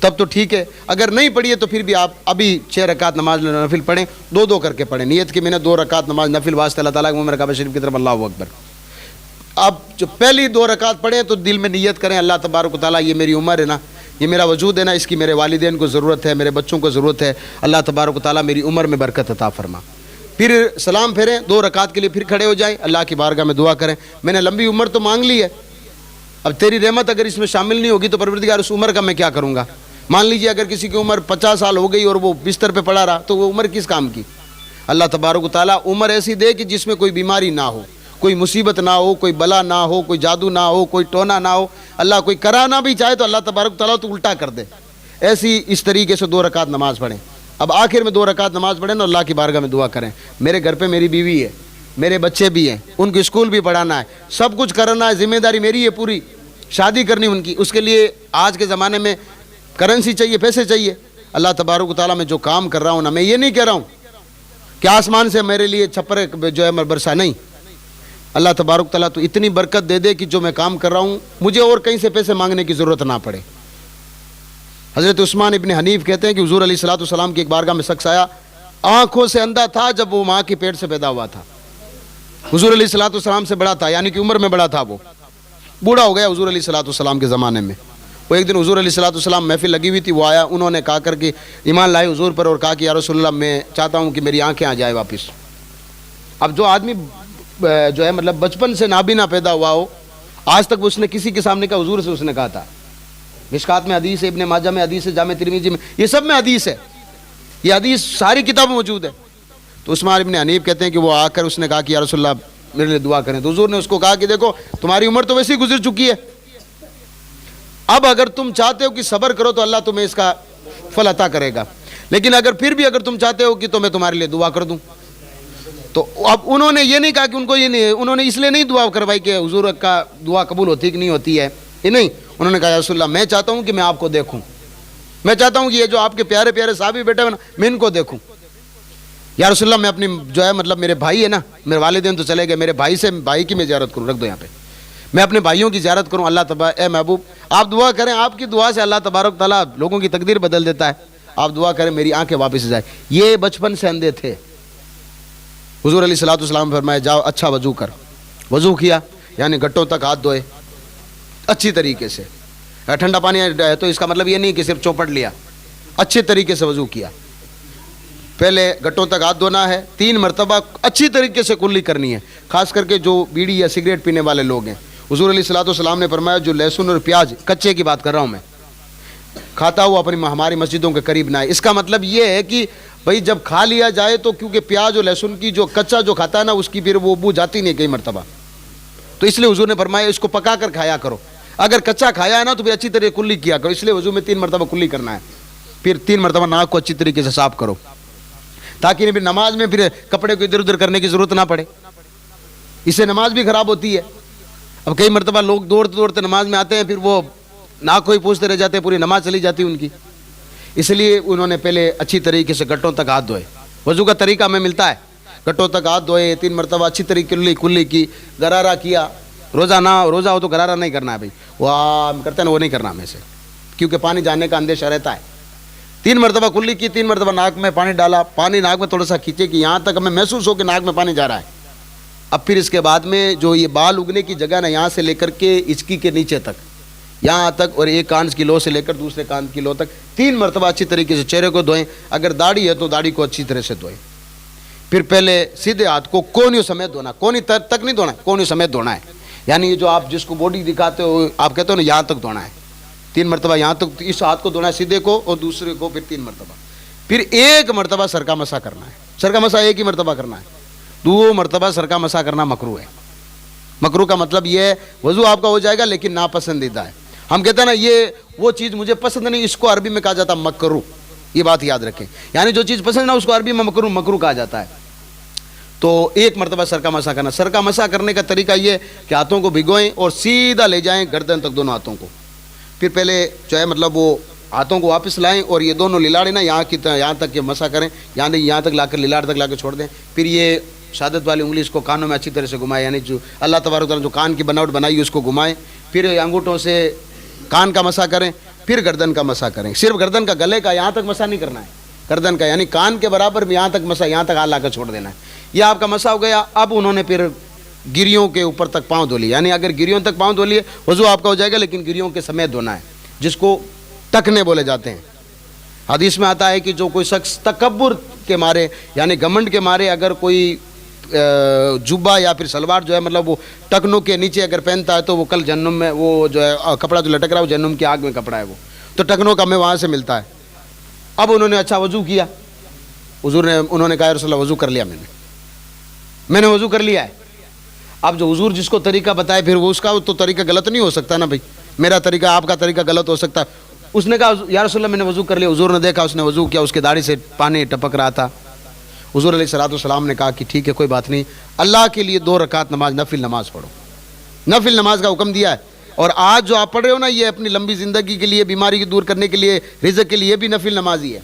تب تو ٹھیک ہے. اگر نہیں پڑھی ہے تو پھر بھی آپ ابھی 6 رکعت نماز نفل پڑھیں, 2 کر کے پڑھیں, نیت کہ میں نے 2 رکعت نماز نفل واسطے اللہ تعالیٰ کے کعبہ شریف کی طرف اللہ اکبر. اب جو پہلی 2 رکعت پڑھیں تو دل میں نیت کریں اللہ تبارک و تعالیٰ یہ میری عمر ہے نا, یہ میرا وجود ہے نا, اس کی میرے والدین کو ضرورت ہے, میرے بچوں کو ضرورت ہے, اللہ تبارک و تعالیٰ میری عمر میں برکت عطا فرما. پھر سلام پھیریں, 2 رکعت کے لیے پھر کھڑے ہو جائیں, اللہ کی بارگاہ میں دعا کریں, میں نے لمبی عمر تو مانگ لی ہے, اب تیری رحمت اگر اس میں شامل نہیں ہوگی تو پروردگار اس عمر کا میں کیا کروں گا. مان لیجیے اگر کسی کی عمر 50 سال ہو گئی اور وہ بستر پہ پڑا رہا تو وہ عمر کس کام کی. اللہ تبارک و تعالیٰ عمر ایسی دے کہ جس میں کوئی بیماری نہ ہو, کوئی مصیبت نہ ہو, کوئی بلا نہ ہو, کوئی جادو نہ ہو, کوئی ٹونا نہ ہو. اللہ کوئی کرانا بھی چاہے تو اللہ تبارک و تعالیٰ تو الٹا کر دے. ایسی اس طریقے سے 2 رکعت نماز پڑھیں. اب آخر میں 2 رکعت نماز پڑھیں نا, اللہ کی بارگاہ میں دعا کریں, میرے گھر پہ میری بیوی ہے, میرے بچے بھی ہیں, ان کو اسکول بھی پڑھانا ہے, سب کچھ کرنا ہے, ذمہ داری میری ہے پوری, شادی کرنی ان کی, اس کے لیے آج کے زمانے میں کرنسی چاہیے, پیسے چاہیے. اللہ تبارک و تعالیٰ میں جو کام کر رہا ہوں نا, میں یہ نہیں کہہ رہا ہوں کہ آسمان سے میرے لیے چھپرے جو ہے برسا, نہیں. اللہ تبارک و تعالیٰ تو اتنی برکت دے دے کہ جو میں کام کر رہا ہوں مجھے اور کہیں سے پیسے مانگنے کی ضرورت نہ پڑے. حضرت عثمان ابن حنیف کہتے ہیں کہ حضور علیہ الصلوۃ والسلام کی ایک بارگاہ میں شخص آیا, آنکھوں سے اندھا تھا جب وہ ماں کے پیٹ سے پیدا ہوا تھا, حضور علیہ الصلوۃ والسلام سے بڑا تھا, یعنی کہ عمر میں بڑا تھا, وہ بوڑھا ہو گیا حضور علیہ الصلوۃ والسلام کے زمانے میں. وہ ایک دن حضور علیہ الصلوۃ والسلام محفل لگی ہوئی تھی, وہ آیا, انہوں نے کہا کر کے ایمان لائے حضور پر اور کہا کہ یا رسول اللہ میں چاہتا ہوں کہ میری آنکھیں آ جائے واپس. اب جو آدمی جو ہے مطلب بچپن سے نابینا پیدا ہوا ہو, آج تک اس نے کسی کے سامنے کا حضور سے اس نے کہا تھا. مشکات میں حدیث ہے, ابن ماجہ میں حدیث ہے, جامع ترمذی میں, یہ سب میں حدیث ہے, یہ حدیث ساری کتابوں میں موجود ہے. تو عثمان ابن حنیف کہتے ہیں کہ وہ آ کر اس نے کہا کہ یا رسول اللہ میرے لیے دعا کریں. تو حضور نے اس کو کہا کہ دیکھو تمہاری عمر تو ویسے ہی گزر چکی ہے, اب اگر تم چاہتے ہو کہ صبر کرو تو اللہ تمہیں اس کا پھل عطا کرے گا, لیکن اگر پھر بھی اگر تم چاہتے ہو کہ تو میں تمہارے لیے دعا کر دوں. تو اب انہوں نے یہ نہیں کہا کہ ان کو یہ نہیں, انہوں نے اس لیے نہیں دعا کروائی کہ حضور کا دعا قبول ہوتی کہ نہیں ہوتی ہے, یہ نہیں. انہوں نے کہا یا رسول اللہ میں چاہتا ہوں کہ میں آپ کو دیکھوں, میں چاہتا ہوں کہ یہ جو آپ کے پیارے پیارے صحابی بیٹھے ہیں نا میں ان کو دیکھوں. یا رسول اللہ میں اپنی جو ہے مطلب میرے بھائی ہے نا, میرے والدین تو چلے گئے, میرے بھائی کی میں زیارت کروں, رکھ دو یہاں پہ, میں اپنے بھائیوں کی زیارت کروں. اللہ تبارک, اے محبوب آپ دعا کریں, آپ کی دعا سے اللہ تبارک تعالیٰ لوگوں کی تقدیر بدل دیتا ہے, آپ دعا کریں میری آنکھیں واپس جائے. یہ بچپن سے اندھے تھے. حضور علیہ الصلوۃ والسلام فرمایا جاؤ اچھا وضو کر. وضو کیا یعنی گھٹوں تک ہاتھ دھوئے اچھی طریقے سے, ٹھنڈا پانی ہے تو اس کا مطلب یہ نہیں کہ صرف چوپٹ لیا, اچھے طریقے سے وضو کیا. پہلے گھٹوں تک ہاتھ دھونا ہے, 3 مرتبہ اچھی طریقے سے کلی کرنی ہے, خاص کر کے جو بیڑی یا سگریٹ پینے والے لوگ ہیں. حضور علیہ الصلوۃ والسلام نے فرمایا جو لہسن اور پیاز, کچے کی بات کر رہا ہوں میں, کھاتا ہوا اپنی ہماری مسجدوں کے قریب نہ آئے. اس کا مطلب یہ ہے کہ بھائی جب کھا لیا جائے تو کیونکہ پیاز اور لہسن کی جو کچا جو کھاتا ہے نا اس کی پھر وہ بو جاتی نہیں کئی مرتبہ, تو اس لیے حضور نے فرمایا اس کو پکا کر کھایا کرو. اگر کچا کھایا ہے نا تو پھر اچھی طرح کلی کیا کرو, اس لیے وضو میں 3 مرتبہ کلی کرنا ہے. پھر 3 مرتبہ ناک کو اچھی طریقے سے صاف کرو تاکہ پھر نماز میں پھر کپڑے کو ادھر ادھر کرنے کی ضرورت نہ پڑے, اس سے نماز بھی خراب ہوتی ہے. اب کئی مرتبہ لوگ دوڑتے دوڑتے نماز میں آتے ہیں, پھر وہ ناک کو ہی پوچھتے رہ جاتے ہیں, پوری نماز چلی جاتی ہے ان کی. اس لیے انہوں نے پہلے اچھی طریقے سے گھٹوں تک ہاتھ دھوئے. وضو کا طریقہ ہمیں ملتا ہے, گھٹوں تک ہاتھ دھوئے, 3 مرتبہ اچھی طریقے کلی کی, غرارہ کیا. روزہ ہو تو غرارہ نہیں کرنا ہے بھائی, وہ ہم کرتے ہیں نا وہ نہیں کرنا ہمیں سے, کیونکہ پانی جانے کا اندیشہ رہتا ہے. 3 مرتبہ کلی کی, 3 مرتبہ ناک میں پانی ڈالا, پانی ناک میں تھوڑا سا کھینچے کہ یہاں تک ہمیں محسوس ہو کہ ناک میں پانی جا رہا ہے. اب پھر اس کے بعد میں جو یہ بال اگنے کی جگہ نا, یہاں سے لے کر کے ہچکی کے نیچے تک یہاں تک, اور ایک کان کی لو سے لے کر دوسرے کان کی لو تک 3 مرتبہ اچھی طریقے سے چہرے کو دھوئیں. اگر داڑھی ہے تو داڑھی کو اچھی طرح سے دھوئیں. پھر پہلے سیدھے ہاتھ کو کونیوں سمیت دھونا, کونی تک نہیں دھونا ہے, کونیوں سمیت دھونا ہے. یعنی یہ جو آپ جس کو باڈی دکھاتے ہو آپ کہتے ہو نا یہاں تک دھونا ہے. 3 مرتبہ یہاں تک اس ہاتھ کو دھونا ہے سیدھے کو, اور دوسرے کو پھر 3 مرتبہ. پھر 1 مرتبہ سر کا مسح کرنا ہے. سر کا مسح 1 ہی مرتبہ کرنا ہے. 2 مرتبہ سر کا مسح کرنا مکروہ ہے. مکروہ کا مطلب یہ ہے وضو آپ کا ہو جائے گا لیکن ناپسندیدہ ہے. ہم کہتے ہیں نا یہ وہ چیز مجھے پسند نہیں, اس کو عربی میں کہا جاتا ہے مکروہ. یہ بات یاد رکھیں, یعنی جو چیز پسند نہ اس کو عربی میں مکروہ کہا جاتا ہے. تو 1 مرتبہ سر کا مسح کرنا. سر کا مسح کرنے کا طریقہ یہ کہ ہاتھوں کو بھگوئیں اور سیدھا لے جائیں گردن تک دونوں ہاتھوں کو. پھر پہلے جو ہے مطلب وہ ہاتھوں کو واپس لائیں اور یہ دونوں للاڑیں نا یہاں تک یہ مسح کریں, یہاں تک لا کر للاڑ تک لا کے چھوڑ دیں. پھر یہ شہادت والی انگلی اس کو کانوں میں اچھی طرح سے گھمائیں, یعنی جو اللہ تبارک تعالیٰ جو کان کی بناوٹ بنائی اس کو گھمائیں. پھر انگوٹھوں سے کان کا مسح کریں. پھر گردن کا مسح کریں. صرف گردن کا, گلے کا یہاں تک مسح نہیں کرنا ہے, گردن کا یعنی کان کے برابر میں یہاں تک مسح, یہاں تک ہاتھ لا کر چھوڑ دینا ہے. یہ آپ کا مسح ہو گیا. اب انہوں نے پھر گریوں کے اوپر تک پاؤں دھو لیے, یعنی اگر گریوں تک پاؤں دھو لیے وضو آپ کا ہو جائے گا, لیکن گریوں کے سمیت دھونا ہے, جس کو ٹکنے بولے جاتے ہیں. حدیث میں آتا ہے کہ جو کوئی شخص تکبر کے مارے یعنی گھمنڈ کے مارے اگر کوئی جبہ یا پھر سلوار جو ہے مطلب وہ ٹکنوں کے نیچے اگر پہنتا ہے تو وہ کل جہنم میں, وہ جو ہے کپڑا جو لٹک رہا ہے وہ جہنم کی آگ میں کپڑا ہے, وہ تو ٹکنوں کا ہمیں وہاں سے ملتا ہے. اب انہوں نے اچھا وضو کیا, حضور نے, انہوں نے کہا رسول اللہ وضو کر لیا, میں نے وضو کر لیا ہے. اب جو حضور جس کو طریقہ بتائے پھر وہ اس کا تو طریقہ غلط نہیں ہو سکتا نا بھائی, میرا طریقہ آپ کا طریقہ غلط ہو سکتا ہے. اس نے کہا یا رسول اللہ میں نے وضو کر لیا. حضور نے دیکھا اس نے وضو کیا, اس کے داڑھی سے پانی ٹپک رہا تھا. حضور علیہ الصلوۃ والسلام نے کہا کہ ٹھیک ہے کوئی بات نہیں, اللہ کے لیے 2 رکعت نماز نفل نماز پڑھو. نفل نماز کا حکم دیا ہے. اور آج جو آپ پڑھ رہے ہو نا یہ اپنی لمبی زندگی کے لیے, بیماری کی دور کرنے کے لیے, رزق کے لیے بھی نفل نماز ہی ہے.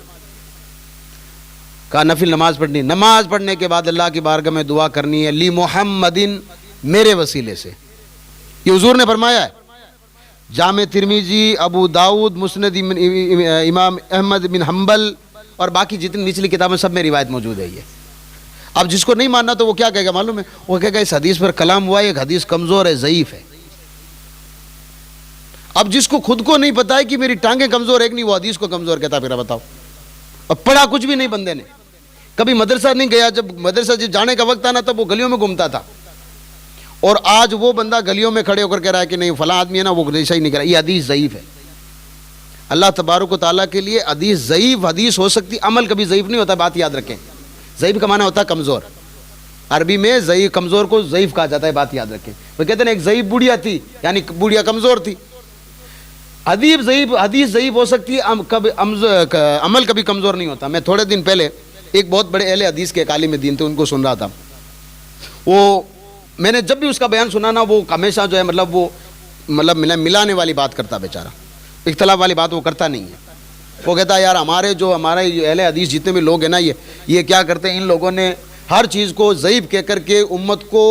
کہا نفل نماز پڑھنی, نماز پڑھنے کے بعد اللہ کی بارگاہ میں دعا کرنی ہے, لی محمدن, میرے وسیلے سے. یہ حضور نے فرمایا ہے. جامع ترمذی, ابو داؤد, مسند امام احمد بن حنبل اور باقی جتنی نچلی کتابیں سب میں روایت موجود ہے. یہ اب جس کو نہیں ماننا تو وہ کیا کہے گا معلوم ہے, وہ کہے گا اس حدیث پر کلام ہوا ہے, ایک حدیث کمزور ہے, ضعیف ہے. اب جس کو خود کو نہیں پتا ہے کہ میری ٹانگیں کمزور ایک نہیں, وہ حدیث کو کمزور کہتا, پھر بتاؤ. اب پڑھا کچھ بھی نہیں بندے نے, کبھی مدرسہ نہیں گیا, جب مدرسہ جب جانے کا وقت تھا نا تب وہ گلیوں میں گھومتا تھا. اور آج وہ بندہ گلیوں میں کھڑے ہو کر کہہ رہا ہے کہ نہیں فلاں آدمی ہے نا وہ صحیح نہیں کہہ رہا. یہ حدیث ضعیف ہے. اللہ تبارک و تعالیٰ کے لیے حدیث ضعیف حدیث ہو سکتی, عمل کبھی ضعیف نہیں ہوتا, بات یاد رکھیں. ضعیف کا معنی ہوتا ہے کمزور, عربی میں ضعیف, کمزور کو ضعیف کہا جاتا ہے, بات یاد رکھیں. وہ کہتے ہیں ایک ضعیف بوڑھیا تھی, یعنی بوڑھیا کمزور تھی. حدیث ضعیف ہو سکتی ہے, عمل کبھی کمزور نہیں ہوتا. میں تھوڑے دن پہلے ایک بہت بڑے اہل حدیث کے ایک عالم دین تھے, ان کو سن رہا تھا. وہ میں نے جب بھی اس کا بیان سنا نا وہ ہمیشہ جو ہے مطلب وہ ملانے والی بات کرتا, بیچارہ اختلاف والی بات وہ کرتا نہیں ہے. وہ کہتا ہے یار ہمارے اہل حدیث جتنے بھی لوگ ہیں نا یہ کیا کرتے ہیں, ان لوگوں نے ہر چیز کو ضعیف کہہ کر کے امت کو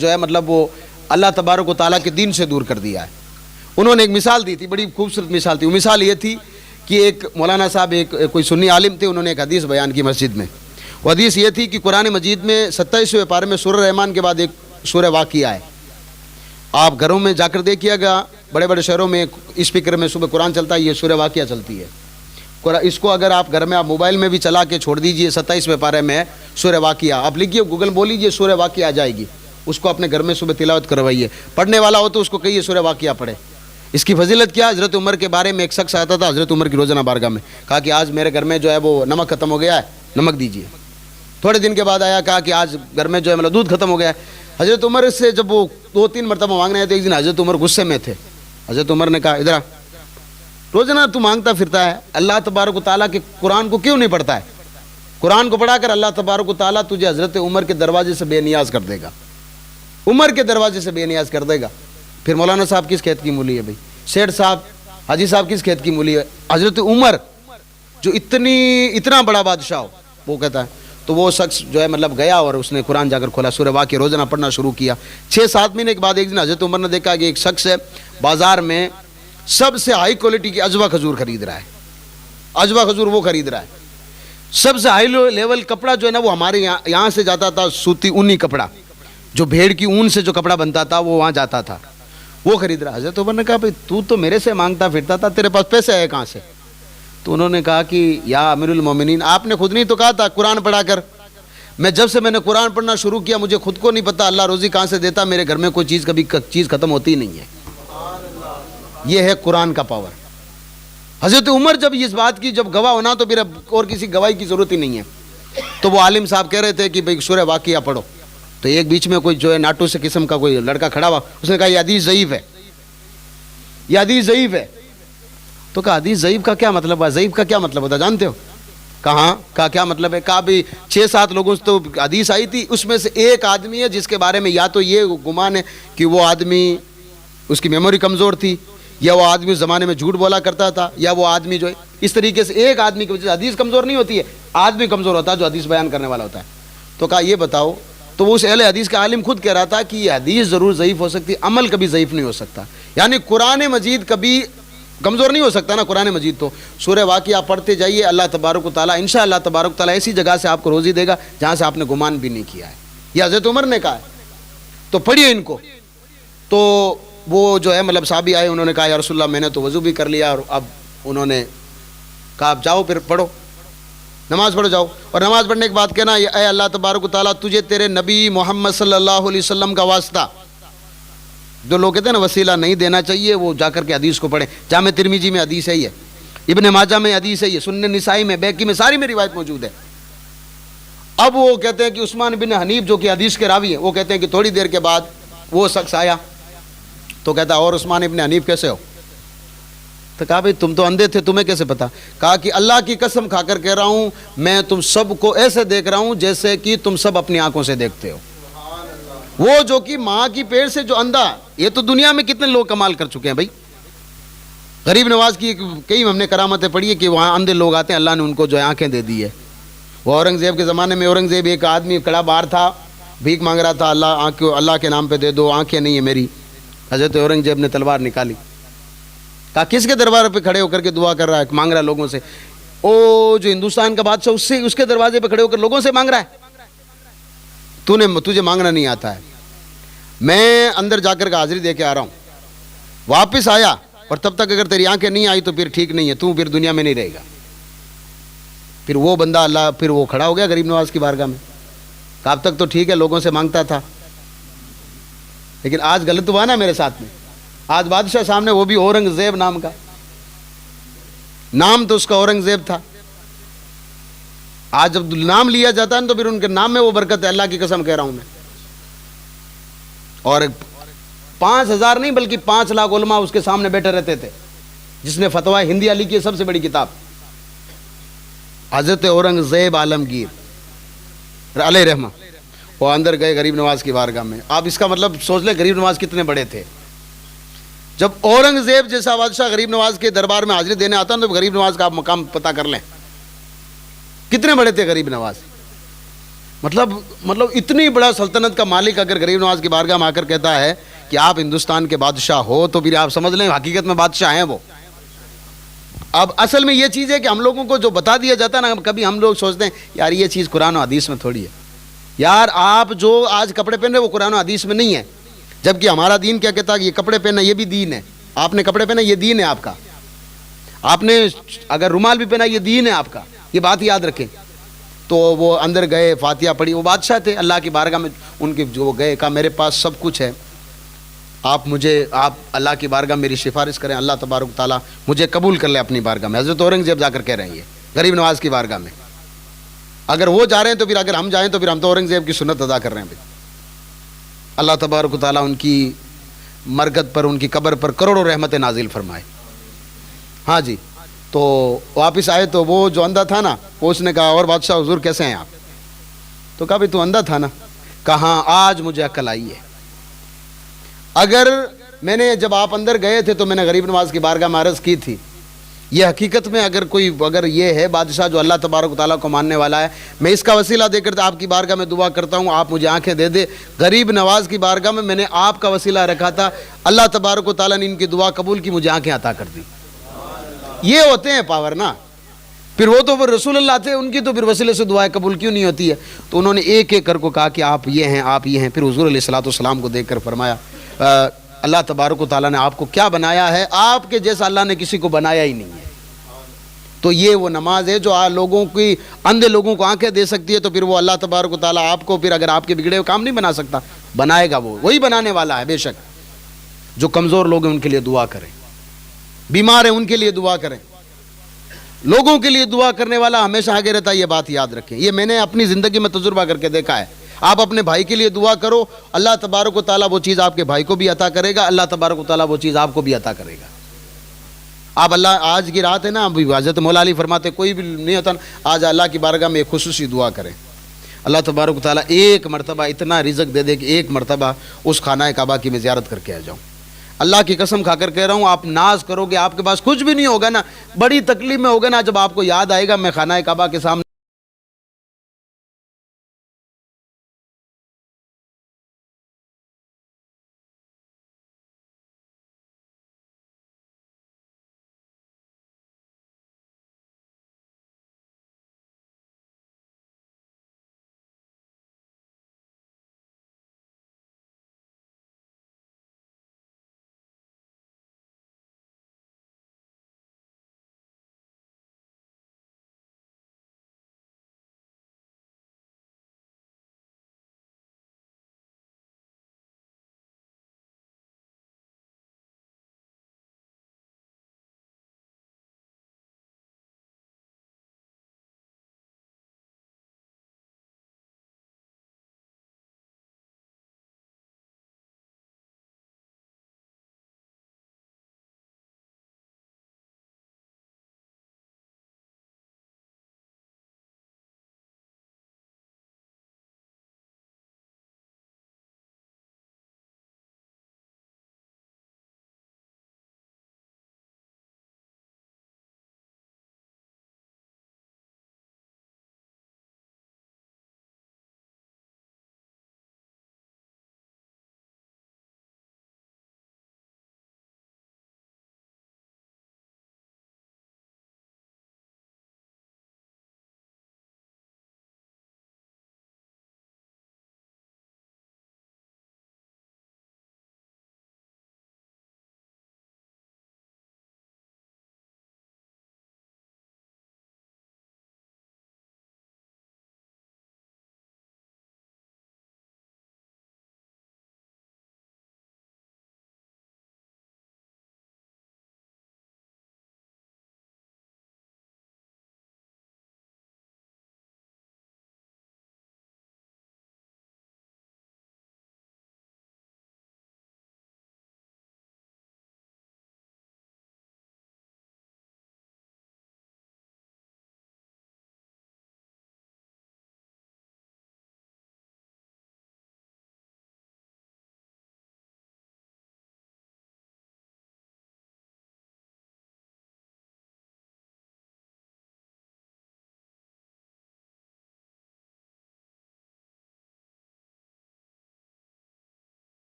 جو ہے مطلب وہ اللہ تبارک و تعالیٰ کے دین سے دور کر دیا ہے. انہوں نے ایک مثال دی تھی, بڑی خوبصورت مثال تھی. وہ مثال یہ تھی کہ ایک مولانا صاحب ایک کوئی سنی عالم تھے, انہوں نے ایک حدیث بیان کی مسجد میں. وہ حدیث یہ تھی کہ قرآن مجید میں 27ویں پارے میں سورہ رحمان کے بعد ایک سورہ واقعہ ہے. آپ گھروں میں جا کر دیکھیے گا, بڑے بڑے شہروں میں اسپیکر میں صبح قرآن چلتا ہے, یہ سورہ واقعہ چلتی ہے. اس کو اگر آپ گھر میں آپ موبائل میں بھی چلا کے چھوڑ دیجئے, 27ویں پارے میں سورہ واقعہ, آپ لکھیے گوگل بول لیجیے سورہ واقعہ آ جائے گی. اس کو اپنے گھر میں صبح تلاوت کروائیے. پڑھنے والا ہو تو اس کو کہیے سورہ واقعہ پڑھے. اس کی فضیلت کیا, حضرت عمر کے بارے میں ایک شخص آتا تھا حضرت عمر کی روزانہ بارگاہ میں, کہا کہ آج میرے گھر میں جو ہے وہ نمک ختم ہو گیا ہے, نمک دیجیے. تھوڑے دن کے بعد آیا, کہا کہ آج گھر میں جو ہے مطلب دودھ ختم ہو گیا ہے. حضرت عمر سے جب وہ 2-3 مرتبہ مانگنے آئے تو ایک دن حضرت عمر غصے میں تھے. حضرت عمر نے کہا ادھر روزانہ تو مانگتا پھرتا ہے, اللہ تبارک و تعالیٰ کے قرآن کو کیوں نہیں پڑھتا ہے؟ قرآن کو پڑھا کر اللہ تبارک و تعالیٰ تجھے حضرت عمر کے دروازے سے بے نیاز کر دے گا, عمر کے دروازے سے بے نیاز کر دے گا. پھر مولانا صاحب کس کھیت کی مولی ہے بھائی, سیٹھ صاحب حاجی صاحب کس کھیت کی مولی ہے؟ حضرت عمر جو اتنا بڑا بادشاہ ہو, وہ کہتا ہے. تو وہ شخص جو ہے مطلب گیا اور اس نے قرآن جا کر کھولا, سورہ واقعہ روزانہ پڑھنا شروع کیا. 6-7 مہینے کے بعد ایک دن حضرت عمر نے دیکھا کہ ایک شخص ہے بازار میں سب سے ہائی کوالٹی کی اجوا کھجور خرید رہا ہے. اجوا کھجور وہ خرید رہا ہے. سب سے ہائی لیول کپڑا جو ہے نا وہ ہمارے یہاں سے جاتا تھا, سوتی اونی کپڑا, جو بھیڑ کی اون سے جو کپڑا بنتا تھا وہ وہاں جاتا تھا, وہ خرید رہا. حضرت عمر نے کہا بھائی تو تو میرے سے مانگتا پھرتا تھا, تیرے پاس پیسے آئے کہاں سے؟ تو انہوں نے کہا کہ یا امیر المومنین, آپ نے خود نہیں تو کہا تھا قرآن پڑھا کر. جب سے میں نے قرآن پڑھنا شروع کیا مجھے خود کو نہیں پتا اللہ روزی کہاں سے دیتا, میرے گھر میں کوئی چیز کبھی چیز ختم ہوتی نہیں ہے. یہ ہے قرآن کا پاور. حضرت عمر جب اس بات کی جب گواہ ہونا تو پھر اب اور کسی گواہی کی ضرورت ہی نہیں ہے. تو وہ عالم صاحب کہہ رہے تھے کہ بھائی سورہ واقعہ پڑھو. تو ایک بیچ میں کوئی جو ہے ناٹو سے قسم کا کوئی لڑکا کھڑا ہوا, اس نے کہا یہ حدیث ضعیف ہے, یہ حدیث ضعیف ہے. تو کہا حدیث ضعیف کا کیا مطلب ہے؟ ضعیف کا کیا مطلب ہوتا جانتے ہو؟ کہاں کا کیا مطلب ہے؟ کہا بھی 6-7 لوگوں سے تو حدیث آئی تھی, اس میں سے ایک آدمی ہے جس کے بارے میں یا تو یہ گمان ہے کہ وہ آدمی اس کی میموری کمزور تھی, یا وہ آدمی اس زمانے میں جھوٹ بولا کرتا تھا, یا وہ آدمی جو ہے اس طریقے سے ایک آدمی کی وجہ سے حدیث کمزور نہیں ہوتی ہے, آدمی کمزور ہوتا ہے جو حدیث بیان کرنے والا ہوتا ہے. تو کہا یہ بتاؤ. تو وہ اس اہل حدیث کا عالم خود کہہ رہا تھا کہ یہ حدیث ضرور ضعیف ہو سکتی, عمل کبھی ضعیف نہیں ہو سکتا. یعنی قرآن مجید کبھی کمزور نہیں ہو سکتا نا قرآن مجید تو. سورہ واقعہ آپ پڑھتے جائیے, اللہ تبارک و تعالیٰ انشاءاللہ تبارک و تعالیٰ ایسی جگہ سے آپ کو روزی دے گا جہاں سے آپ نے گمان بھی نہیں کیا ہے. یہ حضرت عمر نے کہا ہے, تو پڑھیے ان کو. تو وہ جو ہے مطلب صحابی آئے, انہوں نے کہا یا رسول اللہ میں نے تو وضو بھی کر لیا, اور اب انہوں نے کہا آپ جاؤ پھر پڑھو, نماز پڑھو جاؤ. اور نماز پڑھنے کے بعد کہنا اے اللہ تبارک و تعالیٰ تجھے تیرے نبی محمد صلی اللہ علیہ وسلم کا واسطہ. جو لوگ کہتے ہیں نا وسیلہ نہیں دینا چاہیے, وہ جا کر کے حدیث کو پڑھیں. جامع ترمذی میں حدیث ہے, یہ ابن ماجہ میں حدیث ہے, یہ سنن نسائی میں, بیہقی میں, ساری میں روایت موجود ہے. اب وہ کہتے ہیں کہ عثمان بن حنیف جو کہ حدیث کے راوی ہیں, وہ کہتے ہیں کہ تھوڑی دیر کے بعد وہ شخص آیا تو کہتا اور عثمان ابن حنیف کیسے ہو؟ تو کہا بھئی تم تو اندھے تھے, تمہیں کیسے پتا؟ کہا کہ اللہ کی قسم کھا کر کہہ رہا ہوں میں تم سب کو ایسے دیکھ رہا ہوں جیسے کہ تم سب اپنی آنکھوں سے دیکھتے ہو. وہ جو کہ ماں کی پیٹ سے جو اندھا, یہ تو دنیا میں کتنے لوگ کمال کر چکے ہیں بھائی. غریب نواز کی کئی ہم نے کرامتیں پڑھی ہے کہ وہاں اندھے لوگ آتے ہیں, اللہ نے ان کو جو ہے آنکھیں دے دی ہے. وہ اورنگزیب کے زمانے میں اورنگزیب ایک آدمی کھڑا باہر تھا, بھیک مانگ رہا تھا, اللہ کے نام پہ دے دو, آنکھیں نہیں ہیں میری. حضرت اورنگزیب نے تلوار نکالی, کہا کس کے دربار پہ کھڑے ہو کر کے دعا کر رہا ہے, مانگ رہا ہے لوگوں سے. او جو ہندوستان کا بادشاہ, اس کے دروازے پہ کھڑے ہو کر لوگوں سے مانگ رہا ہے. تجھے مانگنا نہیں آتا ہے. میں اندر جا کر کے حاضری دے کے آ رہا ہوں. واپس آیا, اور تب تک اگر تیری آنکھیں نہیں آئی تو پھر ٹھیک نہیں ہے, تو پھر دنیا میں نہیں رہے گا. پھر وہ بندہ پھر وہ کھڑا ہو گیا غریب نواز کی بارگاہ میں. اب تک تو ٹھیک ہے لوگوں سے مانگتا تھا, لیکن آج غلط ہوا نا میرے ساتھ میں. آج بادشاہ سامنے, وہ بھی اورنگزیب نام کا, نام تو اس کا اورنگزیب تھا. آج جب نام لیا جاتا ہے تو پھر ان کے نام میں وہ برکت ہے, اللہ کی قسم کہہ رہا ہوں میں. اور 5,000 نہیں بلکہ 5 لاکھ علماء اس کے سامنے بیٹھے رہتے تھے, جس نے فتویٰ ہندی علی کی سب سے بڑی کتاب حضرت اورنگزیب عالمگیر علیہ رحمہ. وہ اندر گئے غریب نواز کی بارگاہ میں. آپ اس کا مطلب سوچ لیں غریب نواز کتنے بڑے تھے. جب اورنگزیب جیسا بادشاہ غریب نواز کے دربار میں حاضری دینے آتا تو غریب نواز کا آپ مقام پتہ کر لیں کتنے بڑے تھے غریب نواز. مطلب اتنی بڑا سلطنت کا مالک اگر غریب نواز کی بارگاہ میں آ کر کہتا ہے کہ آپ ہندوستان کے بادشاہ ہو, تو پھر آپ سمجھ لیں حقیقت میں بادشاہ ہیں وہ. اب اصل میں یہ چیز ہے کہ ہم لوگوں کو جو بتا دیا جاتا ہے نا, کبھی ہم لوگ سوچتے ہیں یار یہ چیز قرآن و حدیث میں تھوڑی ہے. یار آپ جو آج کپڑے پہن رہے وہ قرآن و حدیث میں نہیں ہے, جبکہ ہمارا دین کیا کہتا ہے کہ یہ کپڑے پہننا یہ بھی دین ہے. آپ نے کپڑے پہنا یہ دین ہے آپ کا, آپ نے اگر رومال بھی پہنا یہ دین ہے آپ کا, یہ بات یاد رکھیں. تو وہ اندر گئے, فاتحہ پڑھی. وہ بادشاہ تھے, اللہ کی بارگاہ میں ان کے جو گئے, کہا میرے پاس سب کچھ ہے, آپ اللہ کی بارگاہ میری سفارش کریں, اللہ تبارک تعالیٰ مجھے قبول کر لے اپنی بارگاہ میں. حضرت اورنگزیب جا کر کہہ رہے ہیں یہ غریب نواز کی بارگاہ میں. اگر وہ جا رہے ہیں تو پھر اگر ہم جائیں تو پھر ہم تو اورنگزیب کی سنت ادا کر رہے ہیں بھائی. اللہ تبارک تعالیٰ ان کی مرگت پر, ان کی قبر پر کروڑوں رحمت نازل فرمائے. ہاں جی. تو واپس آئے تو وہ جو اندھا تھا نا, وہ اس نے کہا اور بادشاہ حضور کیسے ہیں آپ؟ تو کہا بھائی تو اندھا تھا نا. کہاں آج مجھے عقل آئی ہے. اگر میں نے جب آپ اندر گئے تھے تو میں نے غریب نواز کی بارگاہ میں عرض کی تھی, یہ حقیقت میں اگر یہ ہے بادشاہ جو اللہ تبارک و تعالیٰ کو ماننے والا ہے, میں اس کا وسیلہ دے کر آپ کی بارگاہ میں دعا کرتا ہوں, آپ مجھے آنکھیں دے دے. غریب نواز کی بارگاہ میں نے آپ کا وسیلہ رکھا تھا, اللہ تبارک و تعالیٰ نے ان کی دعا قبول کی, مجھے آنکھیں عطا کر دی. یہ ہوتے ہیں پاور نا. پھر وہ تو رسول اللہ تھے, ان کی تو پھر وسیلے سے دعائیں قبول کیوں نہیں ہوتی ہے؟ تو انہوں نے ایک ایک کر کو کہا کہ آپ یہ ہیں, آپ یہ ہیں. پھر حضور علیہ الصلوۃ والسلام کو دیکھ کر فرمایا اللہ تبارک و تعالیٰ نے آپ کو کیا بنایا ہے, آپ کے جیسا اللہ نے کسی کو بنایا ہی نہیں ہے. تو یہ وہ نماز ہے جو لوگوں کی, اندھے لوگوں کو آنکھیں دے سکتی ہے. تو پھر وہ اللہ تبارک و تعالیٰ آپ کو پھر اگر آپ کے بگڑے ہوئے کام نہیں بنا سکتا, بنائے گا وہی بنانے والا ہے بے شک. جو کمزور لوگ ہیں ان کے لیے دعا کریں, بیمار ہیں ان کے لیے دعا کریں. لوگوں کے لیے دعا کرنے والا ہمیشہ آگے رہتا ہے, یہ بات یاد رکھیں. یہ میں نے اپنی زندگی میں تجربہ کر کے دیکھا ہے. آپ اپنے بھائی کے لیے دعا کرو, اللہ تبارک و تعالیٰ وہ چیز آپ کے بھائی کو بھی عطا کرے گا, اللہ تبارک و تعالیٰ وہ چیز آپ کو بھی عطا کرے گا. آپ اللہ, آج کی رات ہے نا, حضرت مولا علی فرماتے کوئی بھی نہیں ہوتا, آج اللہ کی بارگاہ میں ایک خصوصی دعا کریں. اللہ تبارک و تعالیٰ ایک مرتبہ اتنا رزق دے دے کہ ایک مرتبہ اس خانہ کعبہ کی میں زیارت کر کے آ جاؤں. اللہ کی قسم کھا کر کہہ رہا ہوں, آپ ناز کرو گے, آپ کے پاس کچھ بھی نہیں ہوگا نا, بڑی تکلیف میں ہوگا نا, جب آپ کو یاد آئے گا میں خانہ کعبہ کے سامنے